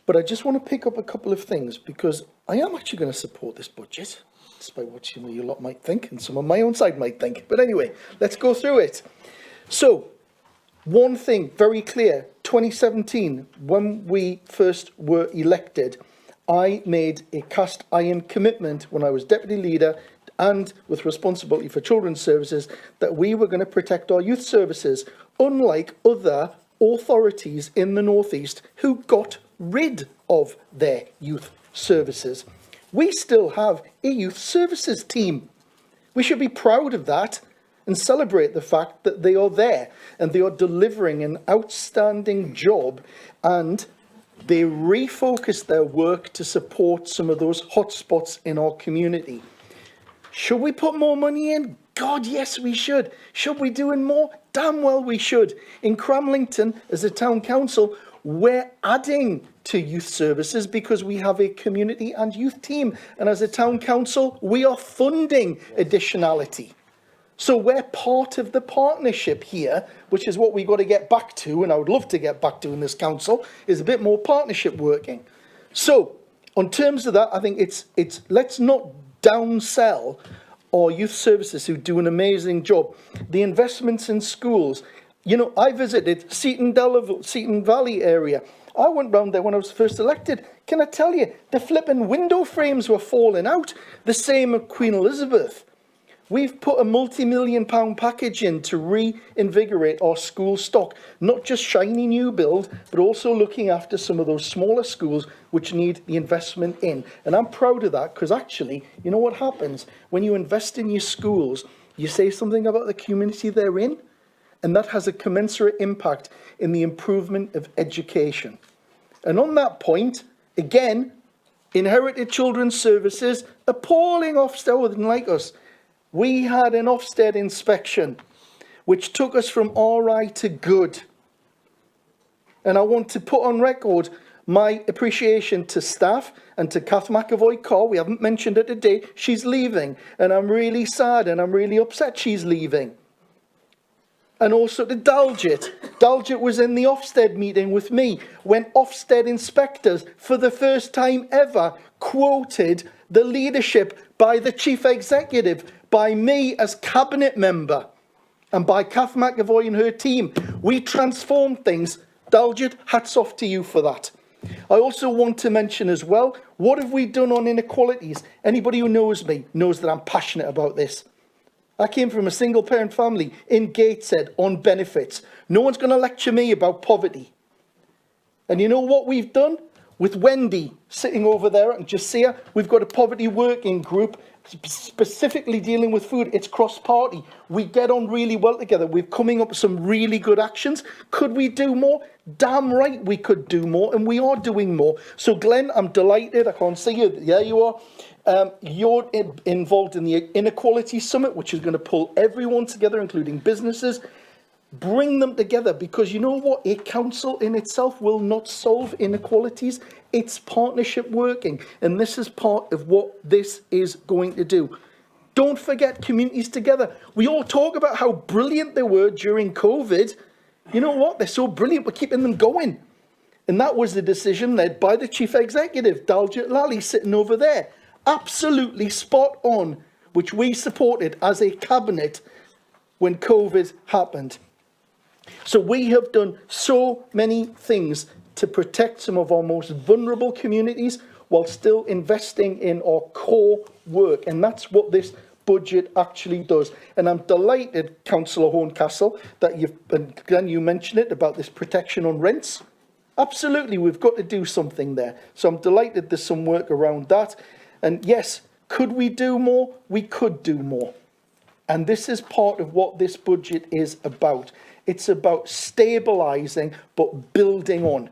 But I just want to pick up a couple of things, because I am actually going to support this budget, despite what some of you lot might think and some of my own side might think. But anyway, let's go through it. So, one thing very clear, 2017, when we first were elected, I made a cast iron commitment when I was deputy leader and with responsibility for children's services that we were going to protect our youth services, unlike other authorities in the North East who got rid of their youth services. We still have a youth services team. We should be proud of that and celebrate the fact that they are there and they are delivering an outstanding job, and they refocus their work to support some of those hotspots in our community. Should we put more money in? God, yes, we should. Should we do more? Damn well we should. In Cramlington, as a town council, we're adding to youth services because we have a community and youth team. And as a town council, we are funding additionality. So we're part of the partnership here, which is what we've got to get back to, and I would love to get back to in this council, is a bit more partnership working. So, on terms of that, I think it's let's not downsell our youth services who do an amazing job. The investments in schools. You know, I visited Seaton Valley area. I went round there when I was first elected. Can I tell you, the flipping window frames were falling out. The same at Queen Elizabeth. We've put a multi-million-pound package in to reinvigorate our school stock, not just shiny new build, but also looking after some of those smaller schools which need the investment in. And I'm proud of that, because actually, you know what happens? When you invest in your schools, you say something about the community they're in, and that has a commensurate impact in the improvement of education. And on that point, again, inherited children's services, appalling Ofsted wouldn't like us. We had an Ofsted inspection, which took us from RI to good. And I want to put on record my appreciation to staff and to Kath McAvoy-Carr. We haven't mentioned her today. She's leaving, and I'm really sad and I'm really upset she's leaving. And also to Daljet. Daljet was in the Ofsted meeting with me when Ofsted inspectors, for the first time ever, quoted the leadership by the chief executive, by me as cabinet member, and by Kath McAvoy and her team. We transformed things. Daljet, hats off to you for that. I also want to mention as well, what have we done on inequalities? Anybody who knows me knows that I'm passionate about this. I came from a single parent family in Gateshead on benefits. No one's going to lecture me about poverty. And you know what we've done? With Wendy sitting over there and Jasia, we've got a poverty working group specifically dealing with food. It's cross-party. We get on really well together. We're coming up with some really good actions. Could we do more? Damn right we could do more, and we are doing more. So Glenn, I'm delighted. I can't see you. There you are. You're involved in the Inequality Summit, which is going to pull everyone together, including businesses. Bring them together, because you know what? A council in itself will not solve inequalities. It's partnership working, and this is part of what this is going to do. Don't forget communities together. We all talk about how brilliant they were during COVID. You know what? They're so brilliant, we're keeping them going. And that was the decision led by the chief executive, Daljet Lally, sitting over there. Absolutely spot on, which we supported as a cabinet when COVID happened. So we have done so many things to protect some of our most vulnerable communities while still investing in our core work. And that's what this budget actually does. And I'm delighted, Councillor Horncastle, that and Glenn, you mentioned it about this protection on rents. Absolutely, we've got to do something there. So I'm delighted there's some work around that. And yes, could we do more? We could do more. And this is part of what this budget is about. It's about stabilising but building on.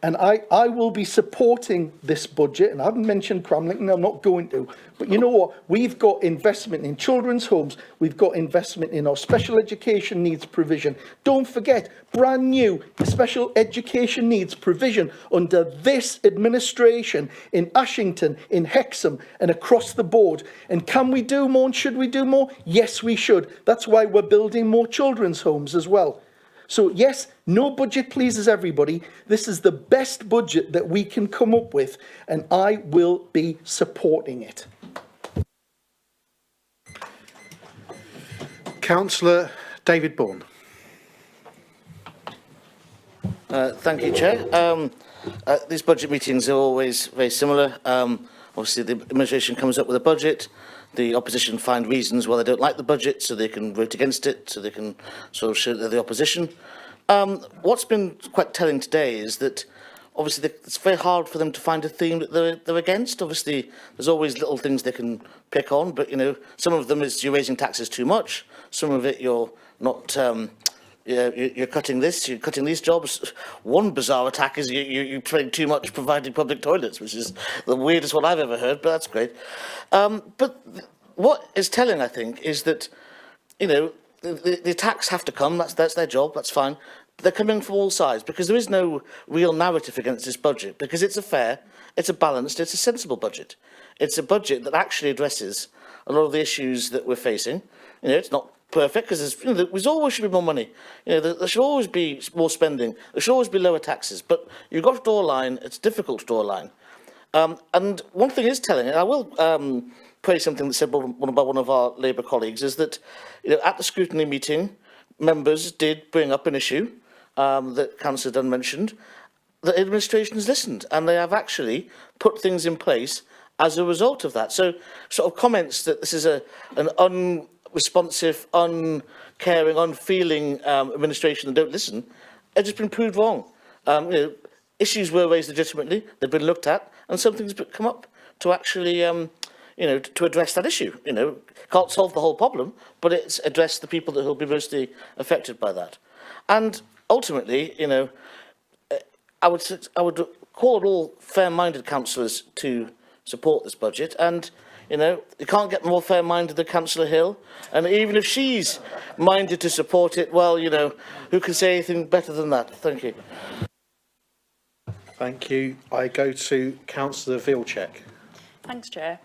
And I will be supporting this budget, and I haven't mentioned Cramlington, I'm not going to. But you know what? We've got investment in children's homes. We've got investment in our special education needs provision. Don't forget, brand new special education needs provision under this administration in Ashington, in Hexham, and across the board. And can we do more and should we do more? Yes, we should. That's why we're building more children's homes as well. So yes, no budget pleases everybody. This is the best budget that we can come up with, and I will be supporting it. Councillor David Bourne. Thank you, Chair. These budget meetings are always very similar. Obviously, the administration comes up with a budget. The opposition find reasons why they don't like the budget, so they can vote against it, so they can sort of show they're the opposition. What's been quite telling today is that obviously it's very hard for them to find a theme that they're against. Obviously, there's always little things they can pick on, but, you know, some of them is you're raising taxes too much. Some of it you're not... you're cutting this, you're cutting these jobs. One bizarre attack is you're paying too much providing public toilets, which is the weirdest one I've ever heard, but that's great. But what is telling, I think, is that, you know, the attacks have to come, that's their job, that's fine. But they're coming from all sides, because there is no real narrative against this budget, because it's a fair, it's a balanced, it's a sensible budget. It's a budget that actually addresses a lot of the issues that we're facing. You know, it's not perfect, because there's always should be more money. You know, there should always be more spending. There should always be lower taxes. But you've got to draw a line. It's difficult to draw a line. And one thing is telling, and I will praise something that said by one of our Labour colleagues, is that, you know, at the scrutiny meeting, members did bring up an issue that Councillor Dunn mentioned. The administration has listened, and they have actually put things in place as a result of that. So, sort of comments that this is an unresponsive, uncaring, unfeeling administration that don't listen, have just been proved wrong. You know, issues were raised legitimately, they've been looked at, and something's come up to actually, you know, to address that issue. You know, can't solve the whole problem, but it's addressed the people that will be mostly affected by that. And ultimately, you know, I would call on all fair-minded councillors to support this budget, and you know, you can't get more fair-minded than Councillor Hill, and even if she's minded to support it, well, you know, who can say anything better than that? Thank you. Thank you. I go to Councillor Vilcek. Thanks, Chair.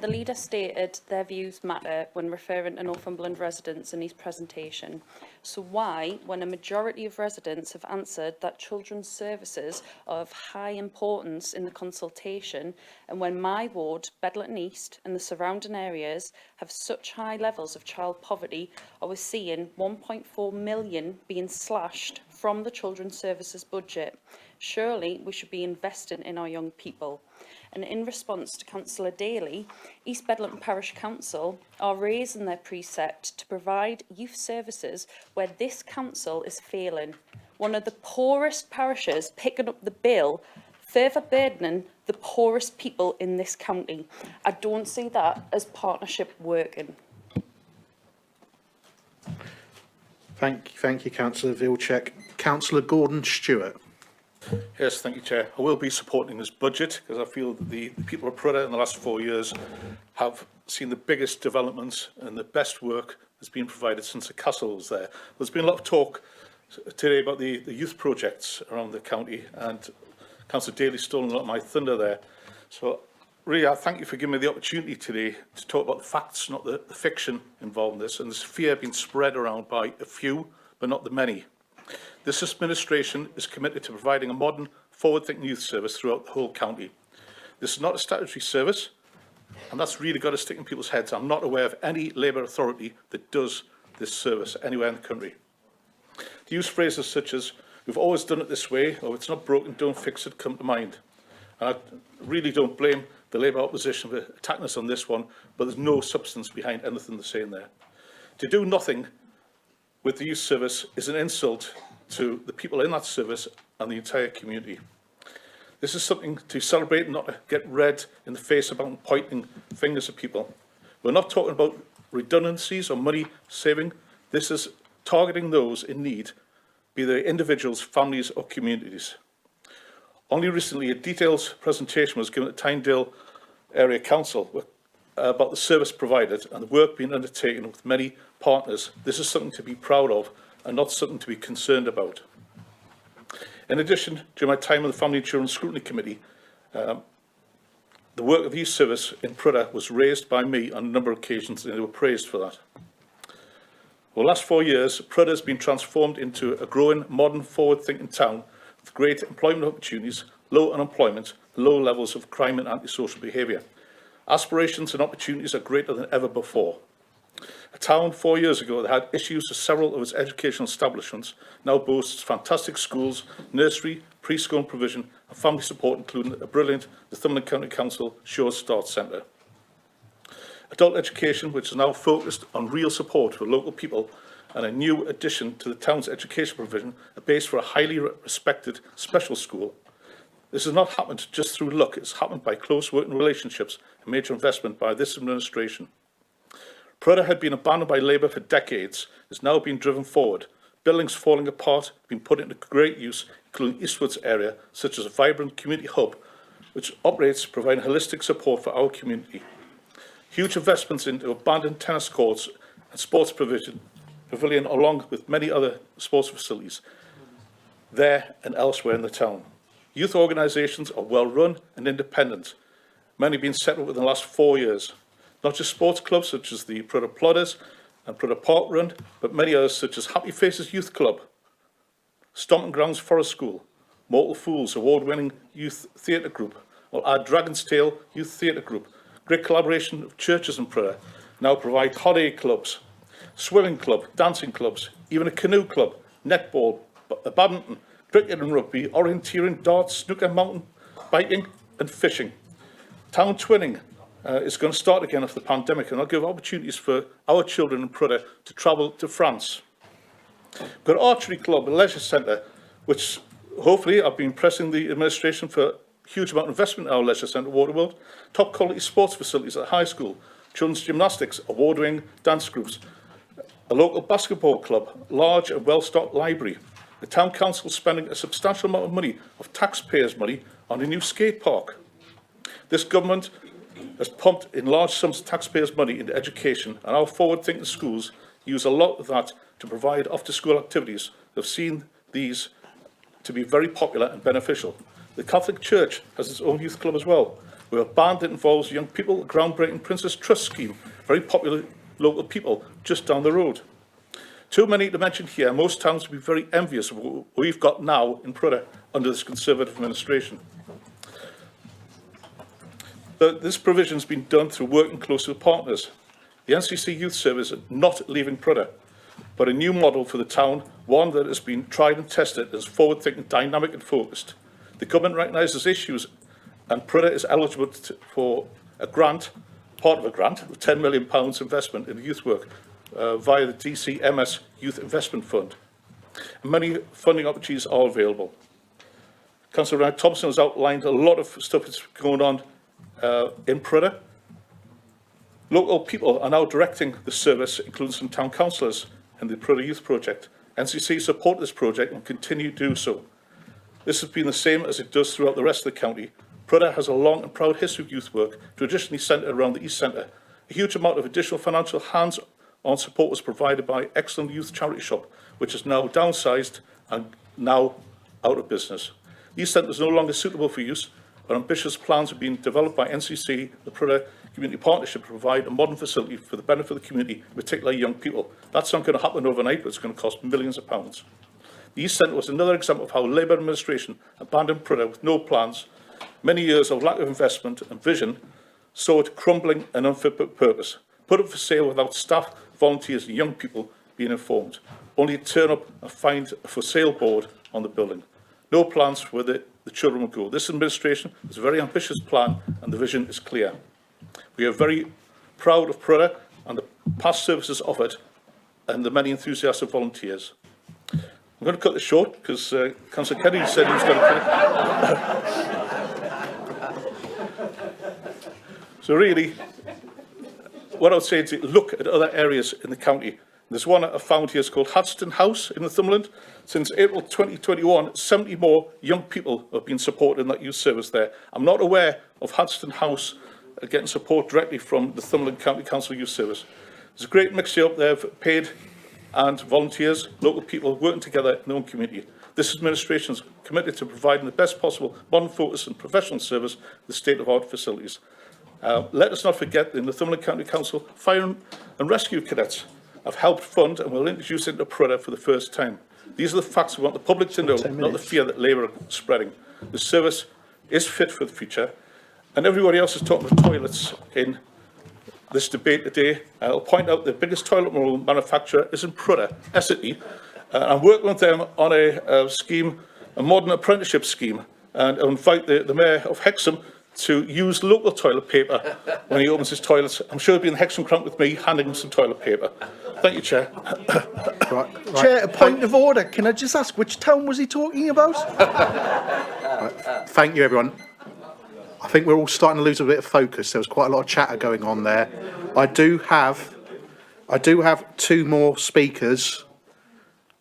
The leader stated their views matter when referring to Northumberland residents in his presentation. So why, when a majority of residents have answered that children's services are of high importance in the consultation, and when my ward, Bedlington East, and the surrounding areas have such high levels of child poverty, are we seeing 1.4 million being slashed from the children's services budget? Surely we should be investing in our young people. And in response to Councillor Daly, East Bedlington Parish Council are raising their precept to provide youth services where this council is failing. One of the poorest parishes picking up the bill, further burdening the poorest people in this county. I don't see that as partnership working. Thank you, Councillor Vilcek. Councillor Gordon-Stewart. Yes, thank you, Chair. I will be supporting this budget because I feel that the people of Prudhoe in the last 4 years have seen the biggest developments and the best work has been provided since the castle was there. There's been a lot of talk today about the youth projects around the county, and Councillor Daly's stolen a lot of my thunder there. So really, I thank you for giving me the opportunity today to talk about the facts, not the fiction involved in this, and this fear being spread around by a few, but not the many. This administration is committed to providing a modern, forward-thinking youth service throughout the whole county. This is not a statutory service, and that's really got to stick in people's heads. I'm not aware of any Labour authority that does this service anywhere in the country. To use phrases such as, we've always done it this way, or it's not broken, don't fix it, come to mind. And I really don't blame the Labour opposition for attacking us on this one, but there's no substance behind anything they're saying there. To do nothing with the youth service is an insult to the people in that service and the entire community. This is something to celebrate, not to get red in the face about pointing fingers at people. We're not talking about redundancies or money saving. This is targeting those in need, be they individuals, families or communities. Only recently, a detailed presentation was given at Tynedale Area Council about the service provided and the work being undertaken with many partners. This is something to be proud of and not something to be concerned about. In addition, during my time on the Family and Children Scrutiny Committee, the work of the youth service in Prudhoe was raised by me on a number of occasions, and they were praised for that. For the last 4 years, Prudhoe has been transformed into a growing, modern, forward-thinking town with great employment opportunities, low unemployment, low levels of crime and antisocial behaviour. Aspirations and opportunities are greater than ever before. A town 4 years ago that had issues with several of its educational establishments now boasts fantastic schools, nursery, preschool and provision and family support, including a brilliant Northumberland County Council Shores Start Centre. Adult education, which is now focused on real support for local people, and a new addition to the town's education provision, a base for a highly respected special school. This has not happened just through luck, it's happened by close working relationships and major investment by this administration. Prudhoe had been abandoned by Labour for decades, is now being driven forward. Buildings falling apart, being put into great use, including Eastwood's area, such as a vibrant community hub, which operates providing holistic support for our community. Huge investments into abandoned tennis courts and sports pavilion, along with many other sports facilities, there and elsewhere in the town. Youth organisations are well run and independent. Many have been set up within the last 4 years. Not just sports clubs such as the Prudhoe Plodders and Prudhoe Park Run, but many others such as Happy Faces Youth Club, Stomping Grounds Forest School, Mortal Fools award-winning youth theatre group, or our Dragon's Tail Youth Theatre Group. Great collaboration of churches in Prudhoe now provide hot air clubs, swimming club, dancing clubs, even a canoe club, netball, badminton, cricket and rugby, orienteering, darts, snooker, mountain biking and fishing. Town twinning is going to start again after the pandemic, and I'll give opportunities for our children in Prudhoe to travel to France. We've got an archery club, a leisure centre, which hopefully I've been pressing the administration for a huge amount of investment in our leisure centre, Waterworld. Top quality sports facilities at high school, children's gymnastics, award-winning dance groups, a local basketball club, large and well-stocked library. The town council is spending a substantial amount of money, of taxpayers' money, on a new skate park. This government has pumped in large sums of taxpayers' money into education, and our forward-thinking schools use a lot of that to provide after-school activities. They've seen these to be very popular and beneficial. The Catholic Church has its own youth club as well. We have a band that involves young people, a groundbreaking Princess Trust scheme, very popular local people just down the road. Too many to mention here. Most towns will be very envious of what we've got now in Prudhoe under this Conservative administration. But this provision has been done through working closely with partners. The NCC Youth Service is not leaving Prudhoe, but a new model for the town, one that has been tried and tested, is forward-thinking, dynamic and focused. The government recognises issues, and Prudhoe is eligible for a grant, part of a grant, of £10 million investment in youth work via the DCMS Youth Investment Fund. And many funding opportunities are available. Councillor Ryan Thompson has outlined a lot of stuff that's going on in Prudhoe. Local people are now directing the service, including some town councillors in the Prudhoe Youth Project. NCC support this project and continue to do so. This has been the same as it does throughout the rest of the county. Prudhoe has a long and proud history of youth work, traditionally centred around the East Centre. A huge amount of additional financial hands-on support was provided by excellent youth charity shop, which is now downsized and now out of business. These centres are no longer suitable for use, but ambitious plans have been developed by NCC, the Prudhoe Community Partnership, to provide a modern facility for the benefit of the community, particularly young people. That's not going to happen overnight, but it's going to cost millions of pounds. The East Centre was another example of how Labour administration abandoned Prudhoe with no plans. Many years of lack of investment and vision saw it crumbling and unfit for purpose, put up for sale without staff, volunteers and young people being informed, only to turn up and find a for sale board on the building. No plans for where the children will go. This administration has a very ambitious plan and the vision is clear. We are very proud of Prudhoe and the past services offered and the many enthusiastic volunteers. I'm going to cut this short because Councillor Kenny said he was going to cut it. So really, what I would say is look at other areas in the county. There's one I found here, it's called Hadston House in Northumberland. Since April 2021, 70 more young people have been supported in that youth service there. I'm not aware of Hadston House getting support directly from the Northumberland County Council Youth Service. There's a great mixture up there of paid and volunteers, local people working together in their own community. This administration is committed to providing the best possible modern focus and professional service with state-of-the-art facilities. Let us not forget that in the Northumberland County Council, fire and rescue cadets have helped fund and will introduce into Prudhoe for the first time. These are the facts we want the public to know, not the fear that Labour are spreading. The service is fit for the future, and everybody else is talking about toilets in this debate today. I'll point out the biggest toilet roll manufacturer is in Prudhoe, Essity. I'm working with them on a scheme, a modern apprenticeship scheme, and I'll invite the Mayor of Hexham to use local toilet paper when he opens his toilets. I'm sure he'll be in the Hexham Crump with me, handing him some toilet paper. Thank you, Chair. Right. Chair, a point of order. Can I just ask, which town was he talking about? Right. Thank you, everyone. I think we're all starting to lose a bit of focus. There was quite a lot of chatter going on there. I do have two more speakers,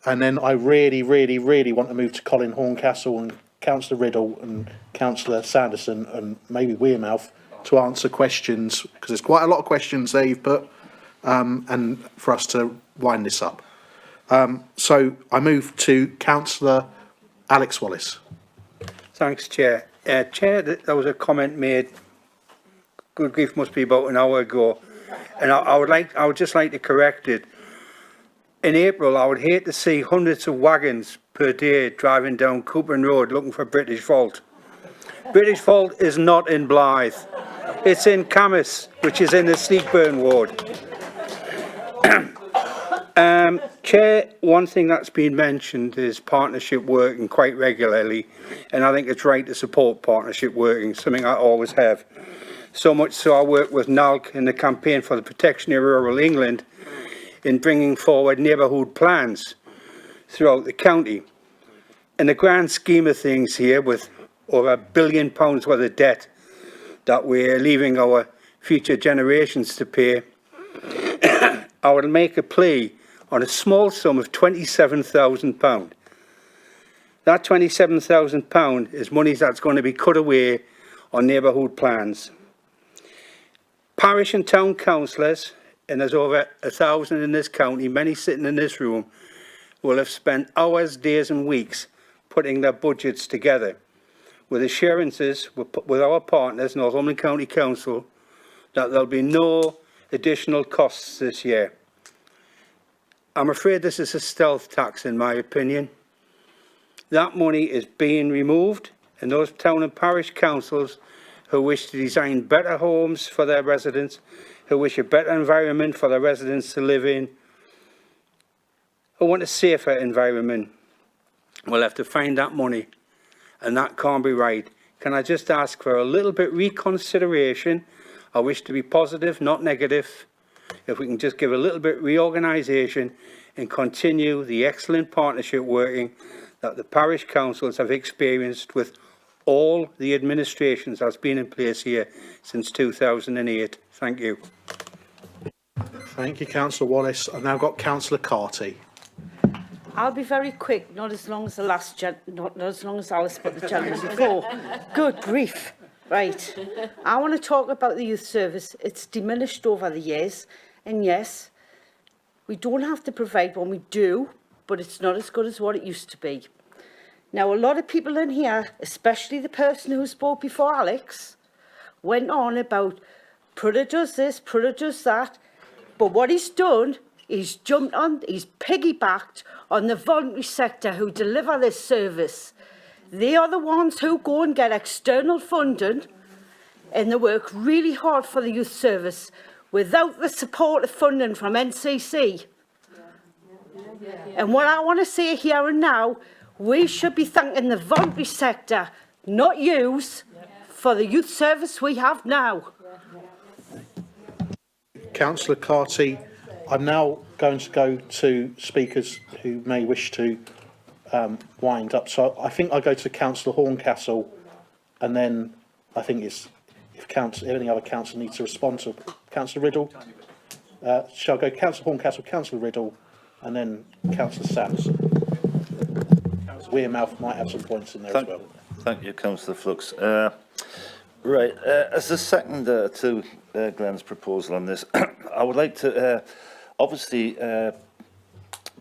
and then I really want to move to Colin Horncastle and Councillor Riddle and Councillor Sanderson and maybe Wearmouth to answer questions, because there's quite a lot of questions there you've put, and for us to wind this up. So I move to Councillor Alex Wallace. Thanks, Chair. Chair, there was a comment made, good grief, must be about an hour ago, and I would just like to correct it. In April, I would hate to see hundreds of wagons per day driving down Cooper Road looking for British Vault. British Vault is not in Blythe. It's in Camas, which is in the Sleekburn ward. Chair, one thing that's been mentioned is partnership working quite regularly, and I think it's right to support partnership working, something I always have. So much so I work with NALC in the campaign for the protection of rural England in bringing forward neighbourhood plans throughout the county. In the grand scheme of things here, with over £1 billion worth of debt that we're leaving our future generations to pay, I would make a plea on a small sum of £27,000. That £27,000 is money that's going to be cut away on neighbourhood plans. Parish and town councillors, and there's over 1,000 in this county, many sitting in this room, will have spent hours, days and weeks putting their budgets together with assurances with our partners, Northumberland County Council, that there'll be no additional costs this year. I'm afraid this is a stealth tax, in my opinion. That money is being removed, and those town and parish councils who wish to design better homes for their residents, who wish a better environment for their residents to live in, who want a safer environment, will have to find that money, and that can't be right. Can I just ask for a little bit reconsideration? I wish to be positive, not negative. If we can just give a little bit reorganisation and continue the excellent partnership working that the parish councils have experienced with all the administrations that's been in place here since 2008. Thank you. Thank you, Councillor Wallace. I've now got Councillor Carty. I'll be very quick, not as long as the last not as long as Alice, but the gentleman before. Good grief. Right. I want to talk about the youth service. It's diminished over the years, and yes, we don't have to provide when we do, but it's not as good as what it used to be. Now, a lot of people in here, especially the person who spoke before Alex, went on about Prudhoe does this, Prudhoe does that, but what he's done, he's jumped on, he's piggybacked on the voluntary sector who deliver this service. They are the ones who go and get external funding, and they work really hard for the youth service without the support of funding from NCC. And what I want to say here and now, we should be thanking the voluntary sector, not yous, for the youth service we have now. Councillor Carty, I'm now going to go to speakers who may wish to wind up. So I think I go to Councillor Horncastle, and then I think it's if any other council needs to respond to Councillor Riddle. Shall I go Councillor Horncastle, Councillor Riddle, and then Councillor Sams? Councillor Wearmouth might have some points in there as well. Thank you, Councillor Flux. Right, as a second to Glenn's proposal on this, I would like to obviously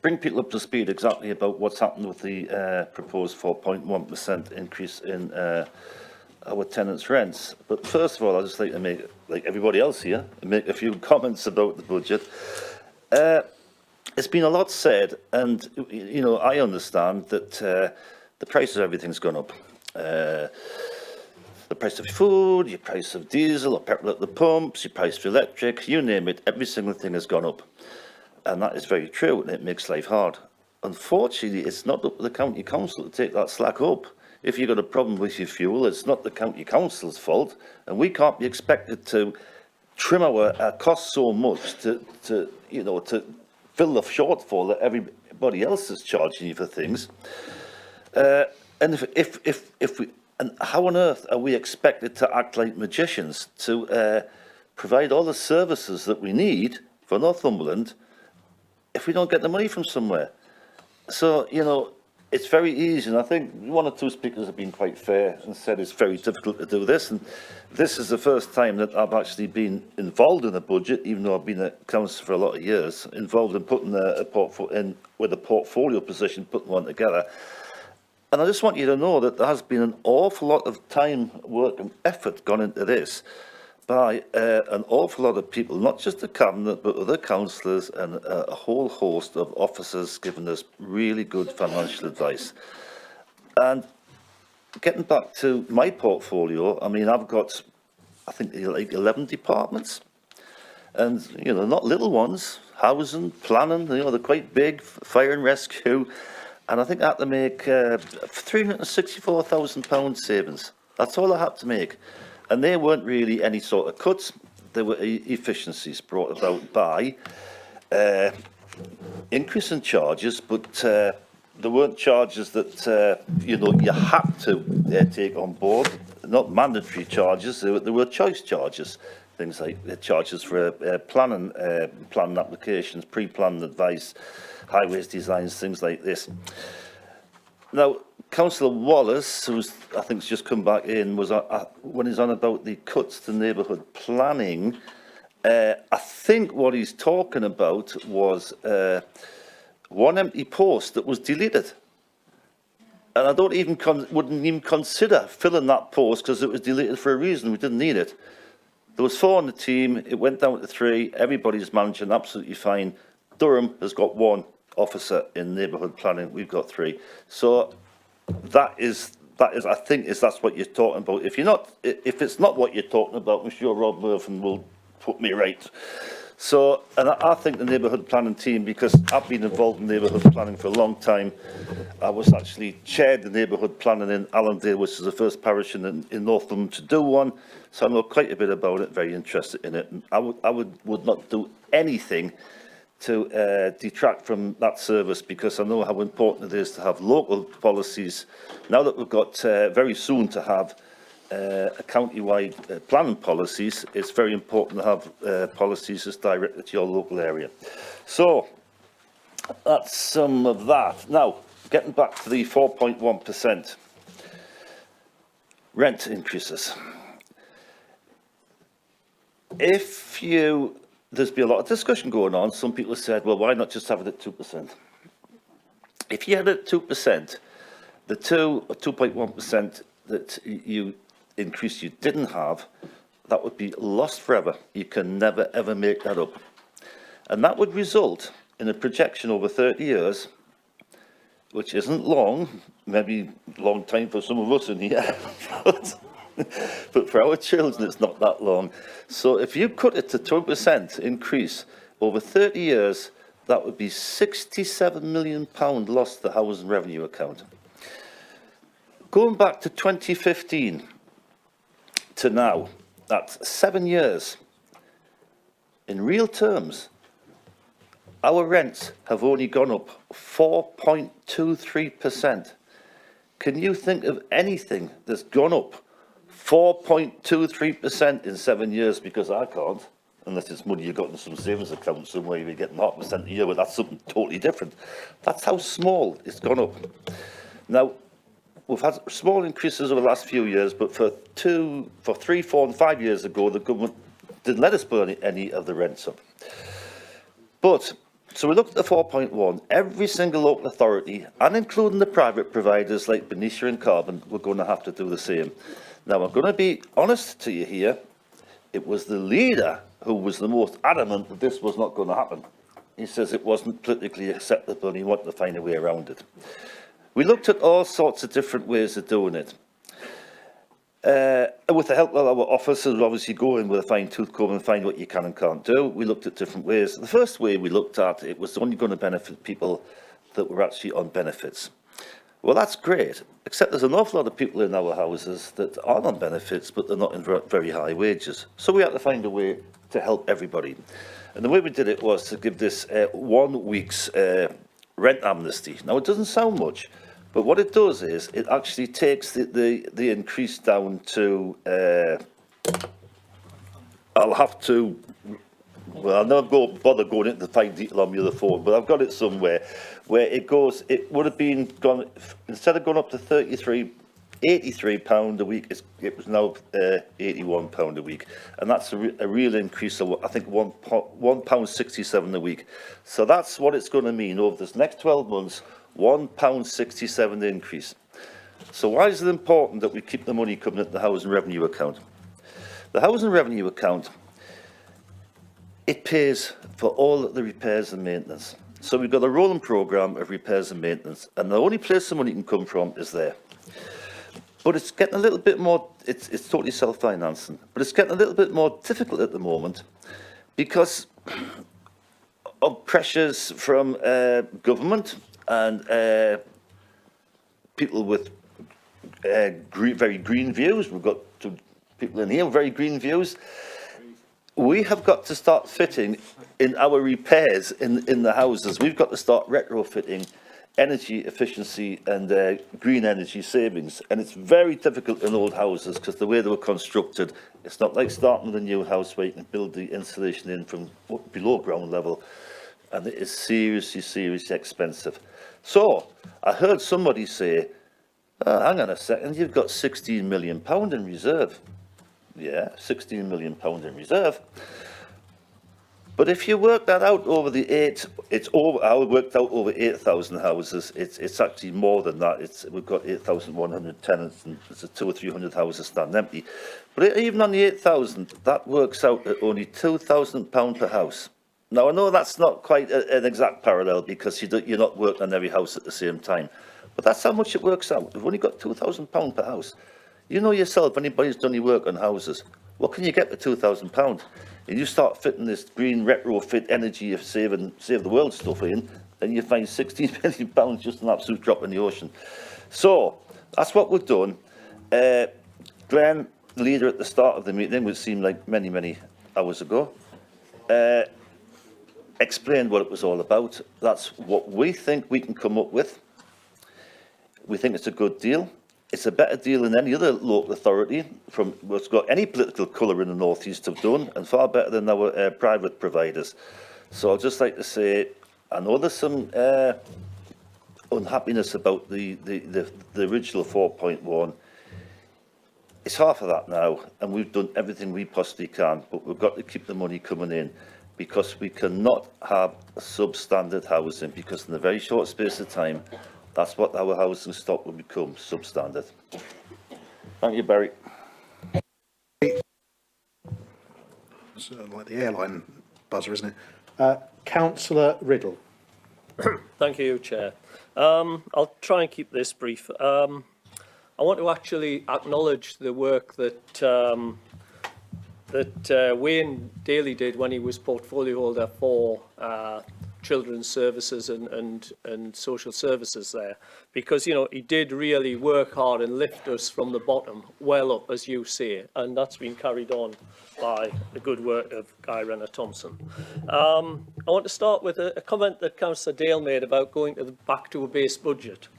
bring people up to speed exactly about what's happened with the proposed 4.1% increase in our tenants' rents. But first of all, I'd just like to make, like everybody else here, make a few comments about the budget. It's been a lot said, and you know, I understand that the price of everything's gone up. The price of food, your price of diesel or petrol at the pumps, your price for electric, you name it, every single thing has gone up. And that is very true, and it makes life hard. Unfortunately, it's not up to the county council to take that slack up. If you've got a problem with your fuel, it's not the county council's fault, and we can't be expected to trim our costs so much to fill the shortfall that everybody else is charging you for things. And if we, and how on earth are we expected to act like magicians to provide all the services that we need for Northumberland if we don't get the money from somewhere? So, you know, it's very easy, and I think one or two speakers have been quite fair and said it's very difficult to do this, and this is the first time that I've actually been involved in a budget, even though I've been a councillor for a lot of years, involved in putting a portfolio position, putting one together. And I just want you to know that there has been an awful lot of time, work and effort gone into this by an awful lot of people, not just the Cabinet, but other councillors and a whole host of officers giving us really good financial advice. And getting back to my portfolio, I mean, I've got, I think, like 11 departments. And, you know, not little ones, housing, planning, you know, they're quite big, fire and rescue. And I think I had to make £364,000 savings. That's all I had to make. And they weren't really any sort of cuts. They were efficiencies brought about by increase in charges, but there weren't charges that, you know, you had to take on board. Not mandatory charges, there were choice charges. Things like the charges for planning applications, pre-planning advice, highways designs, things like this. Now, Councillor Wallace, who's I think has just come back in, was when he's on about the cuts to neighbourhood planning. I think what he's talking about was one empty post that was deleted, and I wouldn't even consider filling that post because it was deleted for a reason. We didn't need it. There was 4 on the team. It went down to 3. Everybody's managing absolutely fine. Durham has got 1 officer in neighbourhood planning. We've got 3. So that is I think that's what you're talking about. If it's not what you're talking about, I'm sure Rob Murphy will put me right. So, and I think the neighbourhood planning team, because I've been involved in neighbourhood planning for a long time. I was actually chaired the neighbourhood planning in Allendale, which is the first parish in Northumberland to do one. So I know quite a bit about it, very interested in it. And I would not do anything to detract from that service, because I know how important it is to have local policies. Now that we've got very soon to have a county-wide planning policies, it's very important to have policies that's directed to your local area. So that's some of that. Now, getting back to the 4.1% rent increases. There's been a lot of discussion going on. Some people have said, well, why not just have it at 2%? If you had it at 2%, the 2.1% that you increase you didn't have, that would be lost forever. You can never, ever make that up. And that would result in a projection over 30 years, which isn't long, maybe a long time for some of us in here, but for our children, it's not that long. So if you cut it to 2% increase over 30 years, that would be £67 million lost to the housing revenue account. Going back to 2015 to now, that's 7 years. In real terms, our rents have only gone up 4.23%. Can you think of anything that's gone up 4.23% in 7 years? Because I can't, unless it's money you got in some savings account somewhere you're getting 0.5% a year, but that's something totally different. That's how small it's gone up. Now, we've had small increases over the last few years, but for 3, 4 and 5 years ago, the government didn't let us put any of the rents up. But, so we looked at the 4.1, every single local authority, and including the private providers like Benicia and Carbon, we're going to have to do the same. Now, I'm going to be honest to you here, it was the leader who was the most adamant that this was not going to happen. He says it wasn't politically acceptable and he wanted to find a way around it. We looked at all sorts of different ways of doing it. With the help of our officers, obviously go in with a fine-tooth comb and find what you can and can't do. We looked at different ways. The first way we looked at, it was only going to benefit people that were actually on benefits. Well, that's great, except there's an awful lot of people in our houses that are on benefits, but they're not in very high wages. So we had to find a way to help everybody. And the way we did it was to give this 1 week's rent amnesty. Now, it doesn't sound much, but what it does is it actually takes the increase down to, I'll have to, well, I'll not bother going into the fine detail on the other phone, but I've got it somewhere, where it goes, it would have been gone, instead of going up to £83 a week, it was now £81 a week. And that's a real increase of, I think, £1.67 a week. So that's what it's going to mean over this next 12 months, £1.67 increase. So why is it important that we keep the money coming into the housing revenue account? The housing revenue account, it pays for all the repairs and maintenance. So we've got a rolling programme of repairs and maintenance, and the only place the money can come from is there. But it's getting a little bit more, it's totally self-financing, but it's getting a little bit more difficult at the moment because of pressures from government and people with very green views. We've got two people in here with very green views. We have got to start fitting in our repairs in the houses. We've got to start retrofitting energy efficiency and green energy savings. And it's very difficult in old houses because the way they were constructed, it's not like starting with a new house where you can build the insulation in from below ground level. And it is seriously, seriously expensive. So I heard somebody say, oh, hang on a second, you've got £16 million in reserve. Yeah, £16 million in reserve. But if you work that out over the I worked out over 8,000 houses. It's actually more than that. We've got 8,100 tenants and there's 200 or 300 houses standing empty. But even on the 8,000, that works out at only £2,000 per house. Now, I know that's not quite an exact parallel because you're not working on every house at the same time. But that's how much it works out. We've only got £2,000 per house. You know yourself, anybody's done any work on houses, what can you get for £2,000? And you start fitting this green retrofit energy of save the world stuff in, and you find £16 million just an absolute drop in the ocean. So that's what we've done. Glenn, the leader at the start of the meeting, which seemed like many, many hours ago, explained what it was all about. That's what we think we can come up with. We think it's a good deal. It's a better deal than any other local authority from what's got any political colour in the North East have done, and far better than our private providers. So I'd just like to say, I know there's some unhappiness about the original 4.1. It's half of that now, and we've done everything we possibly can, but we've got to keep the money coming in because we cannot have substandard housing, because in a very short space of time, that's what our housing stock will become, substandard. Thank you, Barry. It's like the airline buzzer, isn't it? Councillor Riddle. Thank you, Chair. I'll try and keep this brief. I want to actually acknowledge the work that Wayne Daly did when he was portfolio holder for children's services and social services there, because, you know, he did really work hard and lift us from the bottom well up, as you say, and that's been carried on by the good work of Guy Renner-Thompson. I want to start with a comment that Councillor Dale made about going back to a base budget.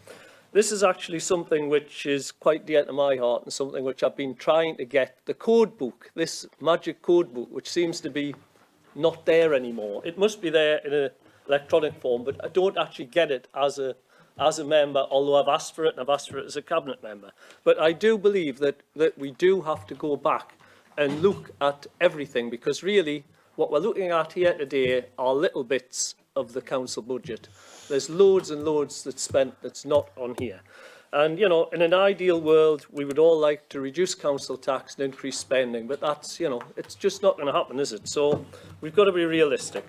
This is actually something which is quite dear to my heart and something which I've been trying to get. The code book, this magic code book, which seems to be not there anymore. It must be there in an electronic form, but I don't actually get it as a member, although I've asked for it and I've asked for it as a cabinet member. But I do believe that we do have to go back and look at everything, because really what we're looking at here today are little bits of the council budget. There's loads and loads that's spent that's not on here. And, you know, in an ideal world, we would all like to reduce council tax and increase spending, but that's, you know, it's just not going to happen, is it? So we've got to be realistic.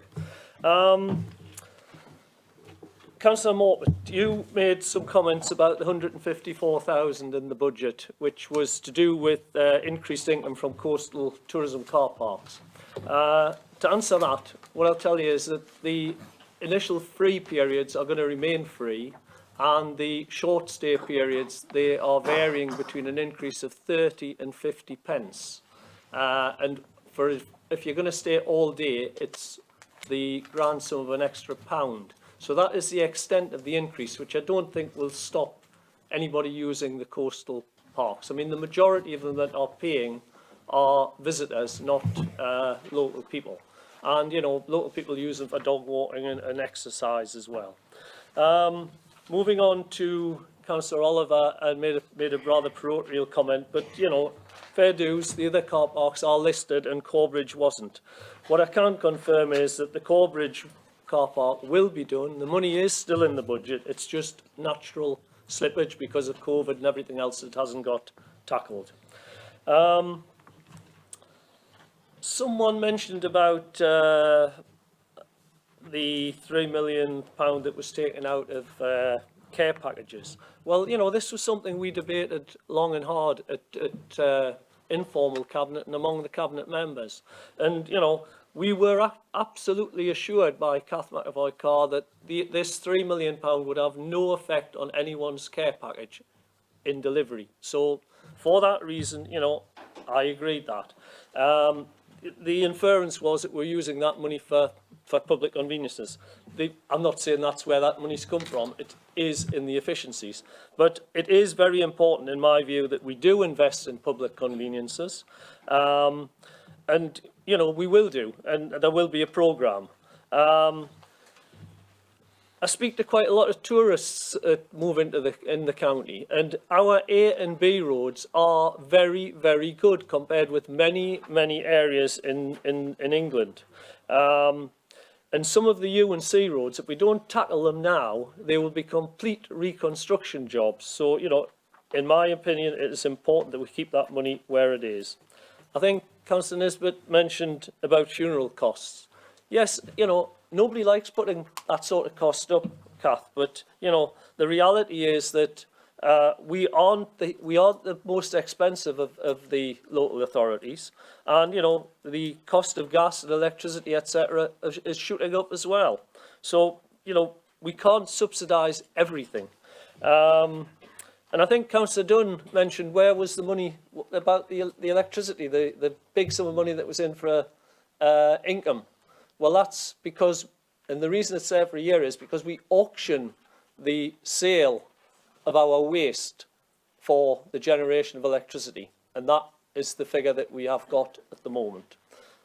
Councillor Morton, you made some comments about the 154,000 in the budget, which was to do with increased income from coastal tourism car parks. To answer that, what I'll tell you is that the initial free periods are going to remain free, and the short stay periods, they are varying between an increase of 30 and 50 pence. And if you're going to stay all day, it's the grand sum of an extra £1. So that is the extent of the increase, which I don't think will stop anybody using the coastal parks. I mean, the majority of them that are paying are visitors, not local people. And, you know, local people use them for dog walking and exercise as well. Moving on to Councillor Oliver, and made a rather parochial comment, but, you know, fair dues, the other car parks are listed and Corbridge wasn't. What I can confirm is that the Corbridge car park will be done. The money is still in the budget. It's just natural slippage because of COVID and everything else that hasn't got tackled. Someone mentioned about the £3 million that was taken out of care packages. Well, you know, this was something we debated long and hard at informal cabinet and among the cabinet members. And, you know, we were absolutely assured by Kath McAvoy-Carr that this £3 million would have no effect on anyone's care package in delivery. So for that reason, you know, I agreed that. The inference was that we're using that money for public conveniences. I'm not saying that's where that money's come from. It is in the efficiencies. But it is very important, in my view, that we do invest in public conveniences. And, you know, we will do, and there will be a programme. I speak to quite a lot of tourists that move into the county, and our A and B roads are very, very good compared with many, many areas in England. And some of the U and C roads, if we don't tackle them now, they will be complete reconstruction jobs. So, you know, in my opinion, it is important that we keep that money where it is. I think Councillor Nisbet mentioned about funeral costs. Yes, you know, nobody likes putting that sort of cost up, Kath, but, you know, the reality is that we aren't the most expensive of the local authorities, and, you know, the cost of gas and electricity, etc., is shooting up as well. So, you know, we can't subsidise everything. And I think Councillor Dunn mentioned where was the money about the electricity, the big sum of money that was in for income. Well, that's because, and the reason it's there every year is because we auction the sale of our waste for the generation of electricity. And that is the figure that we have got at the moment.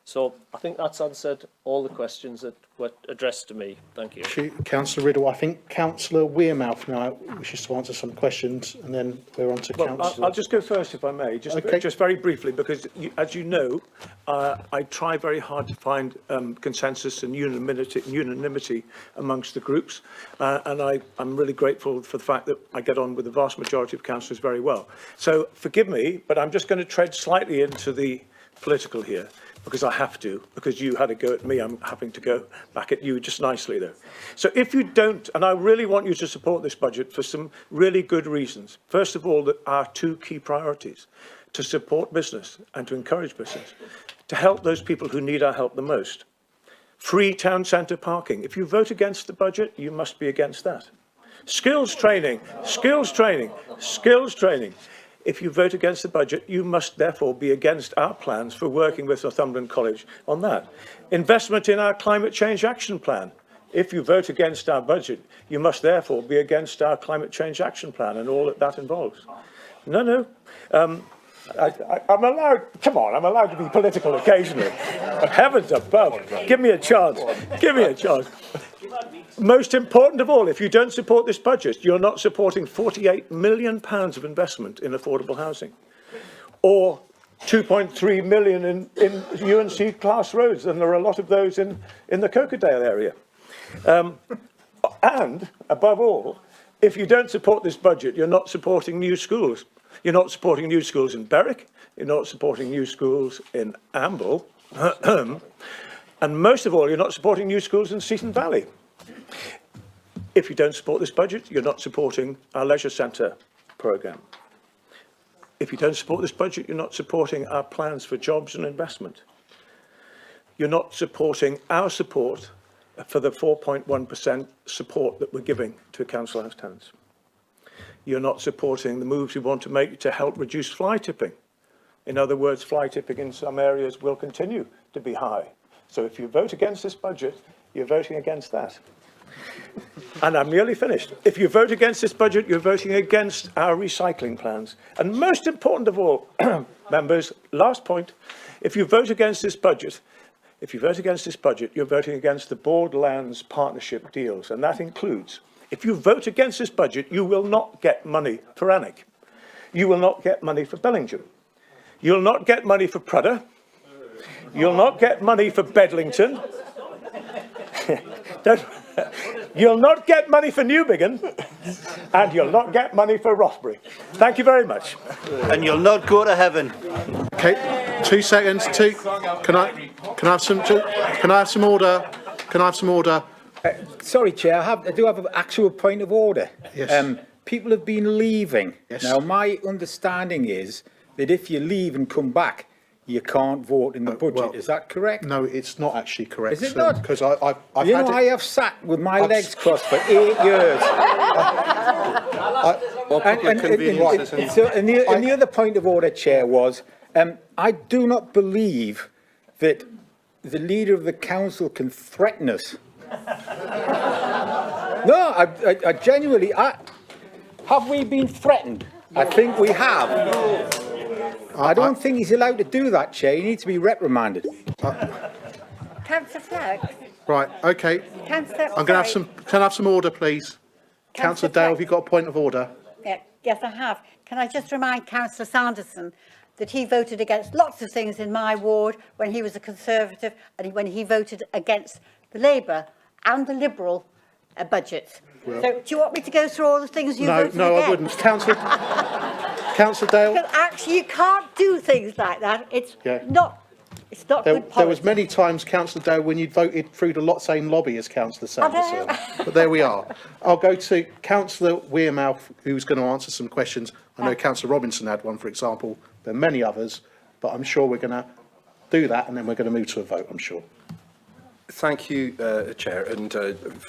So I think that's answered all the questions that were addressed to me. Thank you. Councillor Riddle. I think Councillor Wearmouth now wishes to answer some questions, and then we're on to Councillor... I'll just go first, if I may, just very briefly, because, as you know, I try very hard to find consensus and unanimity amongst the groups, and I'm really grateful for the fact that I get on with the vast majority of councillors very well. So forgive me, but I'm just going to tread slightly into the political here, because I have to, because you had a go at me, I'm having to go back at you just nicely though. So if you don't, and I really want you to support this budget for some really good reasons. First of all, that our two key priorities, to support business and to encourage business, to help those people who need our help the most. Free town centre parking. If you vote against the budget, you must be against that. Skills training, skills training, skills training. If you vote against the budget, you must therefore be against our plans for working with Northumberland College on that. Investment in our climate change action plan. If you vote against our budget, you must therefore be against our climate change action plan and all that that involves. No. I'm allowed, come on, I'm allowed to be political occasionally. Heavens above, give me a chance, give me a chance. Most important of all, if you don't support this budget, you're not supporting £48 million of investment in affordable housing, or 2.3 million in UNC class roads, and there are a lot of those in the Cokerdale area. And, above all, if you don't support this budget, you're not supporting new schools. You're not supporting new schools in Berwick, you're not supporting new schools in Amble, and most of all, you're not supporting new schools in Seaton Valley. If you don't support this budget, you're not supporting our leisure centre programme. If you don't support this budget, you're not supporting our plans for jobs and investment. You're not supporting our support for the 4.1% support that we're giving to council house tenants. You're not supporting the moves we want to make to help reduce fly tipping. In other words, fly tipping in some areas will continue to be high. So if you vote against this budget, you're voting against that. And I'm nearly finished. If you vote against this budget, you're voting against our recycling plans. And most important of all, members, last point, if you vote against this budget, you're voting against the Borderlands partnership deals. And that includes, if you vote against this budget, you will not get money for Alnwick. You will not get money for Bellingham. You'll not get money for Prudder. You'll not get money for Bedlington. You'll not get money for Newbiggin, and you'll not get money for Rothbury. Thank you very much. And you'll not go to heaven. Okay, 2 seconds. Can I have some order? Can I have some order? Sorry, Chair, I do have an actual point of order. Yes. People have been leaving. Yes. Now, my understanding is that if you leave and come back, you can't vote in the budget. Well, is that correct? No, it's not actually correct. Is it not? Because I've you had know, it. I have sat with my legs crossed for 8 years. And the other point of order, Chair, was I do not believe that the leader of the council can threaten us. No, I genuinely... have we been threatened? I think we have. I don't think he's allowed to do that, Chair. He needs to be reprimanded. Councillor Flagg. Right, okay. Councillor, I'm going to have some. Can I have some order, please? Councillor Dale, have you got a point of order? Yes, I have. Can I just remind Councillor Sanderson that he voted against lots of things in my ward when he was a Conservative and when he voted against the Labour and the Liberal budgets. Well, so do you want me to go through all the things you voted against? No, I wouldn't. Councillor Dale. Because actually you can't do things like that. It's not good policy. There was many times, Councillor Dale, when you voted through the same lobby as Councillor Sanderson. But there we are. I'll go to Councillor Wearmouth, who's going to answer some questions. I know Councillor Robinson had one, for example. There are many others, but I'm sure we're going to do that, and then we're going to move to a vote, I'm sure. Thank you, Chair. And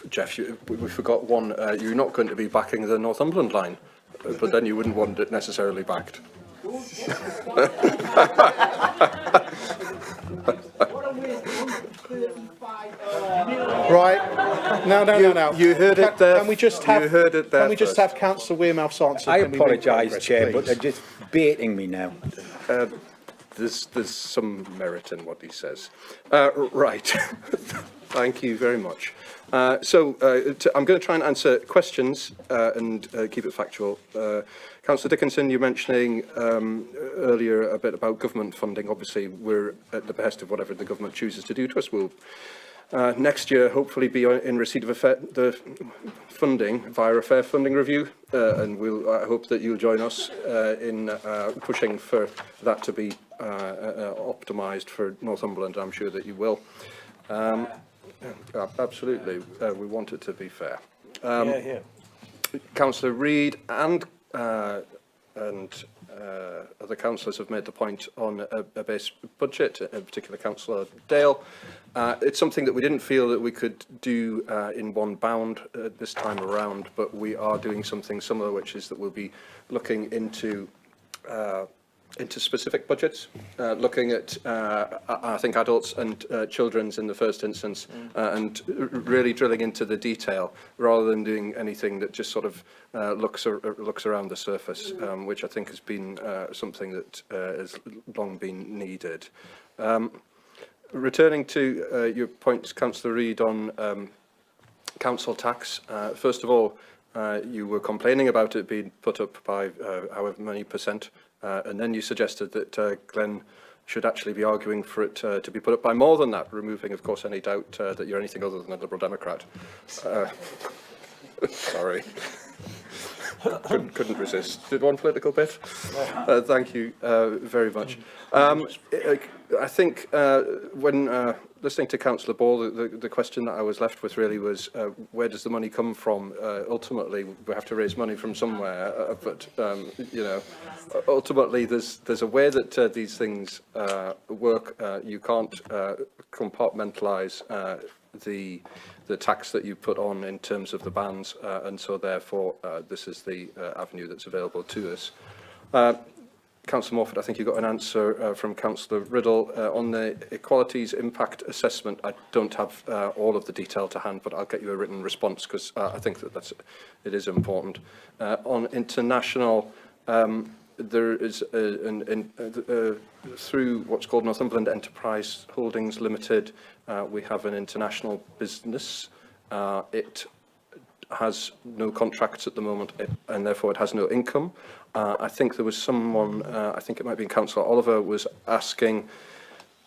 Jeff, we forgot one. You're not going to be backing the Northumberland line, but then you wouldn't want it necessarily backed. Right. No. You heard it there. Can we just have? You heard it there. Can we just have Councillor Wearmouth's answer? I apologise, Chair, but they're just baiting me now. There's some merit in what he says. Right. Thank you very much. I'm going to try and answer questions and keep it factual. Councillor Dickinson, you're mentioning earlier a bit about government funding. Obviously, we're at the behest of whatever the government chooses to do to us. We'll next year hopefully be in receipt of the funding via a fair funding review, and I hope that you'll join us in pushing for that to be optimised for Northumberland. I'm sure that you will. Absolutely, we want it to be fair. Councillor Reid and other councillors have made the point on a base budget, in particular Councillor Dale. It's something that we didn't feel that we could do in one bound this time around, but we are doing something similar, which is that we'll be looking into specific budgets, looking at, I think, adults and children's in the first instance, and really drilling into the detail rather than doing anything that just sort of looks around the surface, which I think has been something that has long been needed. Returning to your points, Councillor Reid, on council tax, first of all, you were complaining about it being put up by however many %. And then you suggested that Glenn should actually be arguing for it to be put up by more than that, removing, of course, any doubt that you're anything other than a Liberal Democrat. Sorry. Couldn't resist. Did one political bit? Thank you very much. I think when listening to Councillor Ball, the question that I was left with really was, where does the money come from? Ultimately, we have to raise money from somewhere, but you know, ultimately, there's a way that these things work. You can't compartmentalise the tax that you put on in terms of the bands, and so therefore this is the avenue that's available to us. Councillor Morford, I think you got an answer from Councillor Riddle on the equalities impact assessment. I don't have all of the detail to hand, but I'll get you a written response because I think that it is important. On international, there is through what's called Northumberland Enterprise Holdings Limited, we have an international business. It has no contracts at the moment, and therefore it has no income. I think there was someone, I think it might be Councillor Oliver, was asking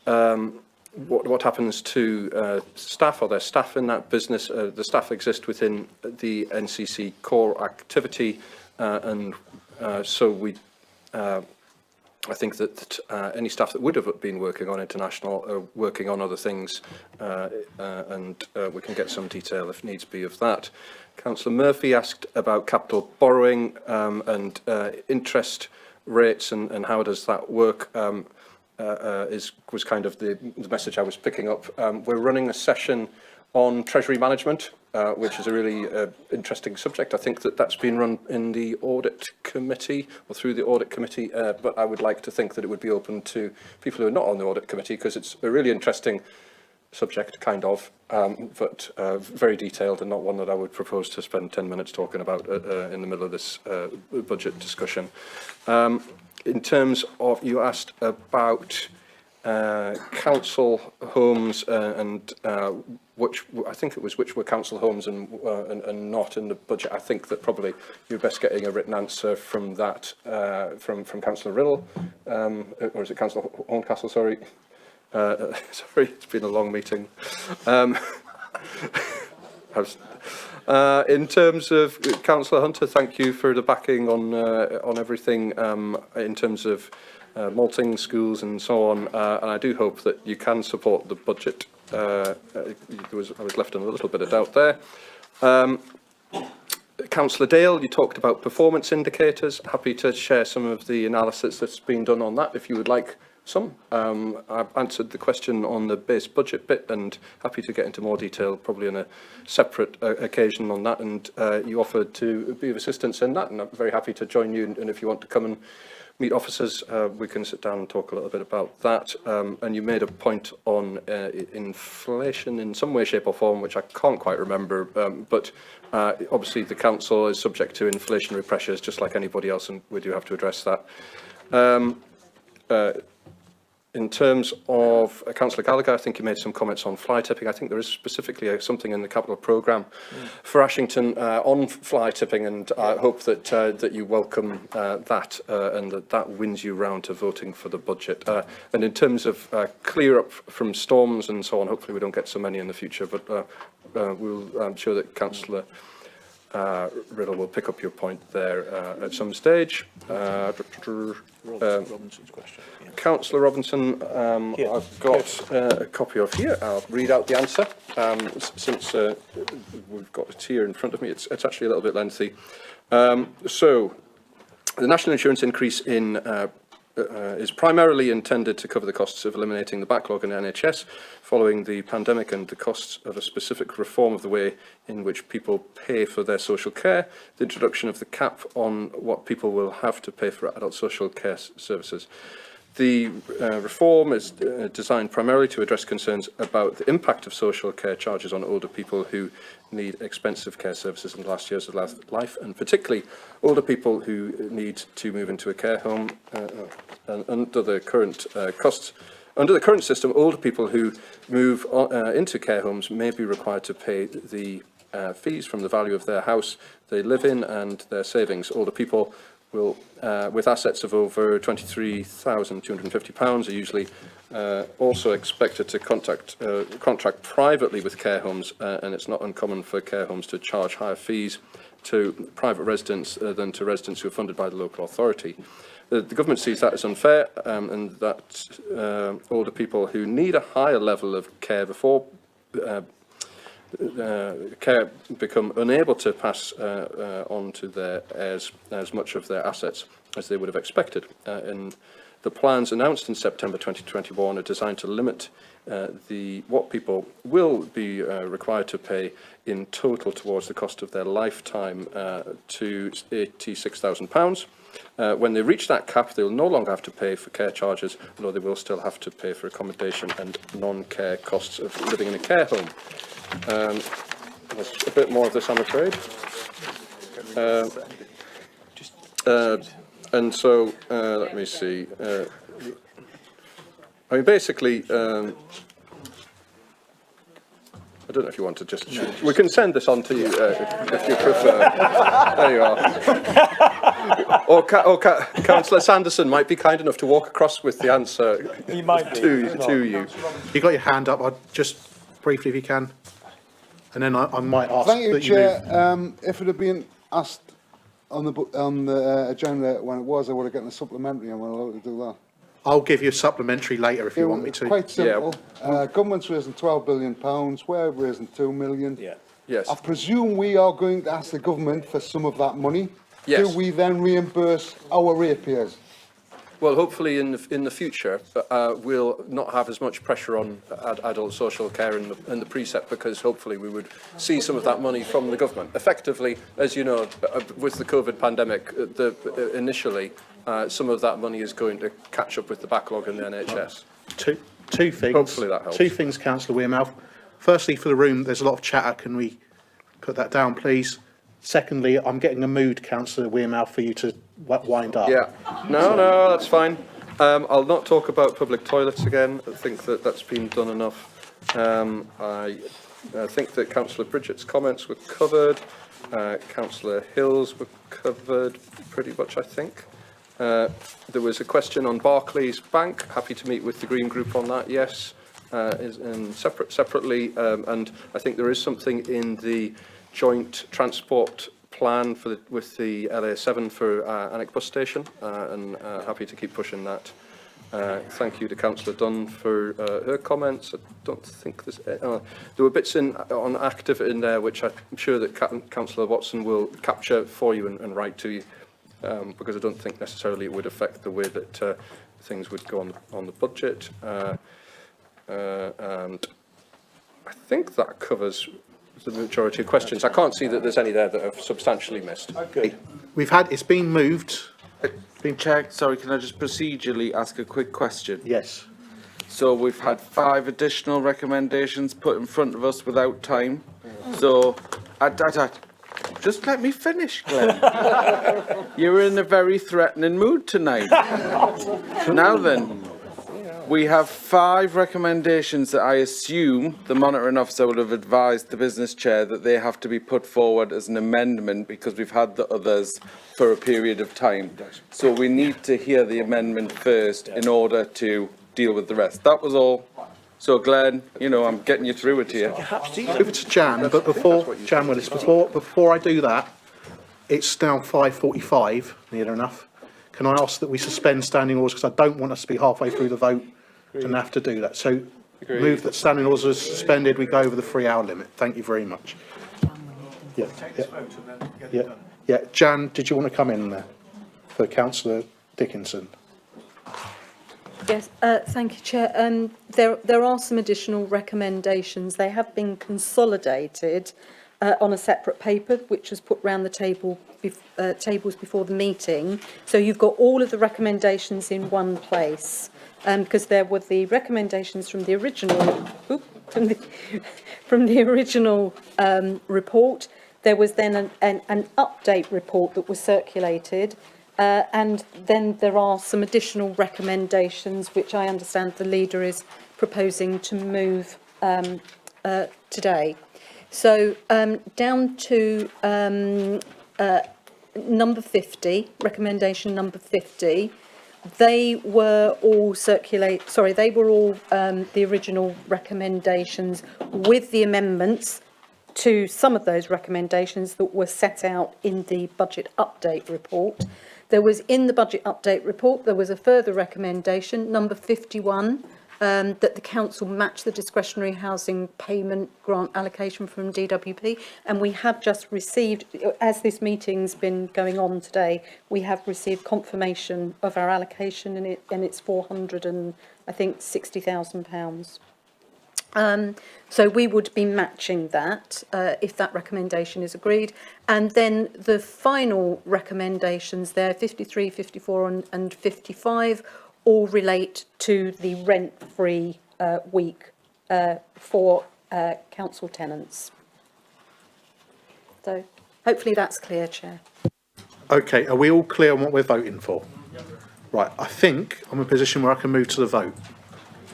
what happens to staff or their staff in that business. The staff exist within the NCC core activity, and so we I think that any staff that would have been working on international are working on other things, and we can get some detail if needs be of that. Councillor Murphy asked about capital borrowing and interest rates and how does that work. Was kind of the message I was picking up. We're running a session on treasury management, which is a really interesting subject. I think that's been run in the audit committee or through the audit committee, but I would like to think that it would be open to people who are not on the audit committee because it's a really interesting subject, kind of, but very detailed and not one that I would propose to spend 10 minutes talking about in the middle of this budget discussion. In terms of, you asked about council homes and which I think it was which were council homes and not in the budget. I think that probably you're best getting a written answer from that from Councillor Riddle, or is it Councillor Horncastle? Sorry, sorry, it's been a long meeting. In terms of Councillor Hunter, thank you for the backing on everything in terms of malting schools and so on, and I do hope that you can support the budget. I was left in a little bit of doubt there. Councillor Dale, you talked about performance indicators. Happy to share some of the analysis that's been done on that if you would like some. I've answered the question on the base budget bit and happy to get into more detail probably on a separate occasion on that, and you offered to be of assistance in that, and I'm very happy to join you, and if you want to come and meet officers, we can sit down and talk a little bit about that. And you made a point on inflation in some way, shape or form, which I can't quite remember, but obviously the council is subject to inflationary pressures just like anybody else, and we do have to address that. In terms of Councillor Gallagher, I think you made some comments on fly tipping. I think there is specifically something in the capital programme for Ashington on fly tipping, and I hope that that you welcome that and that wins you round to voting for the budget. And in terms of clear up from storms and so on, hopefully we don't get so many in the future, but I'm sure that Councillor Riddle will pick up your point there at some stage. Robinson's question. Yeah. Councillor Robinson, I've got a copy of here. I'll read out the answer. Since we've got it here in front of me, it's actually a little bit lengthy. So, The national insurance increase is primarily intended to cover the costs of eliminating the backlog in the NHS following the pandemic and the costs of a specific reform of the way in which people pay for their social care, the introduction of the cap on what people will have to pay for adult social care services. The reform is designed primarily to address concerns about the impact of social care charges on older people who need expensive care services in the last years of life, and particularly older people who need to move into a care home. And under the current under the current system, older people who move into care homes may be required to pay the fees from the value of their house they live in and their savings. Older people will, with assets of over £23,250, are usually also expected to contract privately with care homes, and it's not uncommon for care homes to charge higher fees to private residents than to residents who are funded by the local authority. The government sees that as unfair, and that older people who need a higher level of care before care become unable to pass on to their heirs as much of their assets as they would have expected. And the plans announced in September 2021 are designed to limit what people will be required to pay in total towards the cost of their lifetime to £86,000. When they reach that cap, they will no longer have to pay for care charges, although they will still have to pay for accommodation and non-care costs of living in a care home. There's a bit more of this, I'm afraid. And so, let me see. I mean, basically, I don't know if you want to just... We can send this on to you if you prefer. There you are. Or Councillor Sanderson might be kind enough to walk across with the answer to you. You got your hand up. I'll just briefly, if you can. And then I might ask. Thank you, Chair. If it had been asked on the agenda when it was, I would have gotten a supplementary. I'm allowed to do that. I'll give you a supplementary later if you want me to. Quite simple. Yeah. Government's raising £12 billion. We're raising £2 million. Yeah. Yes. I presume we are going to ask the government for some of that money. Yes. Do we then reimburse our ratepayers? Well, hopefully in the future, we'll not have as much pressure on adult social care in the precept, because hopefully we would see some of that money from the government. Effectively, as you know, with the COVID pandemic, initially, some of that money is going to catch up with the backlog in the NHS. Two things. Hopefully that helps. Two things, Councillor Wearmouth. Firstly, for the room, there's a lot of chatter. Can we put that down, please? Secondly, I'm getting a mood, Councillor Wearmouth, for you to wind up. Yeah. No, that's fine. I'll not talk about public toilets again. I think that's been done enough. I think that Councillor Bridget's comments were covered. Councillor Hill's were covered pretty much, I think. There was a question on Barclays Bank. Happy to meet with the Green Group on that, yes. Separately, and I think there is something in the joint transport plan with the LA7 for Alnwick bus station, and happy to keep pushing that. Thank you to Councillor Dunn for her comments. I don't think there were bits on active in there which I'm sure that Councillor Watson will capture for you and write to you, because I don't think necessarily it would affect the way that things would go on the budget. And I think that covers the majority of questions. I can't see that there's any there that I've substantially missed. Okay. It's been moved. Chair, sorry, can I just procedurally ask a quick question? Yes. So we've had 5 additional recommendations put in front of us without time. So, just let me finish, Glenn. You're in a very threatening mood tonight. Now then. We have 5 recommendations that I assume the monitoring officer would have advised the business chair that they have to be put forward as an amendment, because we've had the others for a period of time. So we need to hear the amendment first in order to deal with the rest. That was all. So Glenn, you know, I'm getting you through it here. Over to Jan, but before I do that, it's now 5:45, near enough. Can I ask that we suspend standing orders, because I don't want us to be halfway through the vote and have to do that. So move that standing orders are suspended, we go over the 3-hour limit. Thank you very much. Yeah. Jan, did you want to come in there? for Councillor Dickinson. Yes, thank you, Chair. There are some additional recommendations. They have been consolidated on a separate paper, which was put round the tables before the meeting. So you've got all of the recommendations in one place, because there were the recommendations from the original, from the original report. There was then an update report that was circulated. And then there are some additional recommendations which I understand the leader is proposing to move today. So down to number 50, recommendation number 50, they were all the original recommendations with the amendments to some of those recommendations that were set out in the budget update report. There was, in the budget update report, there was a further recommendation, number 51, that the council match the discretionary housing payment grant allocation from DWP. And we have just received, as this meeting's been going on today, we have received confirmation of our allocation, and it's £460,000. So we would be matching that if that recommendation is agreed. And then the final recommendations there, 53, 54 and 55, all relate to the rent-free week for council tenants. So hopefully that's clear, Chair. Okay, are we all clear on what we're voting for? Right, I think I'm in a position where I can move to the vote.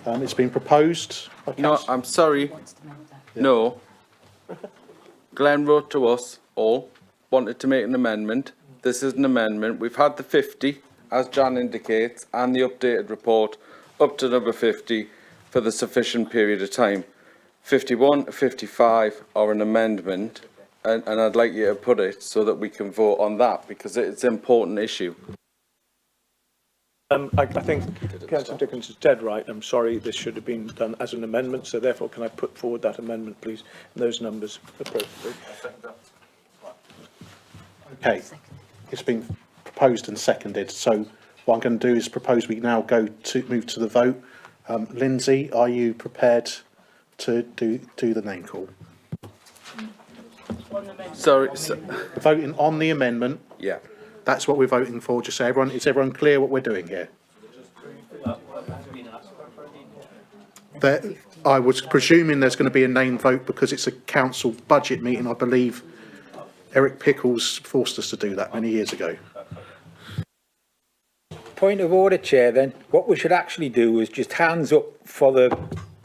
It's been proposed. No, I'm sorry. No. Glenn wrote to us all, wanted to make an amendment. This is an amendment. We've had the 50, as Jan indicates, and the updated report up to number 50 for the sufficient period of time. 51 to 55 are an amendment, and I'd like you to put it so that we can vote on that, because it's an important issue. I think Councillor Dickens is dead right. I'm sorry, this should have been done as an amendment, so therefore can I put forward that amendment, please, and those numbers appropriately. Okay, it's been proposed and seconded, so what I'm going to do is propose we now move to the vote. Lindsay, are you prepared to do the name call? Sorry. Voting on the amendment. Yeah. That's what we're voting for. Just so everyone, is everyone clear what we're doing here? I was presuming there's going to be a name vote because it's a council budget meeting. I believe Eric Pickles forced us to do that many years ago. Point of order, Chair, then. What we should actually do is just hands up for the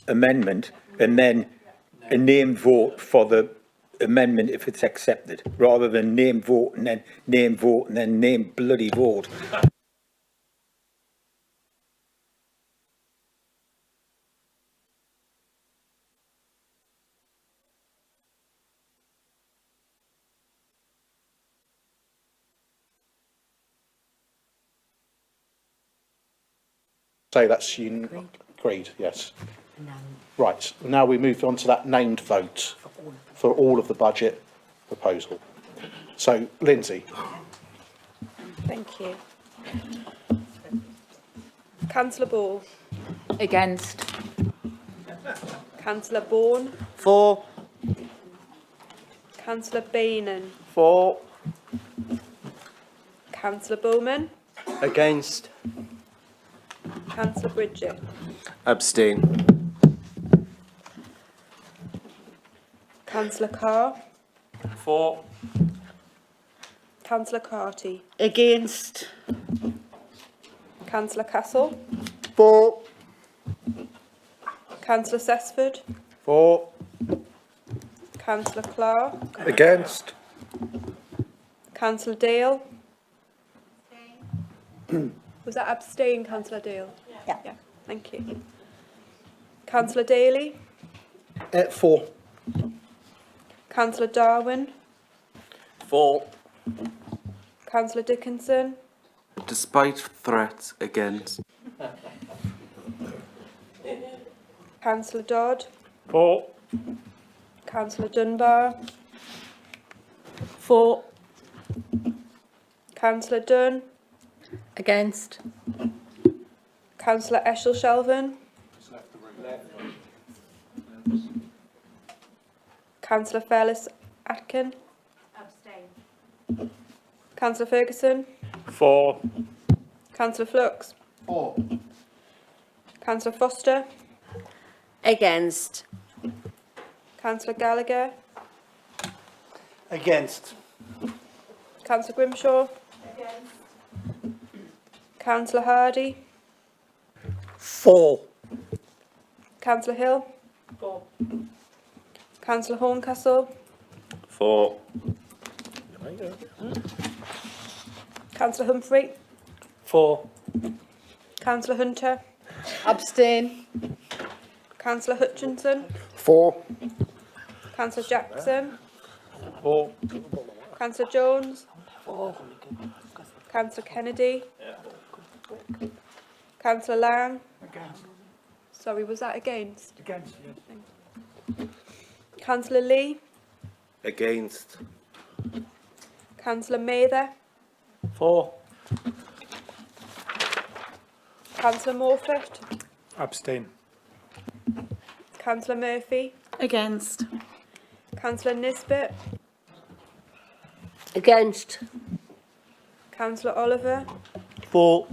amendment and then a name vote for the amendment if it's accepted, rather than name vote and then name vote and then name bloody vote. Say that's agreed, yes. Right, now we move on to that named vote for all of the budget proposal. So, Lindsay. Thank you. Councillor Ball. Against. Councillor Bourne. For. Councillor Bainan. For. Councillor Bowman. Against. Councillor Bridget. Abstain. Councillor Carr. For. Councillor Carty. Against. Councillor Castle. For. Councillor Sesford. For. Councillor Clark. Against. Councillor Dale. Was that abstain, Councillor Dale? Yeah. Thank you. Councillor Daly. For. Councillor Darwin. For. Councillor Dickinson. Despite threats against. Councillor Dodd. For. Councillor Dunbar. For. Councillor Dunn. Against. Councillor Eschel-Shelvin. Councillor Fairless Atkin. Abstain. Councillor Ferguson. For. Councillor Flux. For. Councillor Foster. Against. Councillor Gallagher. Against. Councillor Grimshaw. Councillor Hardy. For. Councillor Hill. Councillor Horncastle. For. Councillor Humphrey. For. Councillor Hunter. Abstain. Councillor Hutchinson. For. Councillor Jackson. For. Councillor Jones. Councillor Kennedy. Councillor Lang. Sorry, was that against? Against, yes. Councillor Lee. Against. Councillor Mather. For. Councillor Morfitt. Abstain. Councillor Murphy. Against. Councillor Nisbet. Against. Councillor Oliver. For.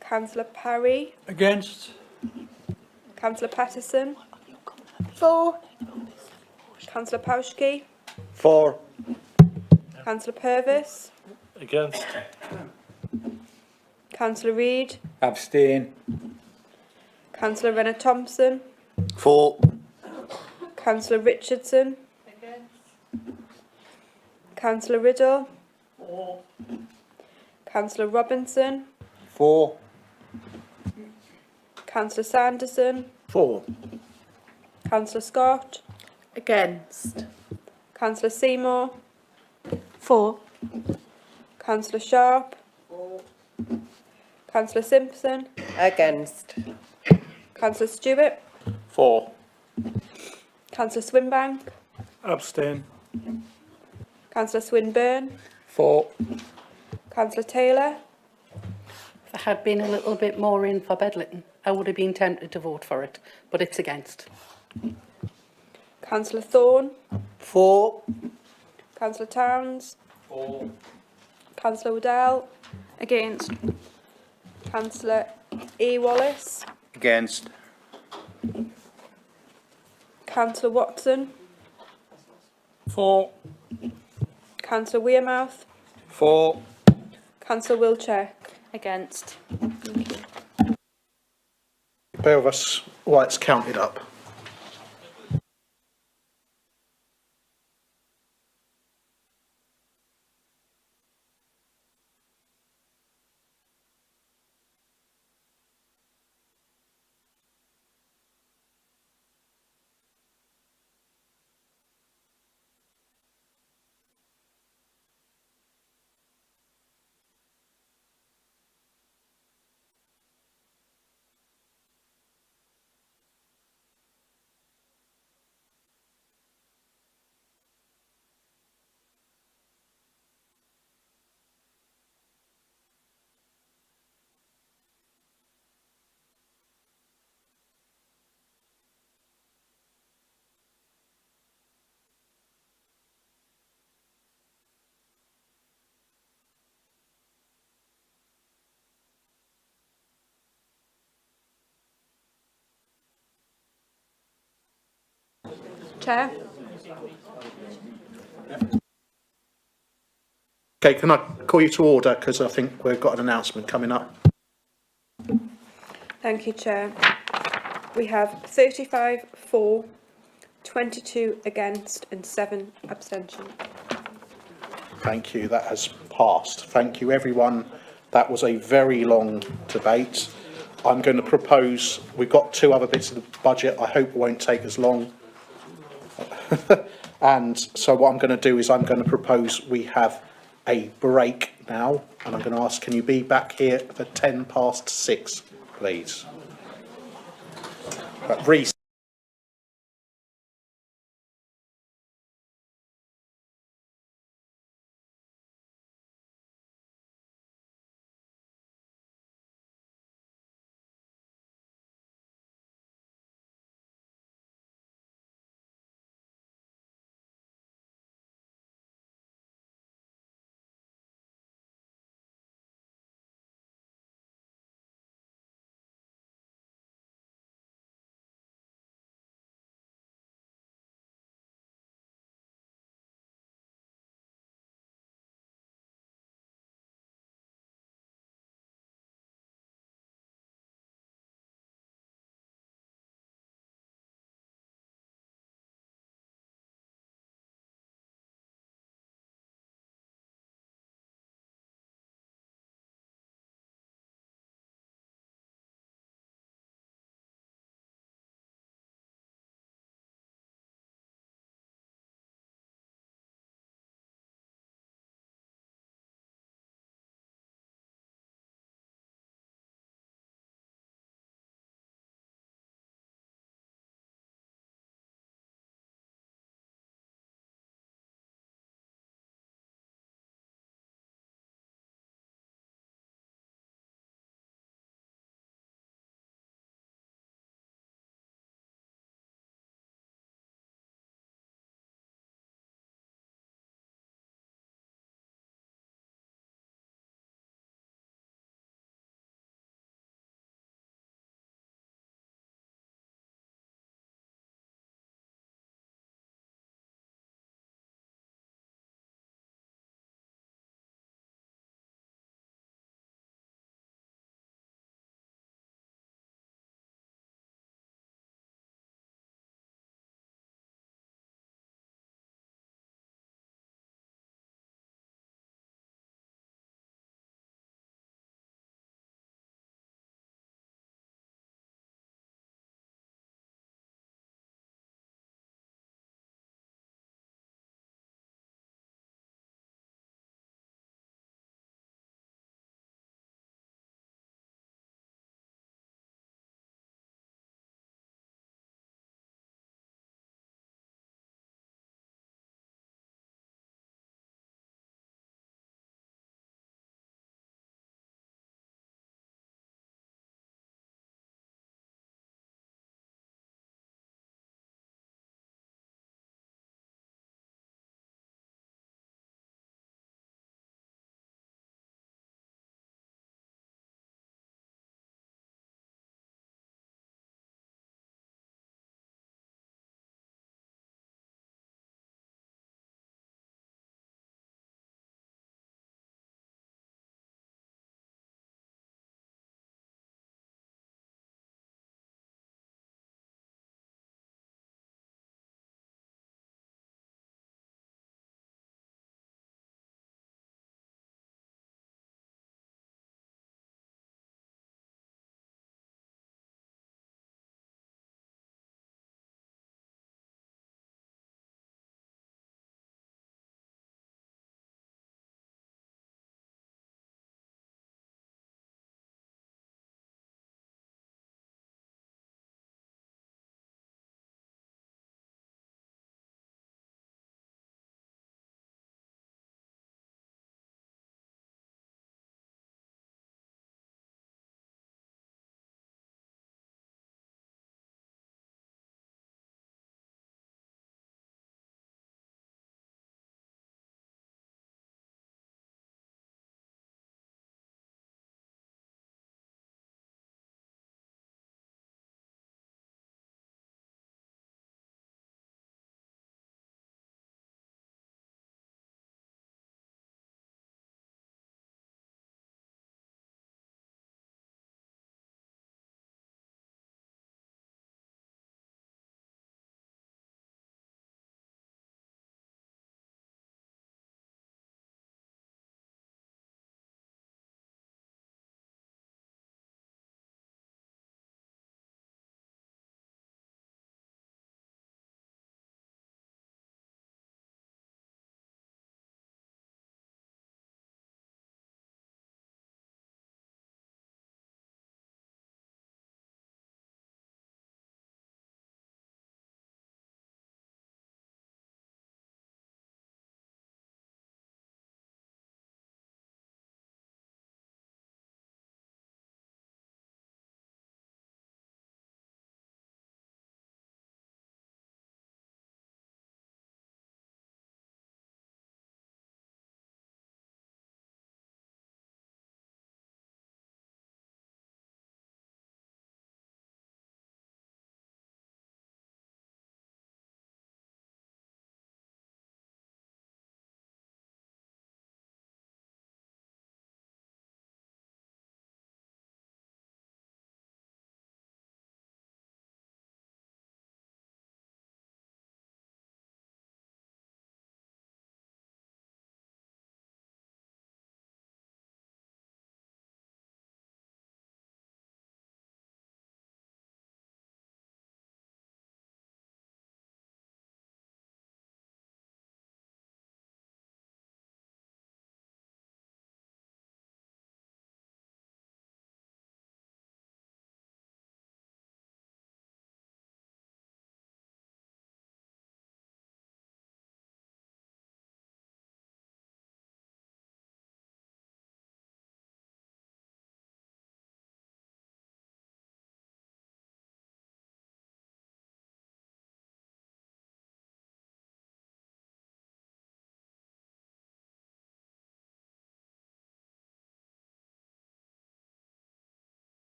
Councillor Parry. Against. Councillor Patterson. For. Councillor Pauschke. For. Councillor Purvis. Against. Councillor Reid. Abstain. Councillor Renner Thompson. For. Councillor Richardson. Councillor Riddle. Councillor Robinson. For. Councillor Sanderson. For. Councillor Scott. Against. Councillor Seymour. For. Councillor Sharp. Councillor Simpson. Against. Councillor Stewart. For. Councillor Swinbank. Abstain. Councillor Swinburne. For. Councillor Taylor. If there had been a little bit more in for Bedlington, I would have been tempted to vote for it, but it's against. Councillor Thorne. For. Councillor Towns. For. Councillor Waddell. Against. Councillor E. Wallace. Against. Councillor Watson. For. Councillor Wearmouth. For. Councillor Wiltshire. Against. Bear with us while it's counted up. Chair. Okay, can I call you to order because I think we've got an announcement coming up. Thank you, Chair. We have 35 for, 22 against and 7 abstentions. Thank you, that has passed. Thank you, everyone. That was a very long debate. I'm going to propose, we've got 2 other bits of the budget. I hope it won't take as long. And so what I'm going to do is I'm going to propose we have a break now. And I'm going to ask, can you be back here for 6:10, please? Reece.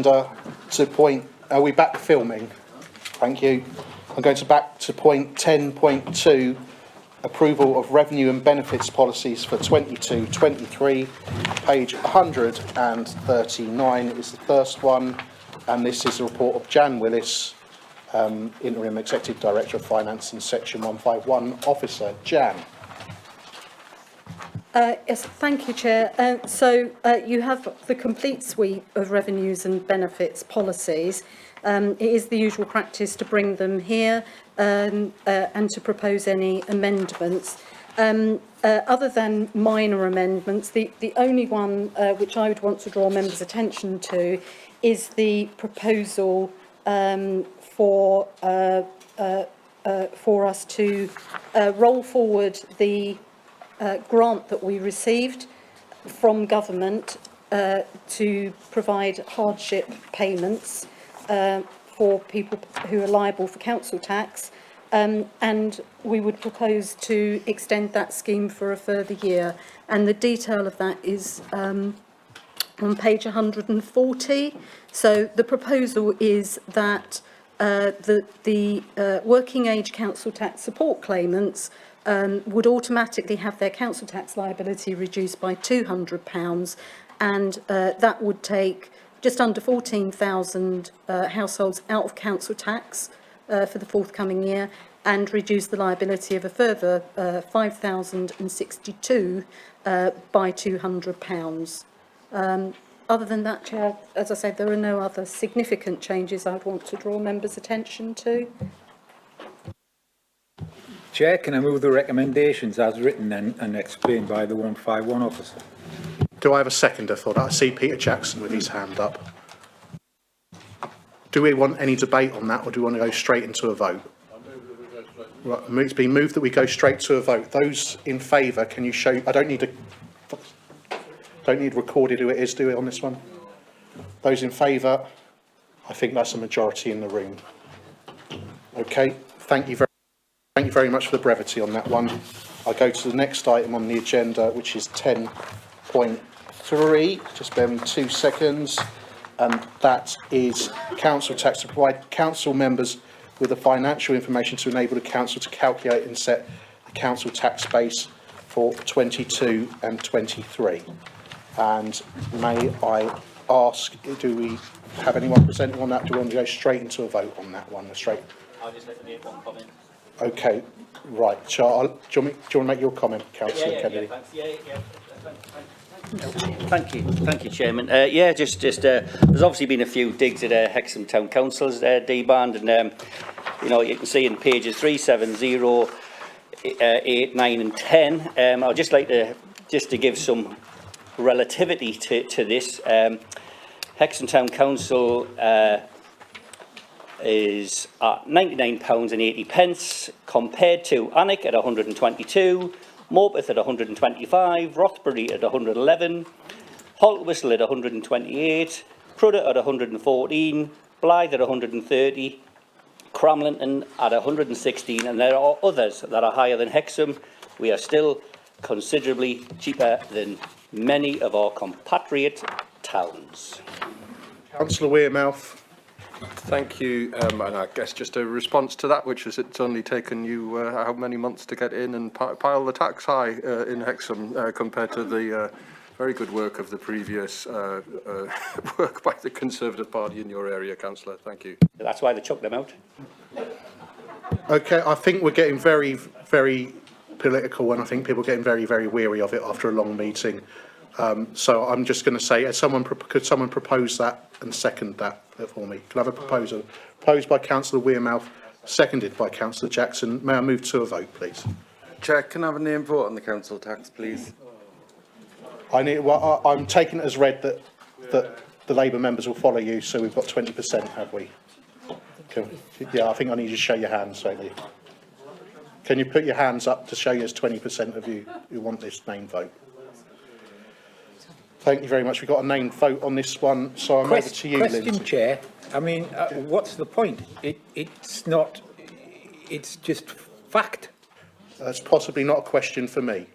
agenda to point, are we back to filming? Thank you. I'm going to back to point 10.2, approval of revenue and benefits policies for 22-23, page 139 is the first one, and this is a report of Jan Willis, Interim Executive Director of Finance and Section 151 Officer. Jan. Yes, thank you, Chair. You have the complete suite of revenues and benefits policies. It is the usual practice to bring them here and to propose any amendments. Other than minor amendments, the only one which I would want to draw members' attention to is the proposal for us to roll forward the grant that we received from government to provide hardship payments for people who are liable for council tax, and we would propose to extend that scheme for a further year, and the detail of that is on page 140. So the proposal is that the working age council tax support claimants would automatically have their council tax liability reduced by £200, and that would take just under 14,000 households out of council tax for the forthcoming year, and reduce the liability of a further 5,062 by £200. Other than that, Chair, as I said, there are no other significant changes I'd want to draw members' attention to. Chair, can I move the recommendations as written and explained by the 151 officer? Do I have a seconder for that? I see Peter Jackson with his hand up. Do we want any debate on that, or do we want to go straight into a vote? Right, it's been moved that we go straight to a vote. Those in favour, can you show? I don't need recorded who it is, do it on this one? Those in favour? I think that's a majority in the room. Okay, thank you very much for the brevity on that one. I'll go to the next item on the agenda, which is 10.3. Just bear me 2 seconds. And that is council tax, to provide council members with the financial information to enable the council to calculate and set the council tax base for 22 and 23. And may I ask, do we have anyone presenting on that? Do we want to go straight into a vote on that one? I'll just let them make one comment. Okay, right. Charles, do you want to make your comment, Councillor Kennedy? Thank you, Chairman. There's obviously been a few digs at Hexham Town Council's D-band, and you can see in pages 370, 8, 9 and 10. I'd just like to give some relativity to this. Hexham Town Council is at £99.80 compared to Alnwick at 122, Morpeth at 125, Rothbury at 111, Haltwhistle at 128, Prudhoe at 114, Blythe at 130, Cramlinton at 116, and there are others that are higher than Hexham. We are still considerably cheaper than many of our compatriot towns. Councillor Wearmouth. Thank you, and I guess just a response to that, which is it's only taken you how many months to get in and pile the tax high in Hexham compared to the very good work of the previous work by the Conservative Party in your area, Councillor. Thank you. That's why they chucked them out. Okay, I think we're getting very, very political, and I think people are getting very, very weary of it after a long meeting. So I'm just going to say, could someone propose that and second that for me? Can I have a proposal? Proposed by Councillor Wearmouth, seconded by Councillor Jackson. May I move to a vote, please? Chair, can I have a name vote on the council tax, please? I'm taking it as read that the Labour members will follow you, so we've got 20%, have we? Yeah, I think I need you to show your hands, slightly. Can you put your hands up to show you there's 20% of you who want this named vote? Thank you very much. We've got a named vote on this one, so I'm over to you, Lindsay. Question, Chair. I mean, what's the point? It's not. It's just fact. That's possibly not a question for me.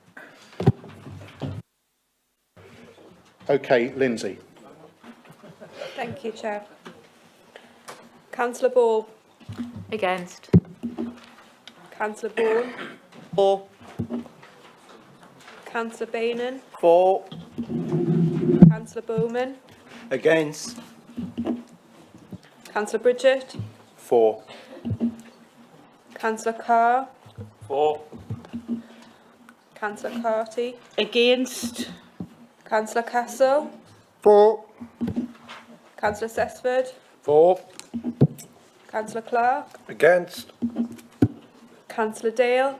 Okay, Lindsay. Thank you, Chair. Councillor Ball. Against. Councillor Bourne. For. Councillor Bainan. For. Councillor Bowman. Against. Councillor Bridget. For. Councillor Carr. For. Councillor Carty. Against. Councillor Castle. For. Councillor Sesford. For. Councillor Clark. Against. Councillor Dale.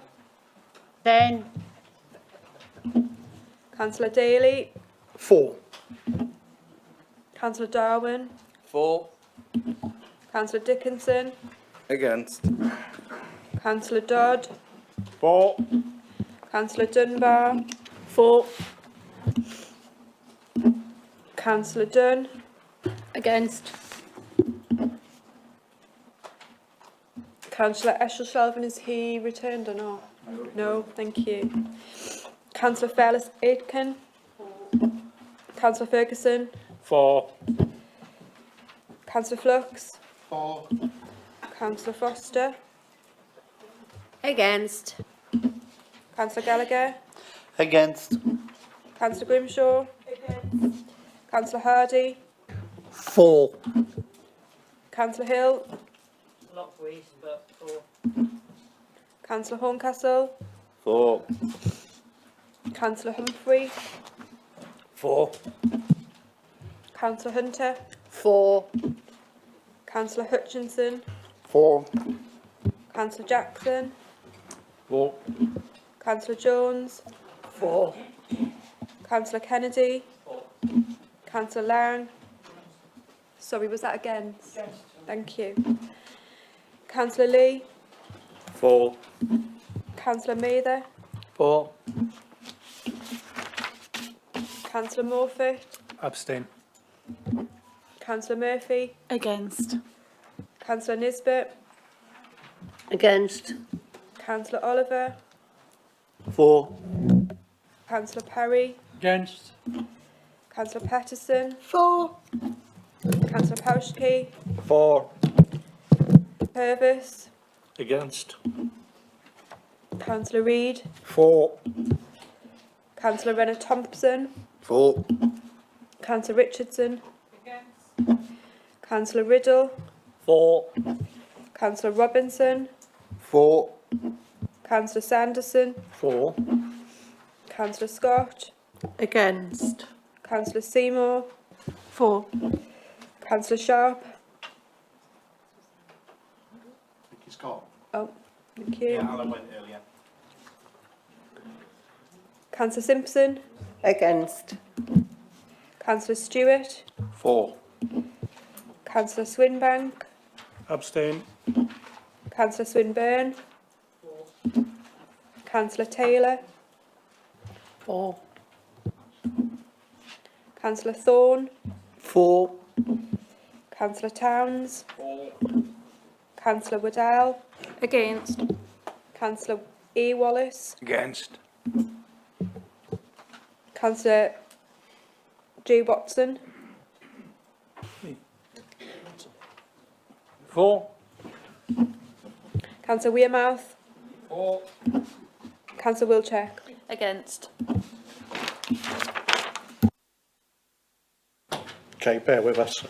Then. Councillor Daly. For. Councillor Darwin. For. Councillor Dickinson. Against. Councillor Dodd. For. Councillor Dunbar. For. Councillor Dunn. Against. Councillor Eshelshulvin, is he returned or not? No, thank you. Councillor Fellis Aitken. Councillor Ferguson. For. Councillor Flux. For. Councillor Foster. Against. Councillor Gallagher. Against. Councillor Grimshaw. Councillor Hardy. For. Councillor Hill. Not waste, but for. Councillor Horncastle. For. Councillor Humphrey. For. Councillor Hunter. For. Councillor Hutchinson. For. Councillor Jackson. For. Councillor Jones. For. Councillor Kennedy. Councillor Lang. Sorry, was that against? Thank you. Councillor Lee. For. Councillor Mather. For. Councillor Morfitt. Abstain. Councillor Murphy. Against. Councillor Nisbet. Against. Councillor Oliver. For. Councillor Perry. Against. Councillor Patterson. For. Councillor Pauschke. For. Purvis. Against. Councillor Reid. For. Councillor Renner Thompson. For. Councillor Richardson. Councillor Riddle. For. Councillor Robinson. For. Councillor Sanderson. For. Councillor Scott. Against. Councillor Seymour. For. Councillor Sharp. Scott. Oh, thank you. Alan went earlier. Councillor Simpson. Against. Councillor Stewart. For. Councillor Swinbank. Abstain. Councillor Swinburne. Councillor Taylor. For. Councillor Thorne. For. Councillor Towns. Councillor Waddell. Against. Councillor E. Wallace. Against. Councillor J. Watson. For. Councillor Wearmouth. For. Councillor Wilczek. Against. Okay, bear with us.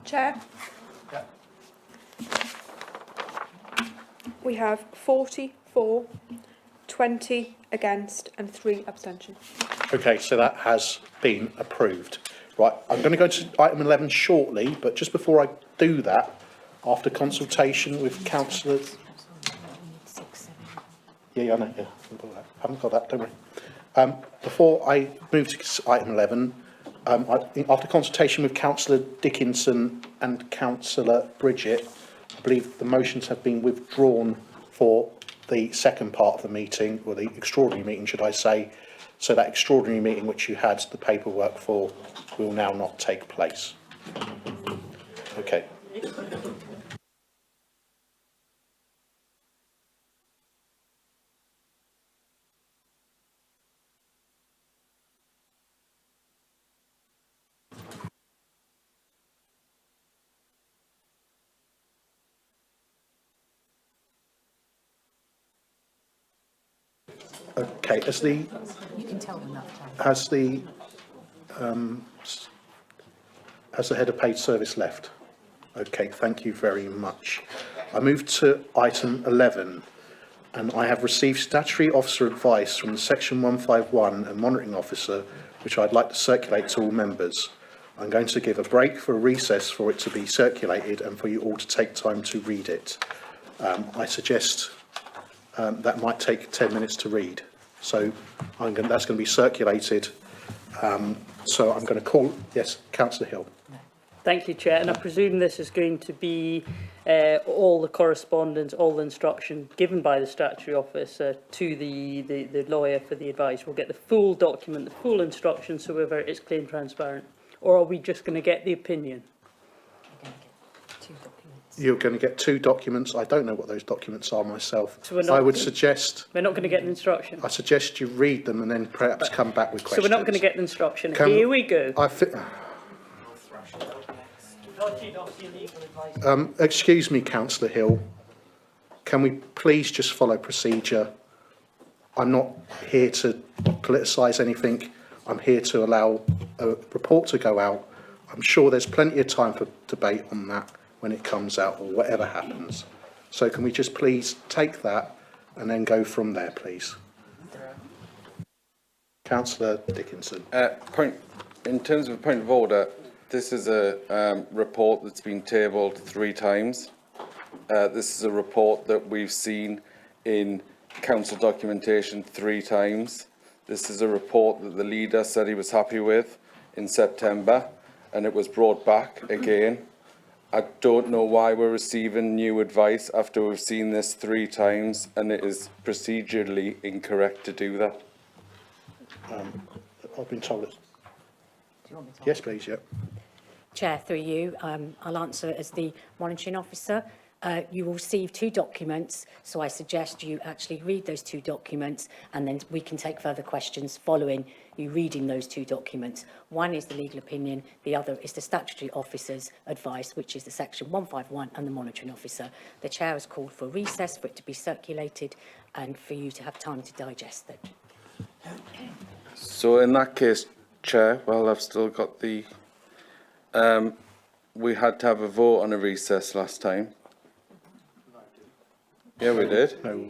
Chair. We have 44, 20 against and 3 abstentions. Okay, so that has been approved. Right, I'm going to go to item 11 shortly, but just before I do that, after consultation with councillors... Yeah, I know, yeah. I haven't got that, don't worry. Before I move to item 11, after consultation with Councillor Dickinson and Councillor Bridget, I believe the motions have been withdrawn for the second part of the meeting, or the extraordinary meeting, should I say. So that extraordinary meeting which you had the paperwork for will now not take place. Okay. Okay, has the head of paid service left? Okay, thank you very much. I move to item 11, and I have received statutory officer advice from the section 151 and monitoring officer, which I'd like to circulate to all members. I'm going to give a break for a recess for it to be circulated and for you all to take time to read it. I suggest that might take 10 minutes to read. So that's going to be circulated. So I'm going to call, yes, Councillor Hill. Thank you, Chair. And I presume this is going to be all the correspondence, all the instruction given by the statutory officer to the lawyer for the advice. We'll get the full document, the full instruction, so it's clear and transparent. Or are we just going to get the opinion? You're going to get 2 documents. I don't know what those documents are myself. So we're not, I would suggest... We're not going to get an instruction? I suggest you read them and then perhaps come back with questions. So we're not going to get an instruction. Here we go. Excuse me, Councillor Hill. Can we please just follow procedure? I'm not here to politicise anything. I'm here to allow a report to go out. I'm sure there's plenty of time for debate on that when it comes out or whatever happens. So can we just please take that and then go from there, please? Councillor Dickinson. In terms of a point of order, this is a report that's been tabled 3 times. This is a report that we've seen in council documentation 3 times. This is a report that the leader said he was happy with in September, and it was brought back again. I don't know why we're receiving new advice after we've seen this 3 times, and it is procedurally incorrect to do that. I've been told it. Yes, please, yeah. Chair, through you, I'll answer as the monitoring officer. You will receive 2 documents, so I suggest you actually read those 2 documents, and then we can take further questions following you reading those 2 documents. One is the legal opinion, the other is the statutory officer's advice, which is the section 151 and the monitoring officer. The chair has called for recess for it to be circulated and for you to have time to digest it. So in that case, Chair, well, I've still got the... we had to have a vote on a recess last time. Yeah, we did. No.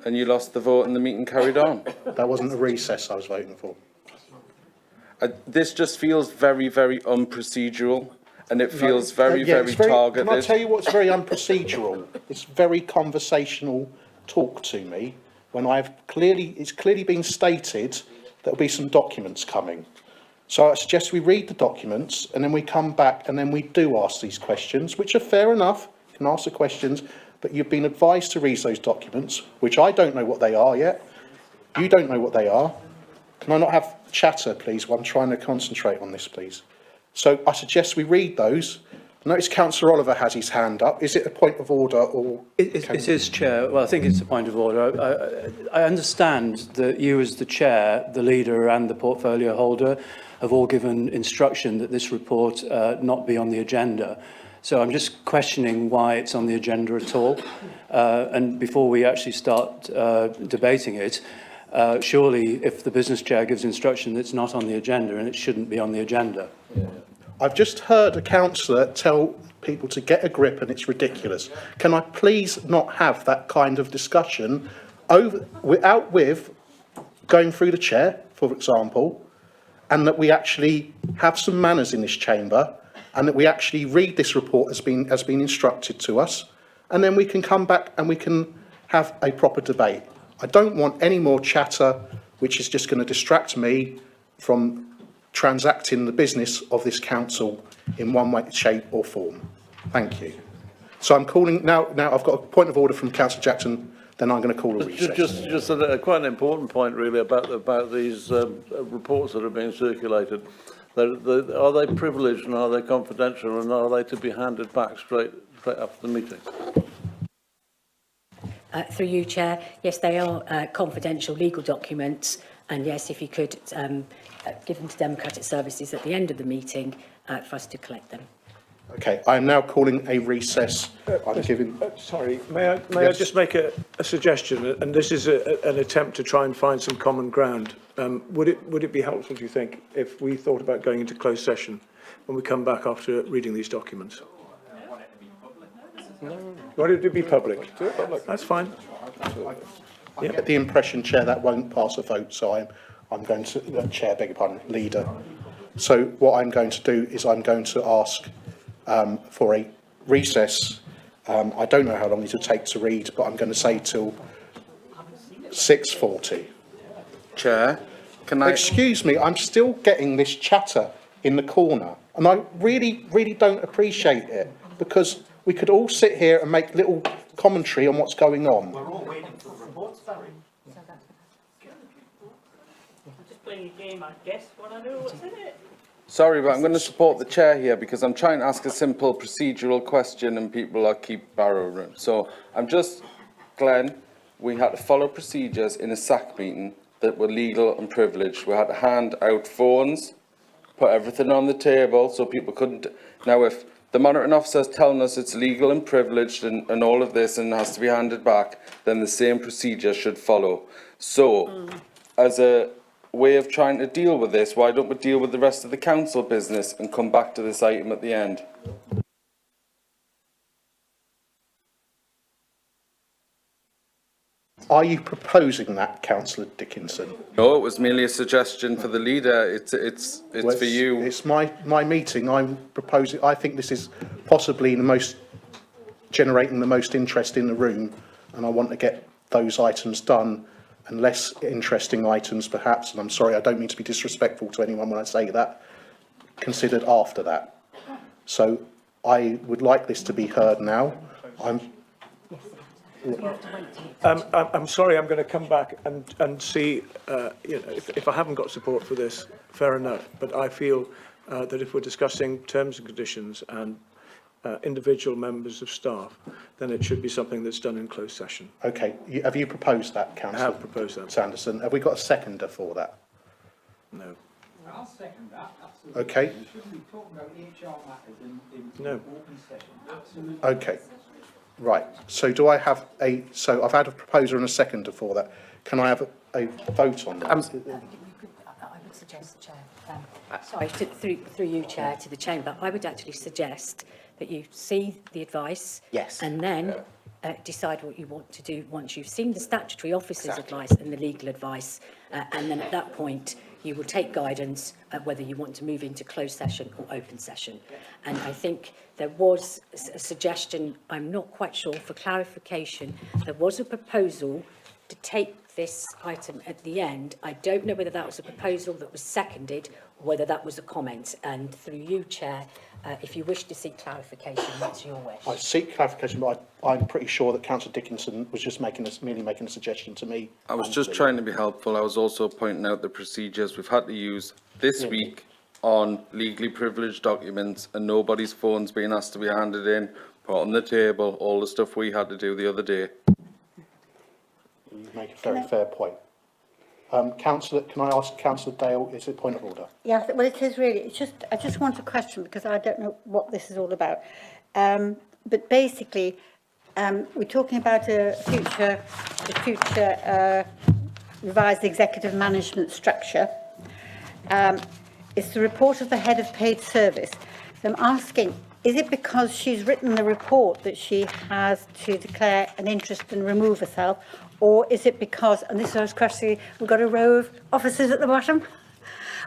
And you lost the vote and the meeting carried on. That wasn't a recess I was voting for. This just feels very, very unprocedural, and it feels very, yeah, very targeted. Can I tell you what's very unprocedural? It's very conversational talk to me when it's clearly been stated there'll be some documents coming. So I suggest we read the documents and then we come back and then we do ask these questions, which are fair enough. You can ask the questions, but you've been advised to read those documents, which I don't know what they are yet. You don't know what they are. Can I not have chatter, please, while I'm trying to concentrate on this, please? So I suggest we read those. I notice Councillor Oliver has his hand up. Is it a point of order or... It is, Chair. Well, I think it's a point of order. I understand that you as the Chair, the leader and the portfolio holder have all given instruction that this report not be on the agenda. So I'm just questioning why it's on the agenda at all. And before we actually start debating it, surely if the business chair gives instruction that's not on the agenda and it shouldn't be on the agenda. Yeah. I've just heard a councillor tell people to get a grip and it's ridiculous. Can I please not have that kind of discussion with going through the chair, for example, and that we actually have some manners in this chamber, and that we actually read this report as being instructed to us, and then we can come back and we can have a proper debate. I don't want any more chatter which is just going to distract me from transacting the business of this council in one way, shape or form. Thank you. So I'm calling now I've got a point of order from Councillor Jackson, then I'm going to call a recess. Just quite an important point really about these reports that are being circulated. Are they privileged and are they confidential and are they to be handed back straight after the meeting? Through you, Chair, yes, they are confidential legal documents, and yes, if you could give them to Democratic Services at the end of the meeting for us to collect them. Okay, I am now calling a recess. I'm giving. Sorry, may I just make a suggestion? And this is an attempt to try and find some common ground. Would it be helpful, do you think, if we thought about going into closed session when we come back after reading these documents? No. You want it to be public? Do it public. That's fine. I get the impression, Chair, that won't pass a vote, so I'm going to, Chair, beg your pardon, Leader. So what I'm going to do is I'm going to ask for a recess. I don't know how long it will take to read, but I'm going to say till 6:40. Chair, can I... Excuse me, I'm still getting this chatter in the corner, and I really, really don't appreciate it, because we could all sit here and make little commentary on what's going on. We're all waiting for reports, sorry. Just playing a game, I guess, when I know what's in it. Sorry, but I'm going to support the chair here because I'm trying to ask a simple procedural question and people keep borrowing. So I'm just, Glenn, we had to follow procedures in a SAC meeting that were legal and privileged. We had to hand out phones, put everything on the table so people couldn't. Now, if the monitoring officer is telling us it's legal and privileged and all of this and has to be handed back, then the same procedure should follow. So, as a way of trying to deal with this, why don't we deal with the rest of the council business and come back to this item at the end? Are you proposing that, Councillor Dickinson? No, it was merely a suggestion for the leader. It's Well, for you. It's my meeting. I'm proposing. I think this is possibly generating the most interest in the room, and I want to get those items done, and less interesting items perhaps, and I'm sorry, I don't mean to be disrespectful to anyone when I say that, considered after that. So I would like this to be heard now. I'm sorry, I'm going to come back and see, if I haven't got support for this, fair enough. But I feel that if we're discussing terms and conditions and individual members of staff, then it should be something that's done in closed session. Okay, have you proposed that, Councillor? I have proposed that. Sanderson, have we got a seconder for that? No. I'll second that. Absolutely. Okay. We shouldn't be talking about HR matters in No. open session. Absolutely. Okay. Right. So do I have so I've had a proposer and a seconder for that. Can I have a vote on that? I would suggest, Chair, sorry, through you, Chair, to the Chamber, I would actually suggest that you see the advice. Yes. And then decide what you want to do once you've seen the statutory officer's advice and the legal advice. And then at that point, you will take guidance whether you want to move into closed session or open session. And I think there was a suggestion, I'm not quite sure, for clarification, there was a proposal to take this item at the end. I don't know whether that was a proposal that was seconded or whether that was a comment. And through you, Chair, if you wish to seek clarification, that's your wish. I seek clarification, but I'm pretty sure that Councillor Dickinson was just merely making a suggestion to me. I was just trying to be helpful. I was also pointing out the procedures we've had to use this week on legally privileged documents, and nobody's phone's being asked to be handed in, put on the table, all the stuff we had to do the other day. You make a very fair point. Councillor, can I ask Councillor Dale, is it point of order? Yeah, well, it is really. It's just, I just want a question because I don't know what this is all about. But basically, we're talking about a future revised executive management structure. It's the report of the head of paid service. So I'm asking, is it because she's written the report that she has to declare an interest and remove herself? Or is it because, and this is a question, we've got a row of officers at the bottom,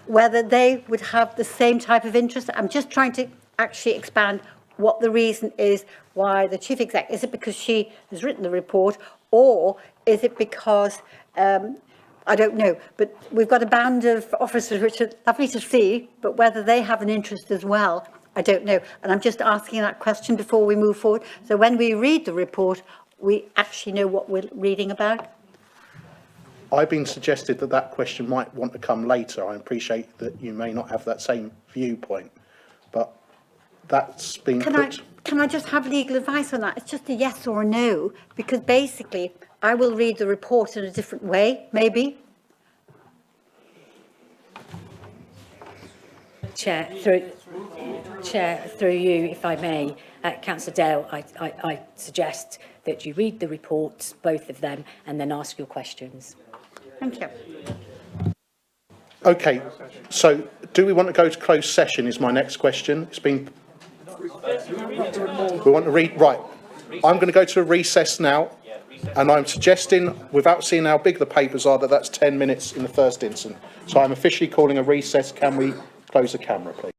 whether they would have the same type of interest? I'm just trying to actually expand what the reason is why the chief exec, is it because she has written the report, or is it because, I don't know, but we've got a band of officers which are lovely to see, but whether they have an interest as well, I don't know. And I'm just asking that question before we move forward. So when we read the report, we actually know what we're reading about. I've been suggested that that question might want to come later. I appreciate that you may not have that same viewpoint, but that's been put... Can I just have legal advice on that? It's just a yes or a no, because basically I will read the report in a different way, maybe. Chair, through you, if I may, Councillor Dale, I suggest that you read the reports, both of them, and then ask your questions. Thank you. Okay, so do we want to go to closed session is my next question. It's been... We want to read... Right. I'm going to go to a recess now, and I'm suggesting, without seeing how big the papers are, that that's 10 minutes in the first instance. So I'm officially calling a recess. Can we close the camera, please?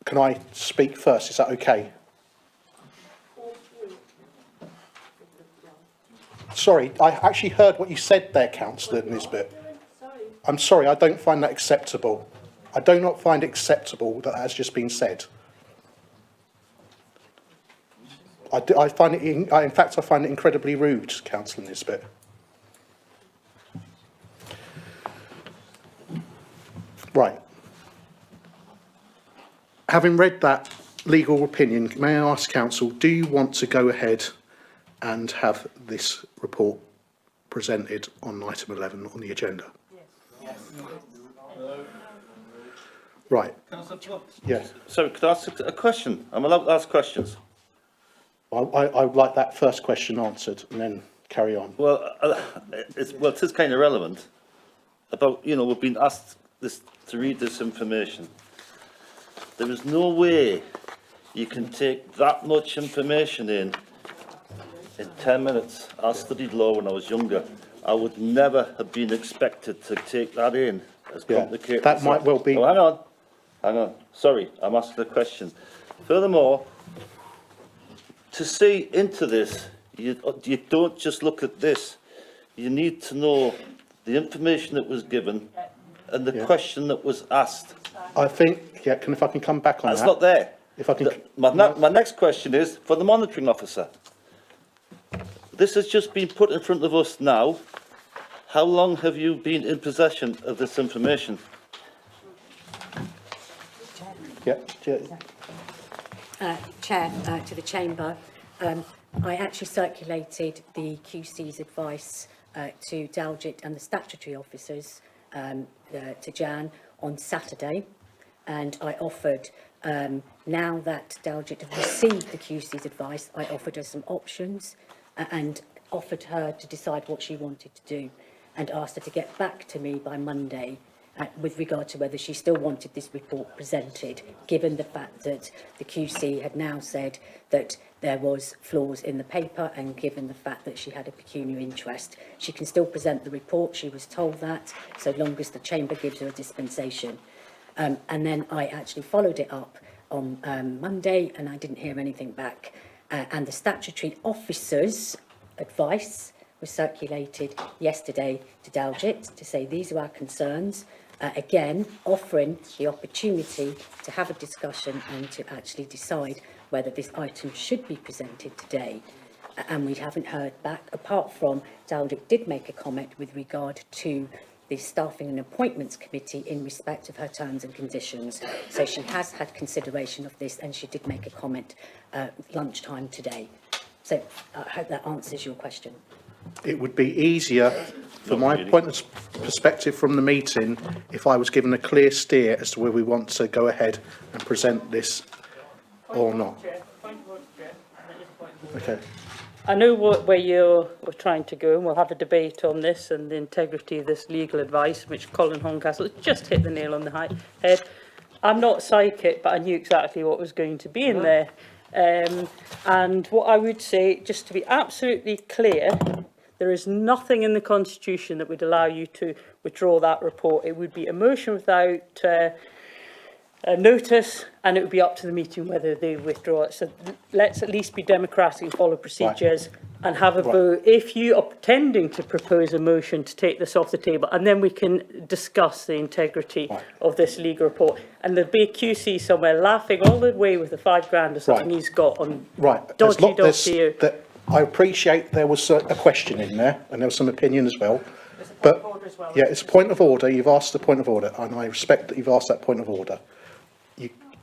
Can I speak first? Is that okay? Sorry, I actually heard what you said there, Councillor Nisbet. I'm sorry, I don't find that acceptable. I do not find it acceptable that has just been said. I find it, in fact, I find it incredibly rude, Councillor Nisbet. Right. Having read that legal opinion, may I ask Council, do you want to go ahead and have this report presented on item 11 on the agenda? Yes. Right. Yeah. Sorry, could I ask a question? I'm allowed to ask questions. I would like that first question answered and then carry on. Well, it is kind of relevant. About, you know, we've been asked to read this information. There is no way you can take that much information in 10 minutes. I studied law when I was younger. I would never have been expected to take that in as complicated. That might well be. Oh, hang on. Sorry, I'm asking a question. Furthermore, to see into this, you don't just look at this. You need to know the information that was given and the question that was asked. I think, if I can come back on that. That's not there. If I can. My next question is for the monitoring officer. This has just been put in front of us now. How long have you been in possession of this information? Chair, to the Chamber, I actually circulated the QC's advice to Dalgett and the statutory officers to Jan on Saturday, and I offered, now that Dalgett have received the QC's advice, I offered her some options and offered her to decide what she wanted to do, and asked her to get back to me by Monday with regard to whether she still wanted this report presented, given the fact that the QC had now said that there was flaws in the paper, and given the fact that she had a pecuniary interest. She can still present the report, she was told that, so long as the Chamber gives her a dispensation. And then I actually followed it up on Monday, and I didn't hear anything back. And the statutory officers' advice was circulated yesterday to Dalgett to say these are our concerns. Again, offering the opportunity to have a discussion and to actually decide whether this item should be presented today. And we haven't heard back, apart from Dalgett did make a comment with regard to the Staffing and Appointments Committee in respect of her terms and conditions. So she has had consideration of this, and she did make a comment lunchtime today. So I hope that answers your question. It would be easier, from my point of perspective from the meeting, if I was given a clear steer as to whether we want to go ahead and present this or not. Okay. I know where you're trying to go, and we'll have a debate on this and the integrity of this legal advice, which Colin Horncastle just hit the nail on the head. I'm not psychic, but I knew exactly what was going to be in there. And what I would say, just to be absolutely clear, there is nothing in the Constitution that would allow you to withdraw that report. It would be a motion without a notice, and it would be up to the meeting whether they withdraw it. So let's at least be democratic and follow procedures and have a vote. If you are pretending to propose a motion to take this off the table, and then we can discuss the integrity of this legal report. And there'll be a QC somewhere laughing all the way with the £5,000 or something he's got on dodgy dossier. I appreciate there was a question in there, and there was some opinion as well. But yeah, it's a point of order. You've asked a point of order, and I respect that you've asked that point of order.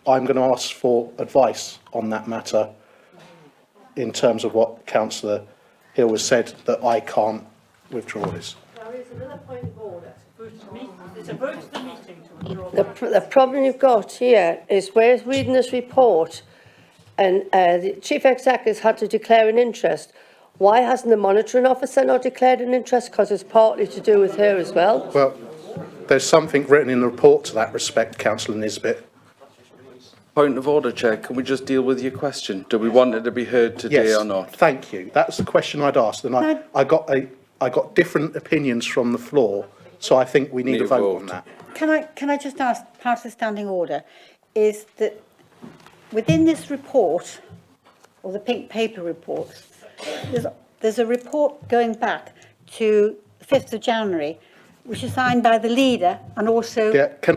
I'm going to ask for advice on that matter in terms of what Councillor Hill has said, that I can't withdraw this. There is another point of order. It's a vote to the meeting to withdraw. The problem you've got here is we're reading this report, and the Chief Executive had to declare an interest. Why hasn't the monitoring officer not declared an interest? Because it's partly to do with her as well. Well, there's something written in the report to that respect, Councillor Nisbet. Point of order, Chair. Can we just deal with your question? Do we want it to be heard today or not? Thank you. That's the question I'd asked, and I got different opinions from the floor, so I think we need a vote on that. can I just ask, part of the standing order, is that within this report, or the pink paper report, there's a report going back to the 5th of January, which is signed by the leader and also the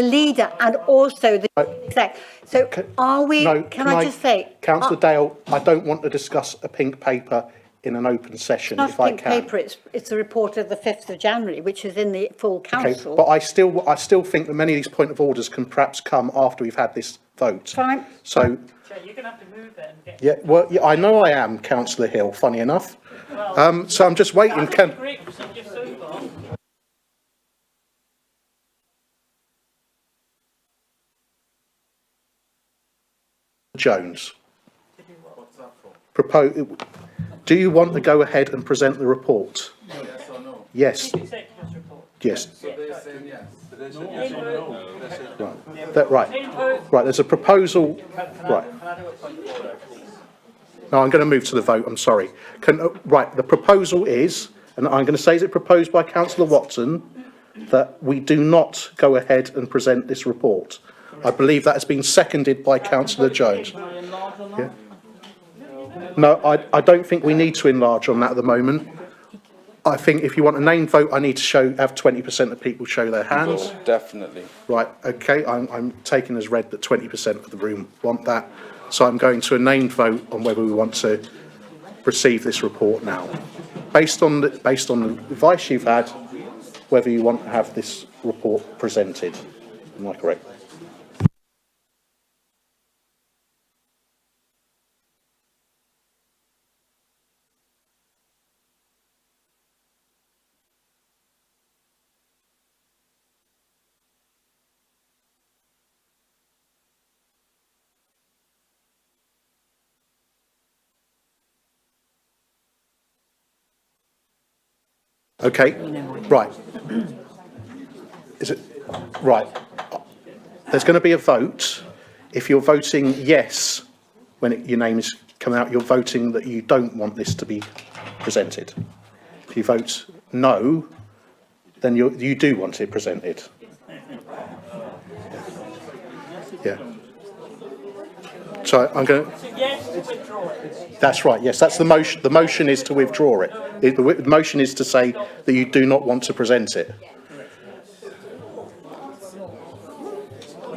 leader and also the exec. So are we? No, can I just say, Councillor Dale, I don't want to discuss a pink paper in an open session, not if a I pink can. paper. It's a report of the 5th of January, which is in the full council. Okay, but I still think that many of these point of orders can perhaps come after we've had this vote. Fine. So. Chair, you're going to have to move it and get... Yeah, well, yeah, I know I am, Councillor Hill, funny enough. So I'm just waiting. Great procedure so far. Jones. Do you want to go ahead and present the report? Yes or no? Yes. Yes. So they're saying yes. Right, there's a proposal. Right. No, I'm going to move to the vote, I'm sorry. Right, the proposal is, and I'm going to say, is it proposed by Councillor Watson, that we do not go ahead and present this report? I believe that has been seconded by Councillor Jones. Yeah. No, I don't think we need to enlarge on that at the moment. I think if you want a name vote, I need to have 20% of people show their hands. Definitely. Right, okay, I'm taking as read that 20% of the room want that. So I'm going to a named vote on whether we want to receive this report now. Based on the advice you've had, whether you want to have this report presented. Am I correct? Okay, right. Is it right? There's going to be a vote. If you're voting yes when your name is coming out, you're voting that you don't want this to be presented. If you vote no, then you do want it presented. Yeah. So I'm going to... That's right, yes, that's the motion. The motion is to withdraw it. The motion is to say that you do not want to present it.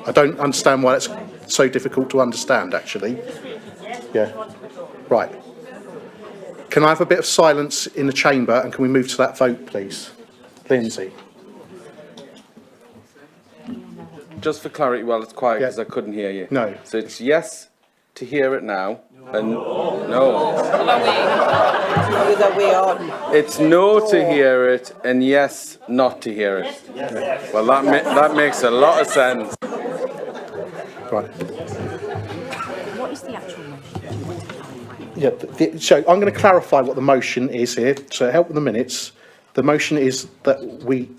I don't understand why it's so difficult to understand, actually. Yeah. Right. Can I have a bit of silence in the chamber and can we move to that vote, please? Lindsay. Just for clarity, while it's quiet, because I couldn't hear you. No. So it's yes to hear it now, and no. It's no to hear it, and yes not to hear it. Well, that makes a lot of sense. Right. What is the actual motion? Yeah, so I'm going to clarify what the motion is here, to help with the minutes. The motion is that we,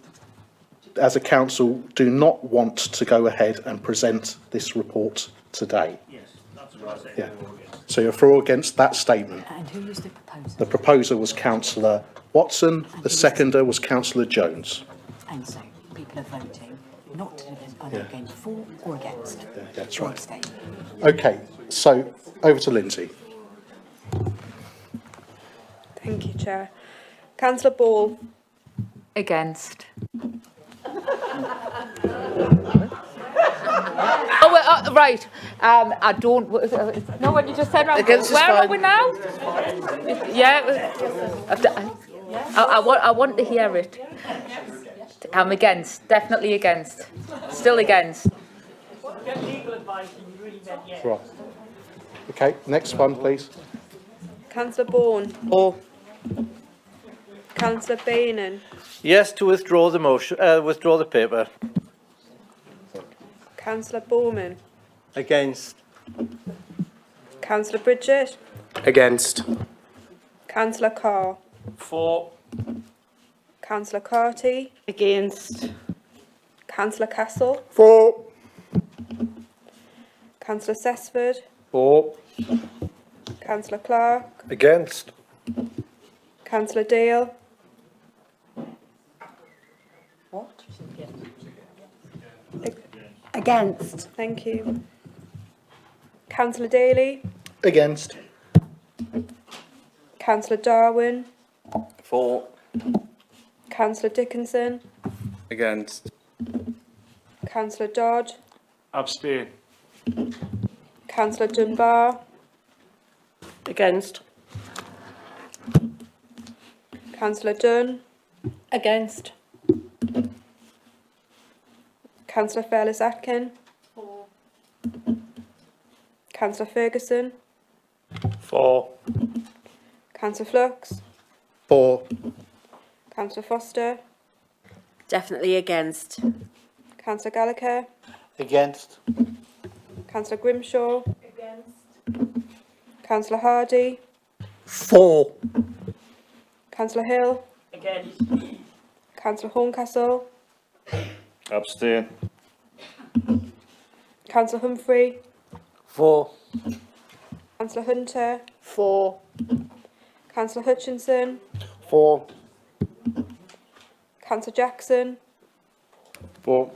as a council, do not want to go ahead and present this report today. Yes, that's what I said. Yeah. So you're for or against that statement? And who was the proposer? The proposer was Councillor Watson, the seconder was Councillor Jones. And so people are voting not to either against, for or against. Yeah, that's right. Abstain. Okay, so over to Lindsay. Thank you, Chair. Councillor Ball. Against. Oh, well, right. I don't. No, when you just said round. Against is Where are fine. we now? Yeah. I want to hear it. I'm against. Definitely against. Still against. Get legal advice and you really meant yes. Right. Okay, next one, please. Councillor Bourne. Or Councillor Bainan. Yes to withdraw the motion, withdraw the paper. Councillor Bowman. Against. Councillor Bridget. Against. Councillor Carr. For. Councillor Carty. Against. Councillor Castle. For. Councillor Sesford. For. Councillor Clark. Against. Councillor Dale. What? Against. Thank you. Councillor Daly. Against. Councillor Darwin. For. Councillor Dickinson. Against. Councillor Dodd. Abstain. Councillor Dunbar. Against. Councillor Dunn. Against. Councillor Fairless-Atkin. Councillor Ferguson. For. Councillor Flux. For. Councillor Foster. Definitely against. Councillor Gallagher. Against. Councillor Grimshaw. Against. Councillor Hardy. For. Councillor Hill. Against. Councillor Horncastle. Abstain. Councillor Humphrey. For. Councillor Hunter. For. Councillor Hutchinson. For. Councillor Jackson. For.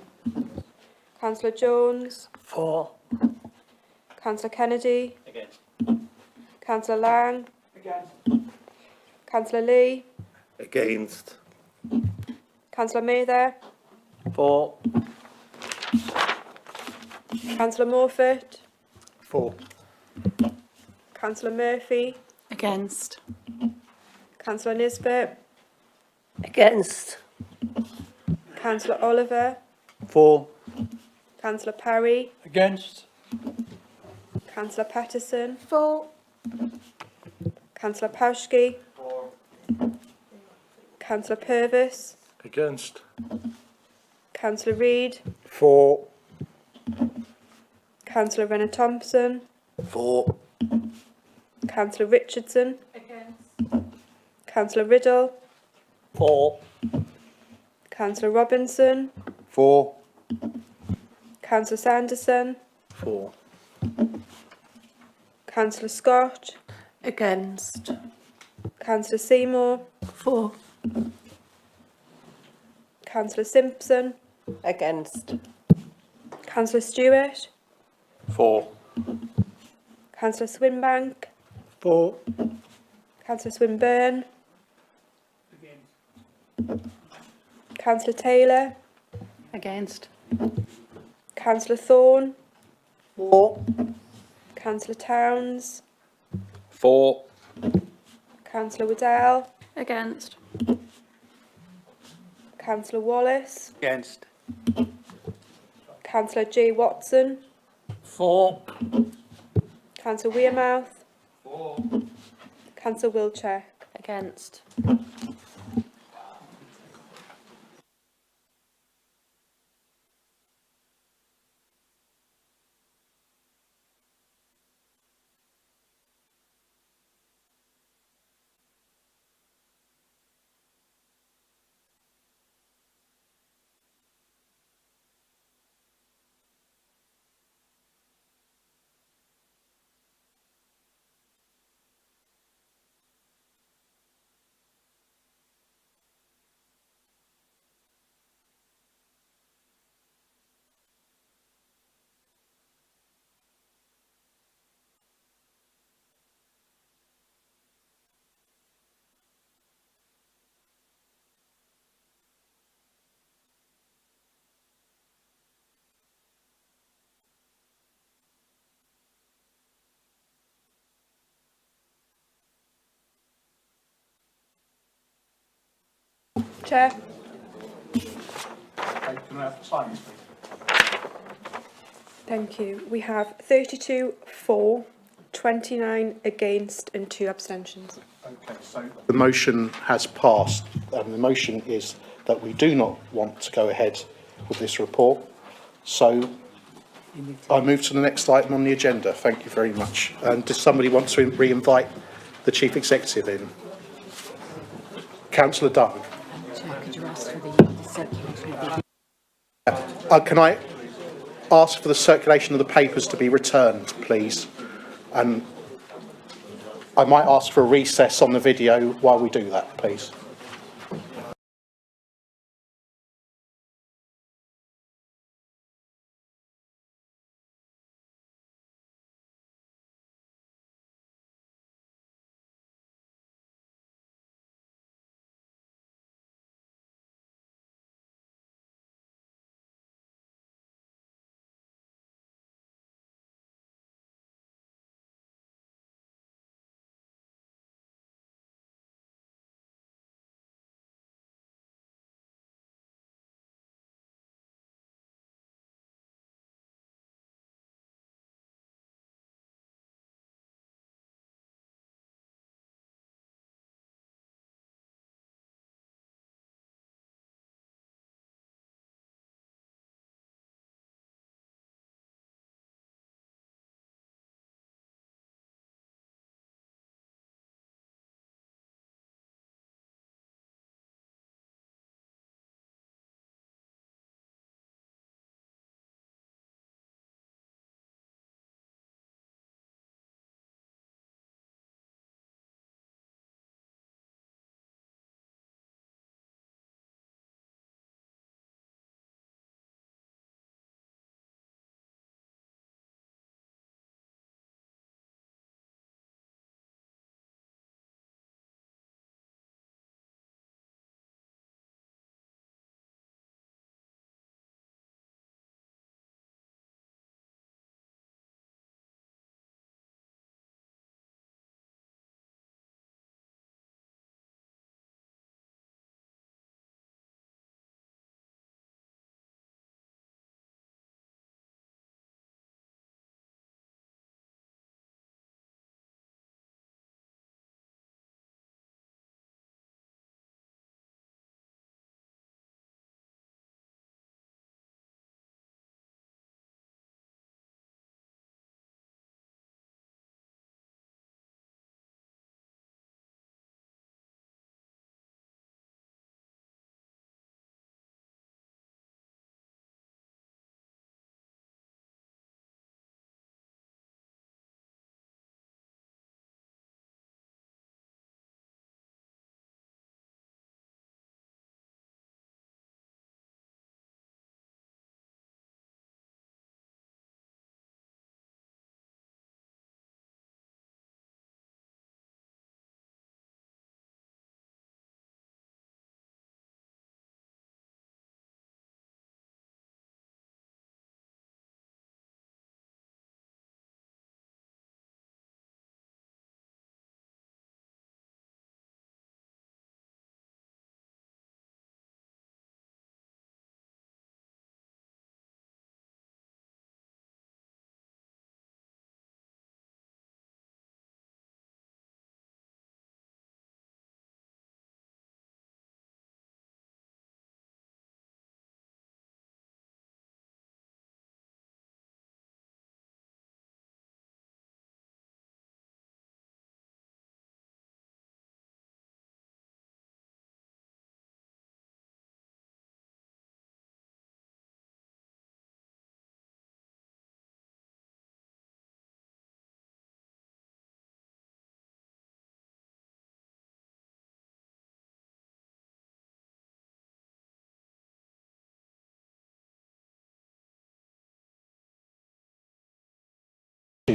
Councillor Jones. For. Councillor Kennedy. Against. Councillor Lang. Against. Councillor Lee. Against. Councillor Mather. For. Councillor Morfitt. For. Councillor Murphy. Against. Councillor Nisbet. Against. Councillor Oliver. For. Councillor Parry. Against. Councillor Patterson. For. Councillor Pauschke. Councillor Purvis. Against. Councillor Reid. For. Councillor Renner Thompson. For. Councillor Richardson. Councillor Riddle. For. Councillor Robinson. For. Councillor Sanderson. For. Councillor Scott. Against. Councillor Seymour. For. Councillor Simpson. Against. Councillor Stewart. For. Councillor Swinbank. For. Councillor Swinburne. Councillor Taylor. Against. Councillor Thorne. For. Councillor Towns. For. Councillor Waddell. Against. Councillor Wallace. Against. Councillor J Watson. For. Councillor Wearmouth. Councillor Wilczek. Against. Chair. Thank you. We have 32 for, 29 against and 2 abstentions. Okay, so the motion has passed, and the motion is that we do not want to go ahead with this report. So I move to the next item on the agenda. Thank you very much. And does somebody want to re-invite the Chief Executive in? Councillor Dunn. Could you ask for the circulation of the... Can I ask for the circulation of the papers to be returned, please? And I might ask for a recess on the video while we do that, please.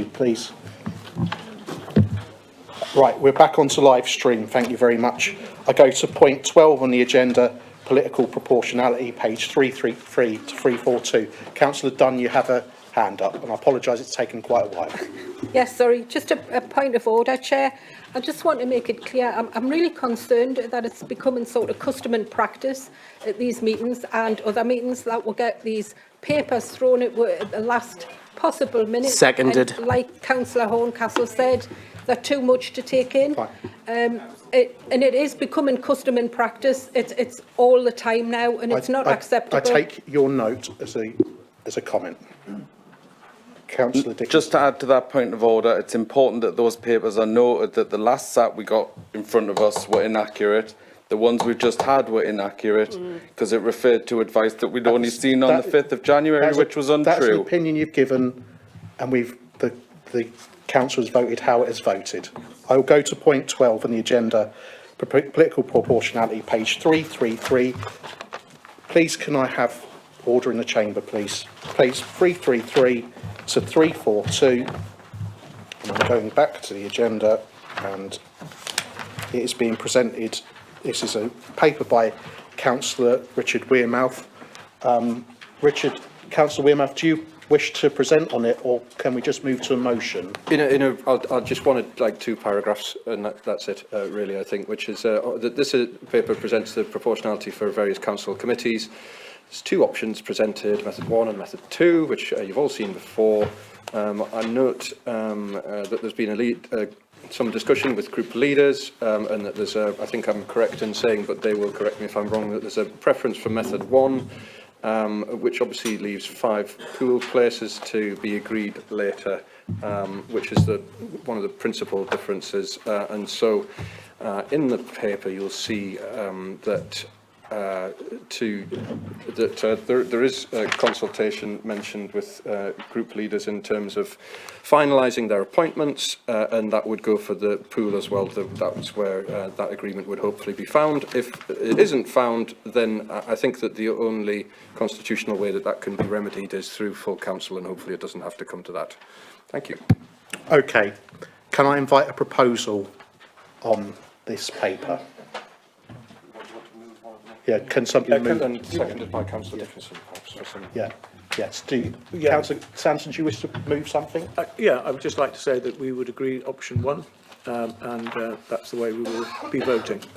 Please. Right, we're back onto live stream. Thank you very much. I go to point 12 on the agenda, political proportionality, page 333 to 342. Councillor Dunn, you have a hand up, and I apologise, it's taken quite a while. Yes, sorry, just a point of order, Chair. I just want to make it clear, I'm really concerned that it's becoming sort of custom and practice at these meetings and other meetings that will get these papers thrown at the last possible minute. Seconded. And like Councillor Horncastle said, they're too much to take in. And it is becoming custom and practice. It's all the time now, and it's not acceptable. I take your note as a comment. Councillor Dickinson. Just to add to that point of order, it's important that those papers are noted that the last set we got in front of us were inaccurate. The ones we've just had were inaccurate because it referred to advice that we'd only seen on the 5th of January, which was untrue. That's an opinion you've given, and the council has voted how it has voted. I will go to point 12 on the agenda, political proportionality, page 333. Please, can I have order in the chamber, please? Page 333 to 342. And I'm going back to the agenda, and it is being presented. This is a paper by Councillor Richard Wearmouth. Councillor Wearmouth, do you wish to present on it, or can we just move to a motion? I'll just wanted like 2 paragraphs, and that's it, really, I think, which is that this paper presents the proportionality for various council committees. There's 2 options presented, method 1 and method 2, which you've all seen before. I note that there's been some discussion with group leaders, and that there's I think I'm correct in saying, but they will correct me if I'm wrong, that there's a preference for method 1, which obviously leaves 5 pool places to be agreed later, which is one of the principal differences. And so in the paper you'll see that there is a consultation mentioned with group leaders in terms of finalising their appointments, and that would go for the pool as well. That's where that agreement would hopefully be found. If it isn't found, then I think that the only constitutional way that can be remedied is through full council, and hopefully it doesn't have to come to that. Thank you. Okay. Can I invite a proposal on this paper? Yeah, can somebody move? And seconded by Councillor Dickinson, perhaps. Yeah, yes. Councillor Sanson, do you wish to move something? Yeah, I would just like to say that we would agree option 1, and that's the way we will be voting. Can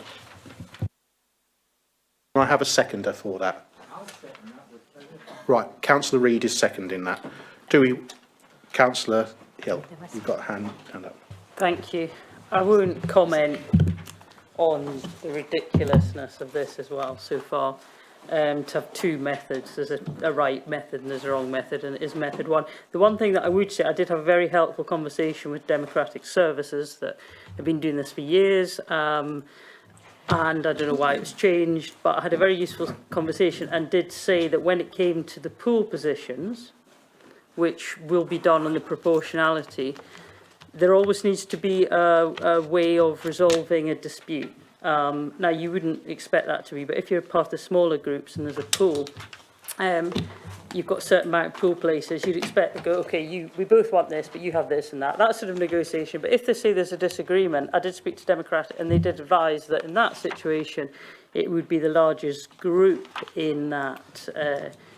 I have a seconder for that? Right, Councillor Reid is seconding that. Councillor Hill, you've got a hand up. Thank you. I won't comment on the ridiculousness of this as well so far. To have 2 methods, there's a right method and there's a wrong method, and it is method 1. The one thing that I would say, I did have a very helpful conversation with Democratic Services that have been doing this for years, and I don't know why it was changed, but I had a very useful conversation and did say that when it came to the pool positions, which will be done on the proportionality, there always needs to be a way of resolving a dispute. Now, you wouldn't expect that to be, but if you're part of smaller groups and there's a pool, you've got a certain amount of pool places, you'd expect to go, okay, we both want this, but you have this and that. That sort of negotiation. But if they say there's a disagreement, I did speak to Democratic, and they did advise that in that situation, it would be the largest group in that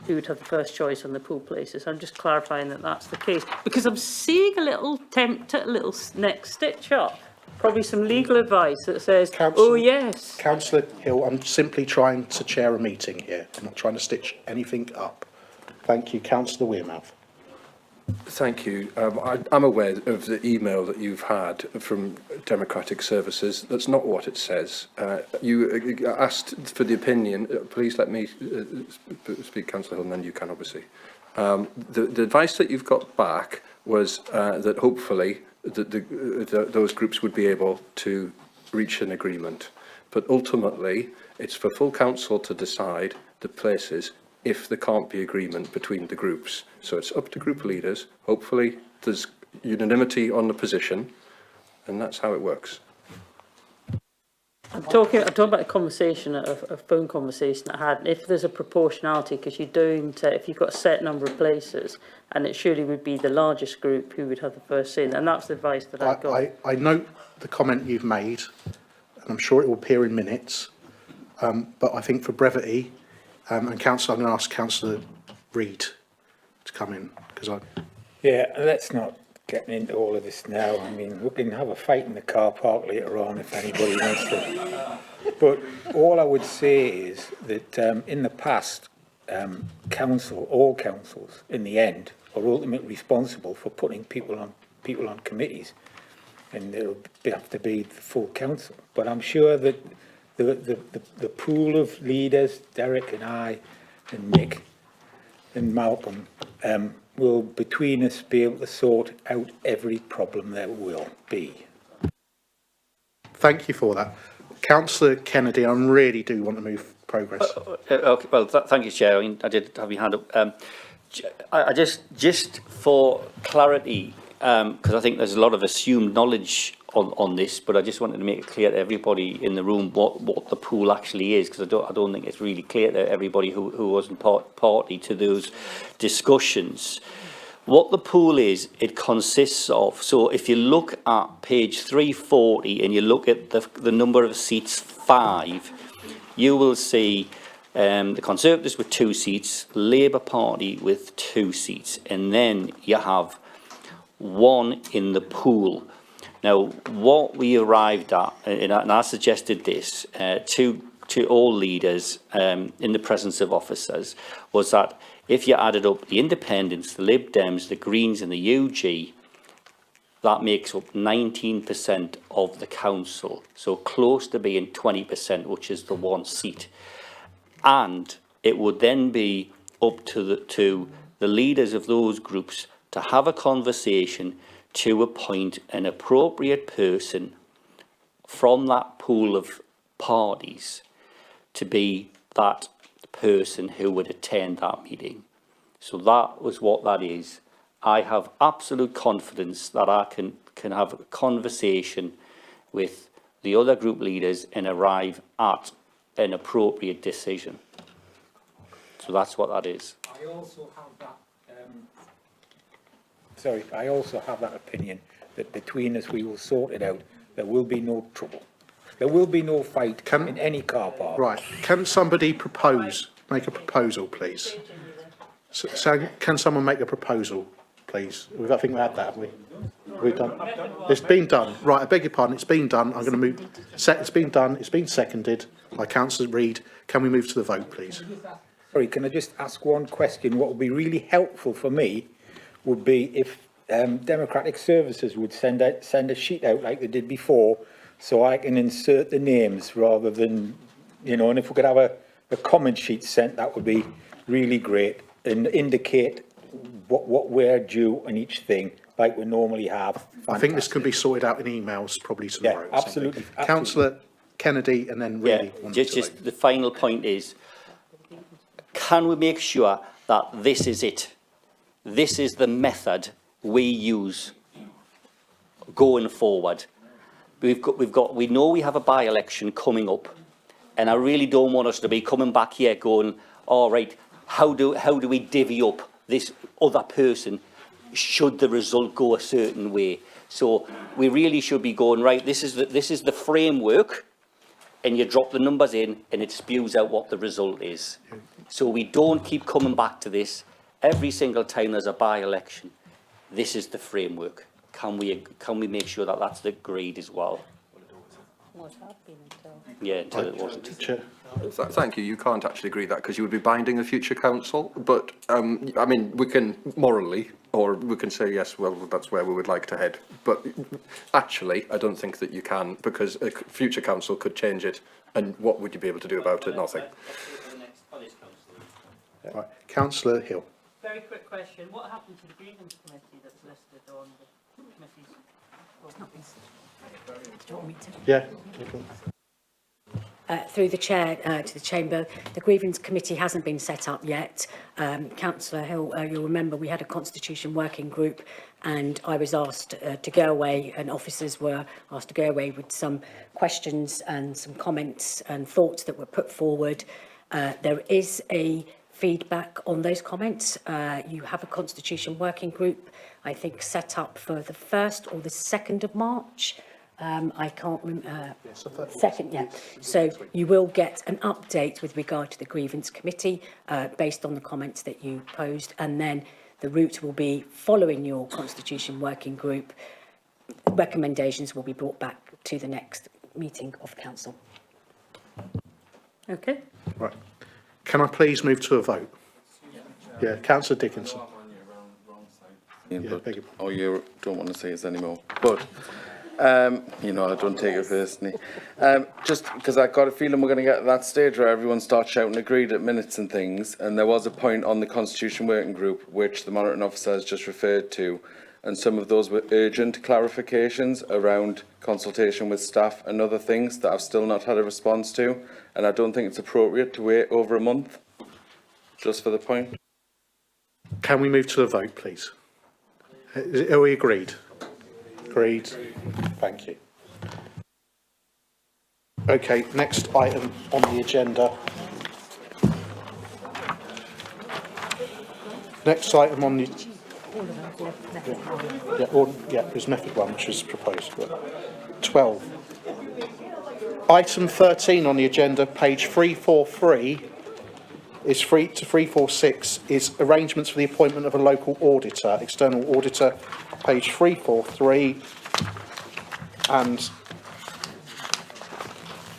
who would have the first choice on the pool places. I'm just clarifying that that's the case, because I'm seeing a little attempt at a little next stitch up. Probably some legal advice that says, oh yes. Councillor Hill, I'm simply trying to chair a meeting here. I'm not trying to stitch anything up. Thank you. Councillor Wearmouth. Thank you. I'm aware of the email that you've had from Democratic Services. That's not what it says. You asked for the opinion. Please let me speak, Councillor Hill, and then you can, obviously. The advice that you've got back was that hopefully those groups would be able to reach an agreement. But ultimately, it's for full council to decide the places if there can't be agreement between the groups. So it's up to group leaders. Hopefully there's unanimity on the position, and that's how it works. I'm talking about a conversation, a phone conversation I had. If there's a proportionality, because you don't, if you've got a set number of places, and it surely would be the largest group who would have the first say, and that's the advice that I got. I note the comment you've made, and I'm sure it will appear in minutes, but I think for brevity, and Councillor, I'm going to ask Councillor Reid to come in, because I... Yeah, let's not get into all of this now. I mean, we can have a fight in the car park later on if anybody wants to. But all I would say is that in the past, all councils, in the end, are ultimately responsible for putting people on committees, and it'll have to be the full council. But I'm sure that the pool of leaders, Derek and I, and Nick, and Malcolm, will between us be able to sort out every problem there will be. Thank you for that. Councillor Kennedy, I really do want to move progress. Okay, well, thank you, Chair. I mean, I did have your hand up. I just for clarity, because I think there's a lot of assumed knowledge on this, but I just wanted to make it clear to everybody in the room what the pool actually is, because I don't think it's really clear to everybody who wasn't party to those discussions. What the pool is, it consists of, so if you look at page 340 and you look at the number of seats, 5, you will see the Conservatives with 2 seats, Labour Party with 2 seats, and then you have 1 in the pool. Now, what we arrived at, and I suggested this to all leaders in the presence of officers, was that if you added up the Independents, the Lib Dems, the Greens and the UG, that makes up 19% of the council, so close to being 20%, which is the 1 seat. And it would then be up to the leaders of those groups to have a conversation to appoint an appropriate person from that pool of parties to be that person who would attend that meeting. So that was what that is. I have absolute confidence that I can have a conversation with the other group leaders and arrive at an appropriate decision. So that's what that is. I also have that I also have that opinion that between us we will sort it out. There will be no trouble. There will be no fight in any car park. Right. Can somebody make a proposal, please? So can someone make a proposal, please? I think we had that, haven't we? We've done. It's been done. Right, I beg your pardon, it's been done. I'm going to move. It's been done. It's been seconded by Councillor Reid. Can we move to the vote, please? Sorry, can I just ask one question? What would be really helpful for me would be if Democratic Services would send a sheet out like they did before, so I can insert the names rather than, and if we could have a comment sheet sent, that would be really great, and indicate what we're due on each thing, like we normally have. Fantastic. I think this can be sorted out in emails probably tomorrow. Yeah, absolutely. Councillor Kennedy, and then really. Yeah, just the final point is, can we make sure that this is it? This is the method we use going forward. We know we have a by-election coming up, and I really don't want us to be coming back here going, all right, how do we divvy up this other person should the result go a certain way? So we really should be going, right, this is the framework, and you drop the numbers in and it spews out what the result is. So we don't keep coming back to this every single time there's a by-election. This is the framework. Can we make sure that that's agreed as well? Yeah, until it wasn't. Thank you. You can't actually agree that because you would be binding a future council. But I mean, we can morally, or we can say yes. Well, that's where we would like to head. But actually, I don't think that you can, because a future council could change it. And what would you be able to do about it? Nothing. Right. Councillor Hill. Very quick question. What happened to the grievance committee that's listed on the committees? Yeah. through the chair to the chamber, the grievance committee hasn't been set up yet. Councillor Hill, you'll remember we had a constitution working group, and I was asked to go away, and officers were asked to go away with some questions and some comments and thoughts that were put forward. There is a feedback on those comments. You have a constitution working group, I think, set up for the 1st or the 2nd of March. I can't remember, second, yeah. So you will get an update with regard to the grievance committee based on the comments that you posed, and then the route will be following your constitution working group. Recommendations will be brought back to the next meeting of council. Okay. Right. Can I please move to a vote? Yeah, Councillor Dickinson. Oh, you don't want to say it anymore. But, you know, I don't take it personally. Just because I got a feeling we're going to get to that stage where everyone starts shouting agreed at minutes and things. And there was a point on the Constitution Working Group, which the monitoring officer has just referred to. And some of those were urgent clarifications around consultation with staff and other things that I've still not had a response to. And I don't think it's appropriate to wait over a month, just for the point. Can we move to a vote, please? Are we agreed? Agreed. Thank you. Okay, next item on the agenda. Next item on the... there's method 1, which is proposed. 12. Item 13 on the agenda, page 343, is 3 to 346, is arrangements for the appointment of a local auditor, external auditor, page 343, and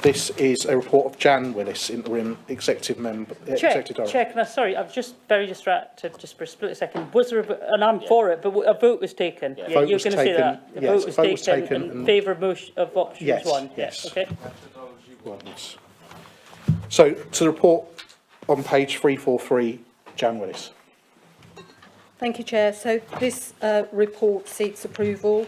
this is a report of Jan Willis, interim executive member, executive director. Chair, can I, sorry, I'm just very distracted, just for a split second. Was there and I'm for it, but a vote was taken. Yeah. Yeah, Vote you're was going to say taken, that. The yes, vote was taken in and favour of option yes, 1. yes. Okay. Yes. So, to the report on page 343, Jan Willis. Thank you, Chair. So this report seeks approval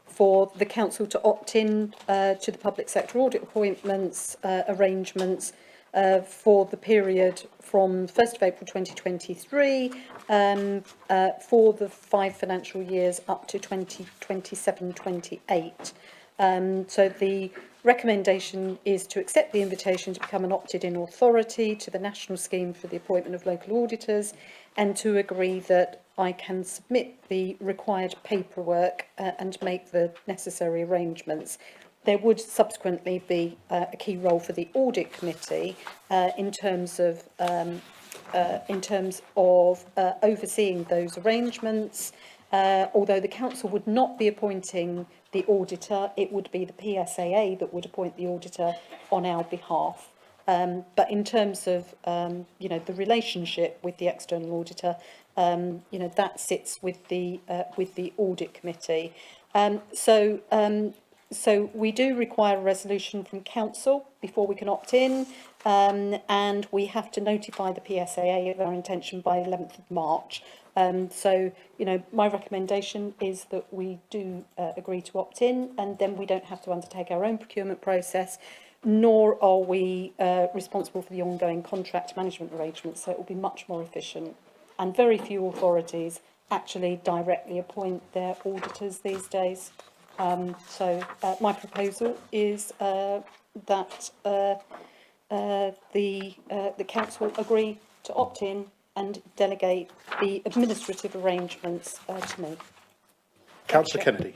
for the Council to opt in to the public sector audit appointments arrangements for the period from 1st of April 2023 for the 5 financial years up to 2027-28. So the recommendation is to accept the invitation to become an opted-in authority to the national scheme for the appointment of local auditors, and to agree that I can submit the required paperwork and make the necessary arrangements. There would subsequently be a key role for the audit committee in terms of overseeing those arrangements. Although the council would not be appointing the auditor, it would be the PSAA that would appoint the auditor on our behalf. But in terms of, the relationship with the external auditor, that sits with the audit committee. So we do require a resolution from council before we can opt in, and we have to notify the PSAA of our intention by 11th of March. So, my recommendation is that we do agree to opt in, and then we don't have to undertake our own procurement process, nor are we responsible for the ongoing contract management arrangements, so it will be much more efficient. And very few authorities actually directly appoint their auditors these days. So my proposal is that the council agree to opt in and delegate the administrative arrangements to me. Councillor Kennedy.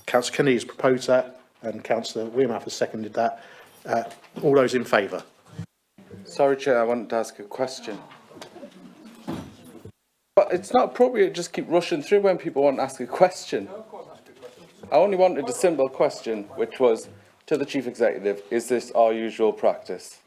Councillor Kennedy has proposed that, and Councillor Wearmouth has seconded that. All those in favour? Sorry, Chair, I wanted to ask a question. But it's not appropriate to just keep rushing through when people want to ask a question. I only wanted a simple question, which was, to the Chief Executive, is this our usual practice?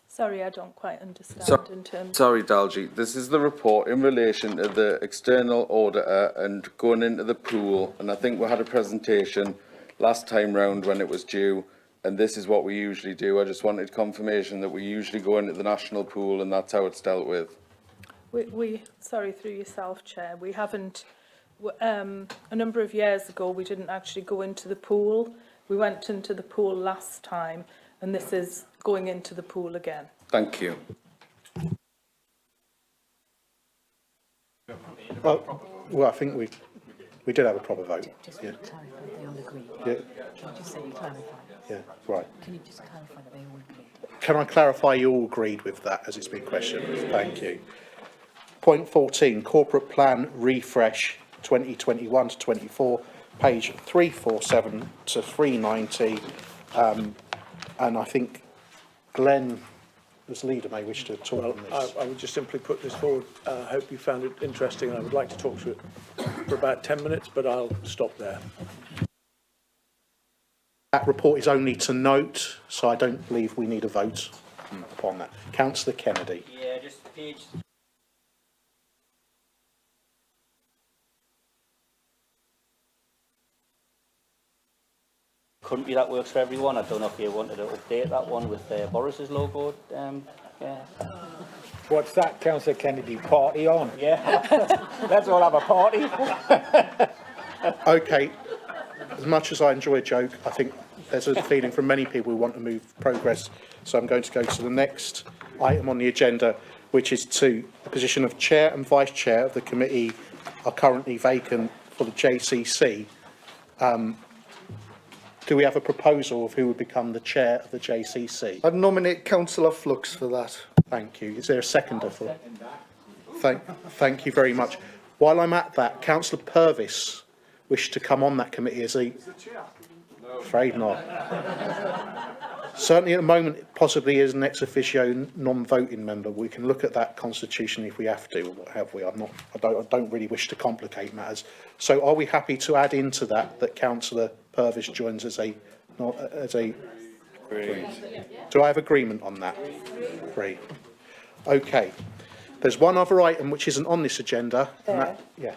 Sorry, I don't quite understand in terms... Sorry, Dalji. This is the report in relation to the external auditor and going into the pool. And I think we had a presentation last time round when it was due. And this is what we usually do. I just wanted confirmation that we usually go into the national pool and that's how it's dealt with. Sorry, through yourself, Chair, we haven't a number of years ago, we didn't actually go into the pool. We went into the pool last time, and this is going into the pool again. Thank you. Well, I think we did have a proper vote. Just Yeah. to clarify, they all agreed. Yeah. Can you just say you clarify? Yeah, right. Can you just clarify that they all agreed? Can I clarify you all agreed with that as it's been questioned? Thank you. Point 14, corporate plan refresh 2021 to 24, page 347 to 390. And I think Glenn, as leader, may wish to talk on this. I would just simply put this forward. I hope you found it interesting, and I would like to talk to it for about 10 minutes, but I'll stop there. That report is only to note, so I don't believe we need a vote upon that. Councillor Kennedy. Yeah, just page. Country that works for everyone. I don't know if you wanted to update that one with Boris's logo. Yeah. What's that, Councillor Kennedy? Party on? Yeah. Let's all have a party. Okay, as much as I enjoy a joke, I think there's a feeling from many people who want to move progress. So I'm going to go to the next item on the agenda, which is the position of chair and vice chair of the committee are currently vacant for the JCC. Do we have a proposal of who would become the chair of the JCC? I'd nominate Councillor Flux for that. Thank you. Is there a seconder for? Thank you very much. While I'm at that, Councillor Purvis wished to come on that committee as a... Afraid not. Certainly at the moment, possibly as an ex officio non-voting member. We can look at that constitution if we have to, or what have we. I don't really wish to complicate matters. So are we happy to add into that Councillor Purvis joins as a... Agreed. Do I have agreement on that? Agree. Okay. There's one other item which isn't on this agenda. And that, yeah.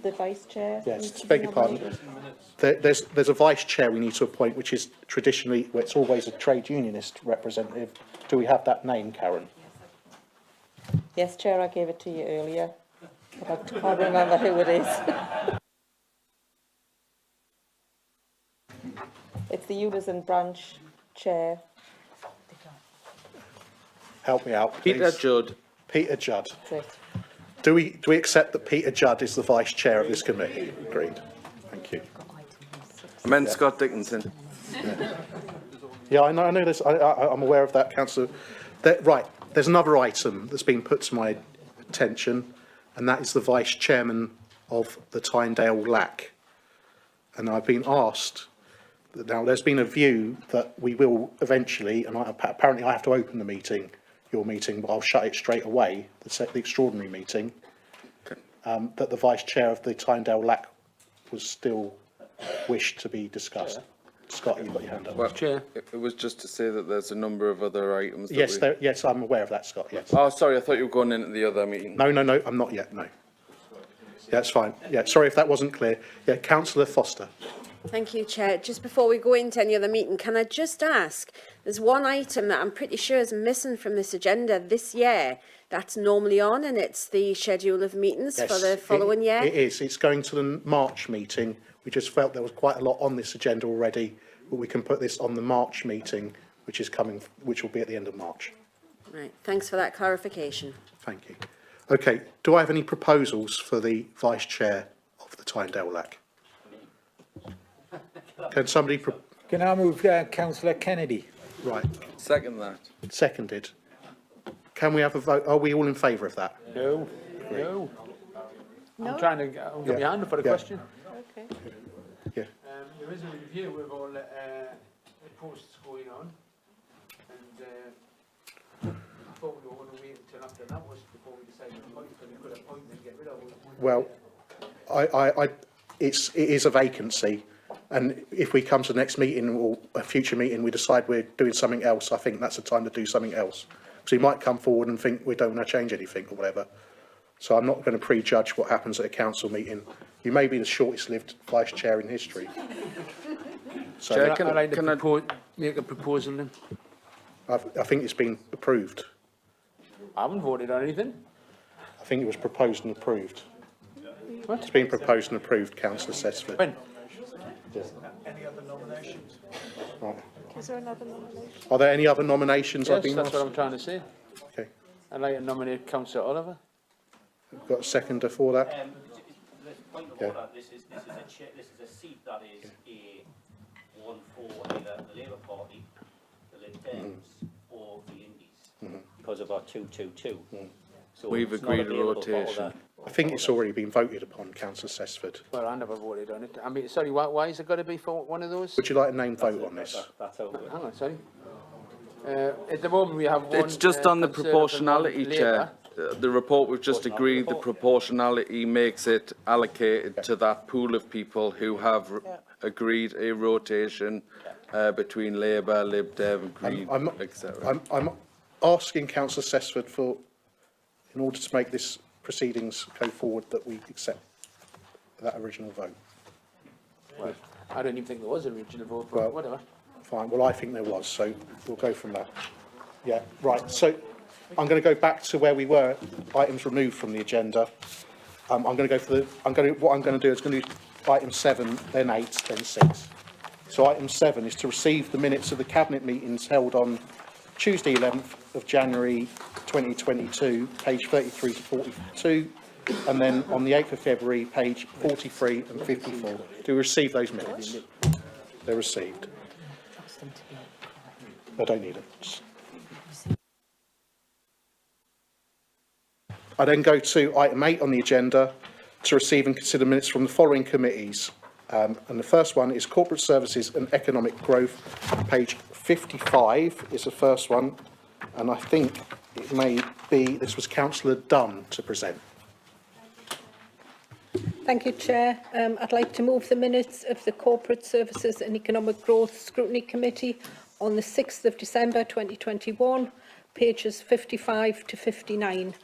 The vice chair? Yes, beg your pardon. There's a vice chair we need to appoint, which is traditionally, well, it's always a trade unionist representative. Do we have that name, Karen? Yes, Chair, I gave it to you earlier, but I can't remember who it is. It's the Unison branch chair. Help me out, please. Peter Judd. Peter Judd. That's it. Do we accept that Peter Judd is the vice chair of this committee? Agreed. Thank you. Men Scott Dickinson. Yeah, I know this. I'm aware of that, Councillor. Right, there's another item that's been put to my attention, and that is the vice chairman of the Tyndale LAC. And I've been asked, now there's been a view that we will eventually, and apparently I have to open the meeting, your meeting, but I'll shut it straight away, the extraordinary meeting, that the vice chair of the Tyndale LAC was still wished to be discussed. Scott, you've got your hand up. Well, Chair. It was just to say that there's a number of other items. Yes, I'm aware of that, Scott, yes. Oh, sorry, I thought you were going into the other meeting. No, I'm not yet, no. Yeah, it's fine. Yeah, sorry if that wasn't clear. Yeah, Councillor Foster. Thank you, Chair. Just before we go into any other meeting, can I just ask, there's one item that I'm pretty sure is missing from this agenda this year that's normally on, and it's the schedule of meetings for the following year. It is. It's going to the March meeting. We just felt there was quite a lot on this agenda already, but we can put this on the March meeting, which will be at the end of March. Right. Thanks for that clarification. Thank you. Okay. Do I have any proposals for the vice chair of the Tyndale LAC? Can somebody... Can I move Councillor Kennedy? Right. Second that. Seconded. Can we have a vote? Are we all in favour of that? No. No. I'm trying to get my hand up for the question. Okay. Yeah. There is a review with all the posts going on, and I thought we were going to wait until after that was before we decided to appoint, because we could appoint and get rid of it. Well, it is a vacancy, and if we come to the next meeting or a future meeting, we decide we're doing something else, I think that's the time to do something else. So you might come forward and think we don't want to change anything or whatever. So I'm not going to prejudge what happens at a council meeting. You may be the shortest-lived vice chair in history. So Chair, can I make a proposal then? I think it's been approved. I haven't voted on anything. I think it was proposed and approved. It's been proposed and approved, councillor Sesford. When? Any other nominations? Right. Is there another nomination? Are there any other nominations I've Yes, been that's asked? what I'm trying to say. Okay. I'd like to nominate councillor Oliver. Got a seconder for that? Point of Yeah. order, this is a seat that is a one for either the Labour Party, the Lib Dems, or the Indies, because of our 222. So We've it's not agreed a available for rotation. other- I think it's already been voted upon, councillor Sesford. Well, I never voted on it. I mean, sorry, why is it got to be for one of those? Would you like a name vote on this? That's how it Hang on, sorry. At the moment, we have one. It's just on the Conservative and one proportionality, Chair. The report we've just agreed, the proportionality makes it allocated to that pool of people who have agreed a rotation between Labour, Lib Dem, Green, etc. I'm asking councillor Sesford for, in order to make this proceedings go forward, that we accept that original vote. Well, I don't even think there was an original vote, but Well, whatever. Fine, well, I think there was, so we'll go from that. Yeah, right, so I'm going to go back to where we were, items removed from the agenda. I'm going to go for what I'm going to do is going to do item 7, then 8, then 6. So item 7 is to receive the minutes of the Cabinet meetings held on Tuesday 11th of January 2022, page 33 to 42, and then on the 8th of February, page 43 and 54. Do we receive those minutes? They're received. I don't need it. I then go to item 8 on the agenda to receive and consider minutes from the following committees. And the first one is Corporate Services and Economic Growth. Page 55 is the first one. And I think it may be, this was councillor Dunn to present. Thank you, Chair. I'd like to move the minutes of the Corporate Services and Economic Growth Scrutiny Committee on the 6th of December 2021, pages 55 to 59.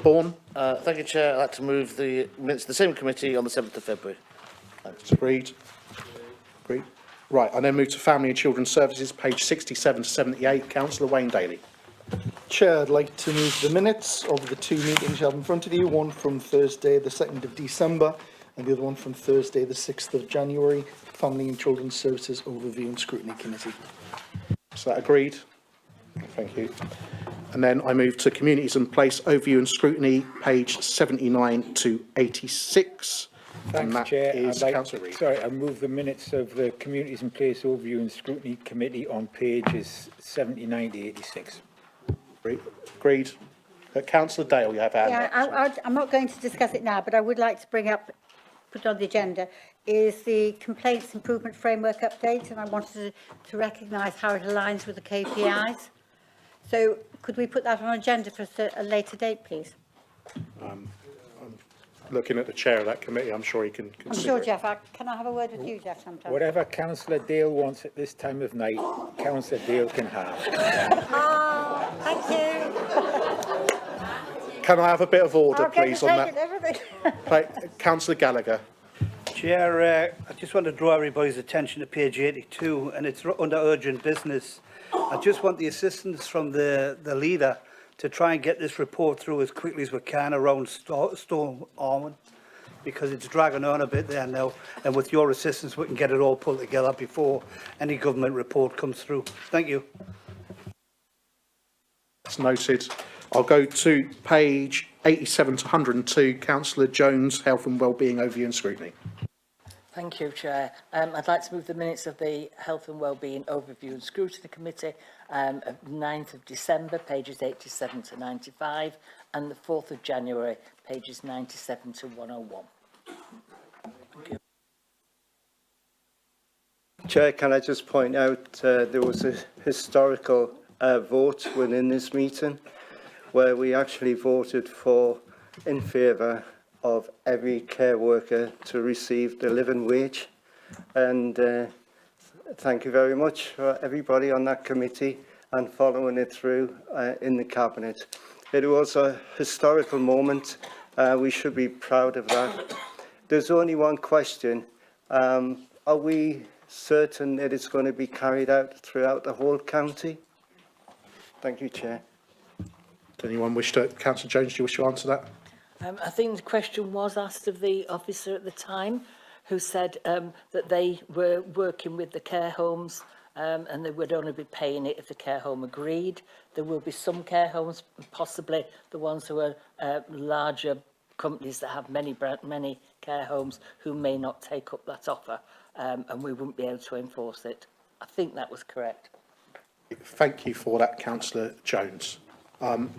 Bourne. Thank you, Chair. I'd like to move the minutes of the same committee on the 7th of February. Thanks. Agreed. Agreed. Right, I then move to Family and Children's Services, page 67 to 78. Councillor Wayne Daly. Chair, I'd like to move the minutes of the two meetings you have in front of you, one from Thursday the 2nd of December and the other one from Thursday the 6th of January, Family and Children's Services Overview and Scrutiny Committee. Is that agreed? Thank you. And then I move to Communities and Place Overview and Scrutiny, page 79 to 86. And Thanks, that Chair. is Councillor Reid. Sorry, I move the minutes of the Communities in Place Overview and Scrutiny Committee on pages 79 to 86. Agreed. Councillor Dale, you have hand up. Yeah, I'm not going to discuss it now, but I would like to put on the agenda, is the Complaints Improvement Framework update, and I wanted to recognise how it aligns with the KPIs. So could we put that on agenda for a later date, please? I'm looking at the chair of that committee. I'm sure he can I'm consider sure, it. Jeff, can I have a word with you, Jeff, sometime? Whatever Councillor Dale wants at this time of night, Councillor Dale can have. Thank you. Can I have a bit of order, I'll get please, you on taking that? everything. Councillor Gallagher. Chair, I just want to draw everybody's attention to page 82, and it's under urgent business. I just want the assistance from the leader to try and get this report through as quickly as we can around Storm Ormond, because it's dragging on a bit there now, and with your assistance we can get it all pulled together before any government report comes through. Thank you. That's noted. I'll go to page 87 to 102. Councillor Jones, Health and Wellbeing Overview and Scrutiny. Thank you, Chair. I'd like to move the minutes of the Health and Wellbeing Overview and Scrutiny Committee of 9th of December, pages 87 to 95, and the 4th of January, pages 97 to 101. Thank you. Chair, can I just point out there was a historical vote within this meeting where we actually voted in favour of every care worker to receive the living wage, and thank you very much for everybody on that committee and following it through in the Cabinet. It was a historical moment. We should be proud of that. There's only one question. Are we certain that it's going to be carried out throughout the whole county? Thank you, Chair. Does anyone wish to, Councillor Jones, do you wish to answer that? I think the question was asked of the officer at the time, who said that they were working with the care homes and they would only be paying it if the care home agreed. There will be some care homes, possibly the ones who are larger companies that have many care homes, who may not take up that offer, and we wouldn't be able to enforce it. I think that was correct. Thank you for that, Councillor Jones. I'm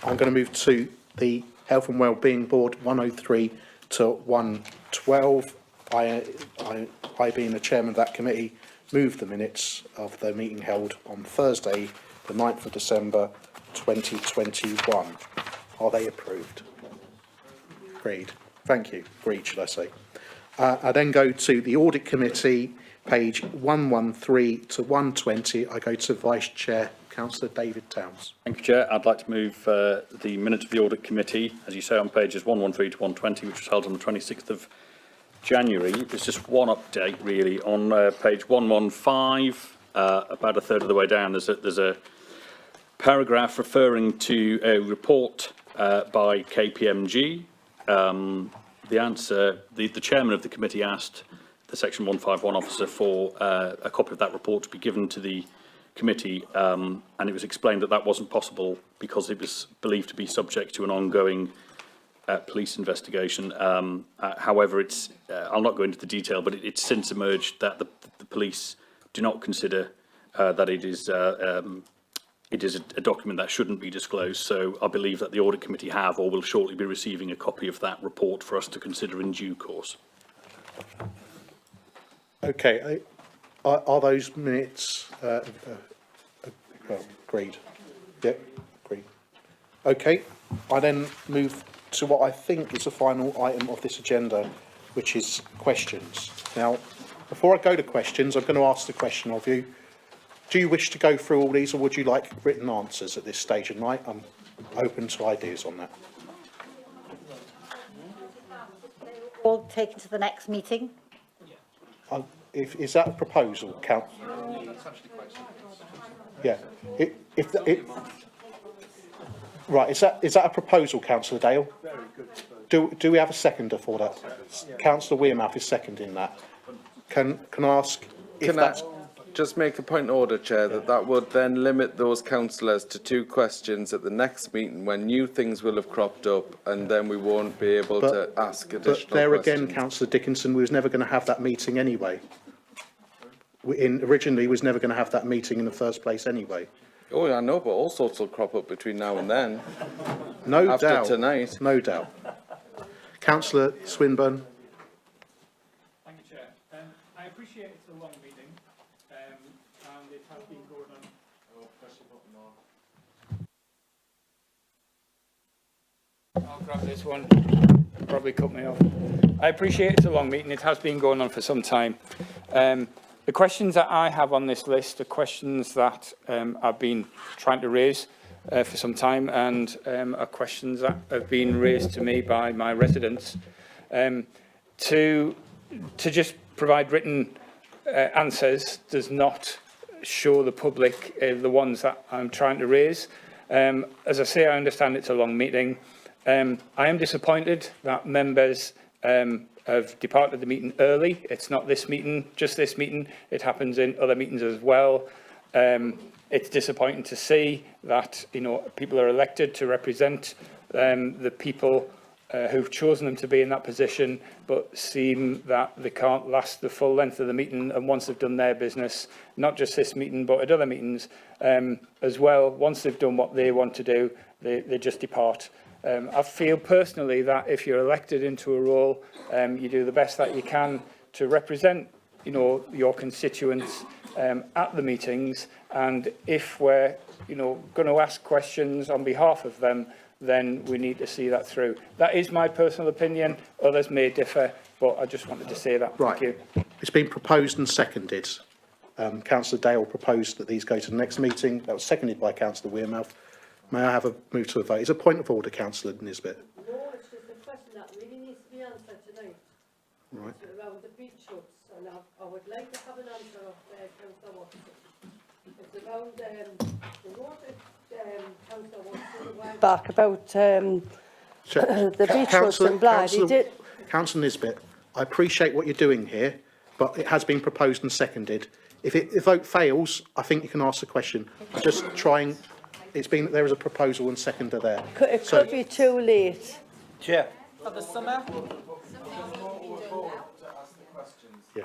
going to move to the Health and Wellbeing Board 103 to 112. I being the chairman of that committee, move the minutes of the meeting held on Thursday, the 9th of December 2021. Are they approved? Agreed. Thank you. Agreed, should I say. I then go to the Audit Committee, page 113 to 120. I go to Vice Chair, Councillor David Towns. Thank you, Chair. I'd like to move the minutes of the Audit Committee, as you say, on pages 113 to 120, which was held on the 26th of January. There's just one update, really. On page 115, about a third of the way down, there's a paragraph referring to a report by KPMG. The answer, the chairman of the committee asked the Section 151 officer for a copy of that report to be given to the committee, and it was explained that that wasn't possible because it was believed to be subject to an ongoing police investigation. However, I'll not go into the detail, but it's since emerged that the police do not consider that it is a document that shouldn't be disclosed. So I believe that the Audit Committee have or will shortly be receiving a copy of that report for us to consider in due course. Okay. Are those minutes agreed? Yep, agreed. Okay. I then move to what I think is the final item of this agenda, which is questions. Now, before I go to questions, I'm going to ask the question of you. Do you wish to go through all these, or would you like written answers at this stage of night? I'm open to ideas on that. All taken to the next meeting. Is that a proposal, Council? Yeah. Right. Is that a proposal, Councillor Dale? Do we have a seconder for that? Councillor Wearmouth is seconding that. Can I ask if that's... Just make a point of order, Chair, that would then limit those councillors to 2 questions at the next meeting when new things will have cropped up, and then we won't be able to ask additional questions. But there again, Councillor Dickinson, we was never going to have that meeting anyway. Originally, we was never going to have that meeting in the first place anyway. Oh, I know, but all sorts will crop up between now and then. No After doubt. tonight. No doubt. Councillor Swinburne. Thank you, Chair. I appreciate it's a long meeting, and it has been going on. Oh, press the button now. I'll grab this one. Probably cut me off. I appreciate it's a long meeting. It has been going on for some time. The questions that I have on this list are questions that I've been trying to raise for some time, and are questions that have been raised to me by my residents. To just provide written answers does not show the public the ones that I'm trying to raise. As I say, I understand it's a long meeting. I am disappointed that members have departed the meeting early. It's not this meeting, just this meeting. It happens in other meetings as well. It's disappointing to see that people are elected to represent the people who've chosen them to be in that position, but seem that they can't last the full length of the meeting, and once they've done their business, not just this meeting but at other meetings as well, once they've done what they want to do, they just depart. I feel personally that if you're elected into a role, you do the best that you can to represent, your constituents at the meetings. And if we're, going to ask questions on behalf of them, then we need to see that through. That is my personal opinion. Others may differ, but I just wanted to say that. Right. Thank you. It's been proposed and seconded. Councillor Dale proposed that these go to the next meeting. That was seconded by Councillor Wearmouth. May I have a move to a vote? It's a point of order, Councillor Nisbet. No, it's just a question that really needs to be answered tonight. Right. It's around the beach huts, and I would like to have an answer of Councillor Watson. It's around the water back about the beach roads and Blythe. He did. Councillor Nisbet, I appreciate what you're doing here, but it has been proposed and seconded. If the vote fails, I think you can ask the question. Just trying. There is a proposal and seconder there. It could be too late. Chair. For the summer? Yeah.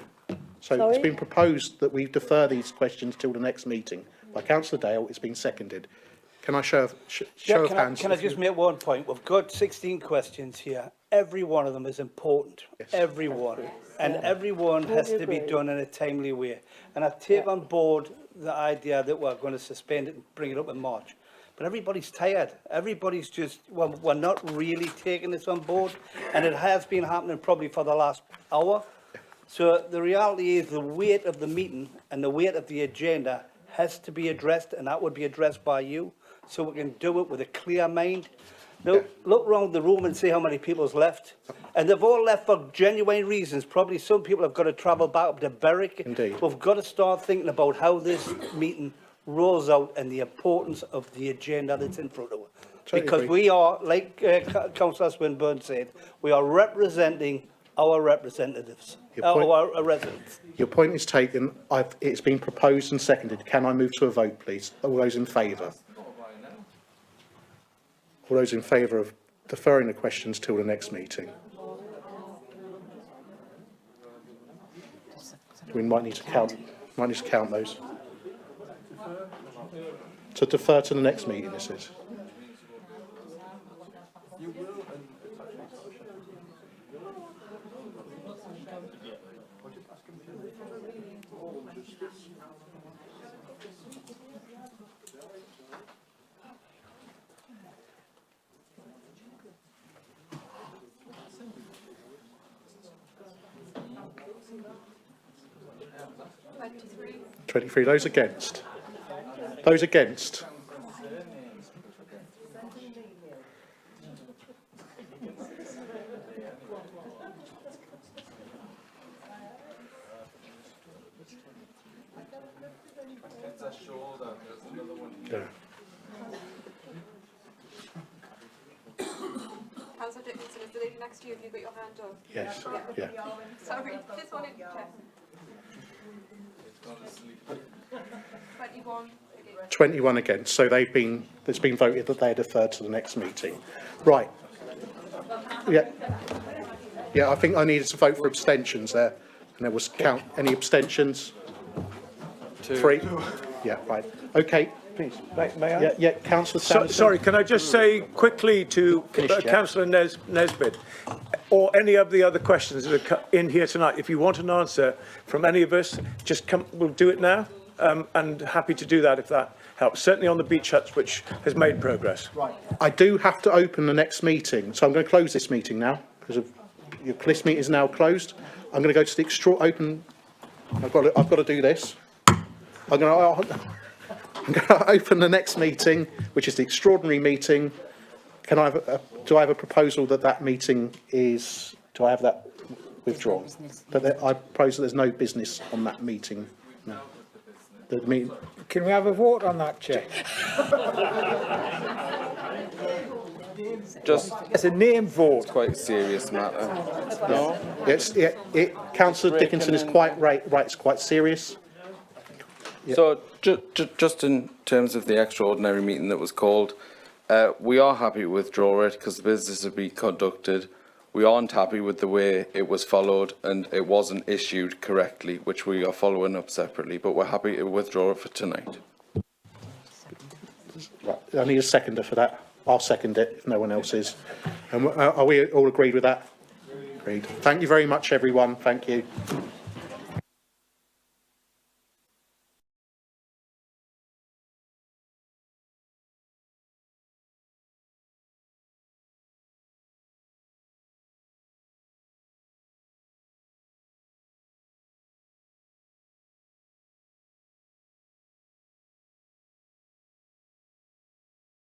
So Sorry? it's been proposed that we defer these questions till the next meeting by Councillor Dale. It's been seconded. Can I show of hands? Can I just make one point? We've got 16 questions here. Every one of them is important. Yes. Every one. And every one has to be done in a timely way. And I take on board the idea that we're going to suspend it and bring it up in March. But everybody's tired. Everybody's just, well, we're not really taking this on board. And it has been happening probably for the last hour. So the reality is the weight of the meeting and the weight of the agenda has to be addressed, and that would be addressed by you, so we can do it with a clear mind. Now, look around the room and see how many people's left. And they've all left for genuine reasons. Probably some people have got to travel back up to Berwick. Indeed. We've got to start thinking about how this meeting rolls out and the importance of the agenda that's in front of us. Totally Because agree. we are, like Councillor Swinburne said, we are representing our representatives, our residents. Your point is taken. It's been proposed and seconded. Can I move to a vote, please? All those in favour? All those in favour of deferring the questions till the next meeting? We might need to count those. To defer to the next meeting, this is. Twenty-three. 23. Those against? Those against? Yeah. Councillor Dickinson, is the lady next to you? Have you got your hand up? Yes. Yeah. Sorry, this one in check. 21. 21 against. So it's been voted that they are deferred to the next meeting. Right. Yeah. Yeah, I think I needed to vote for abstentions there. And there was count. Any abstentions? 3. Yeah, right. Okay, please. May I? Yeah, Councillor Sanderson. Sorry, can I just say quickly to Councillor Nesbitt, or any of the other questions that are in here tonight, if you want an answer from any of us, just come, we'll do it now, and happy to do that if that helps. Certainly on the beach huts, which has made progress. Right. I do have to open the next meeting, so I'm going to close this meeting now, because this meeting is now closed. I'm going to go to the open. I've got to do this. I'm going to open the next meeting, which is the extraordinary meeting. Do I have a proposal that meeting is? Do I have that withdrawn? I propose that there's no business on that meeting. No. The meeting. Can we have a vote on that, Chair? It's a name vote. It's quite a serious matter. No. Councillor Dickinson is quite right. It's quite serious. Yeah. So, just in terms of the extraordinary meeting that was called, we are happy to withdraw it because the business has been conducted. We aren't happy with the way it was followed and it wasn't issued correctly, which we are following up separately, but we're happy to withdraw it for tonight. Right. I need a seconder for that. I'll second it if no one else is. And are we all agreed with that? Agreed. Thank you very much, everyone. Thank you.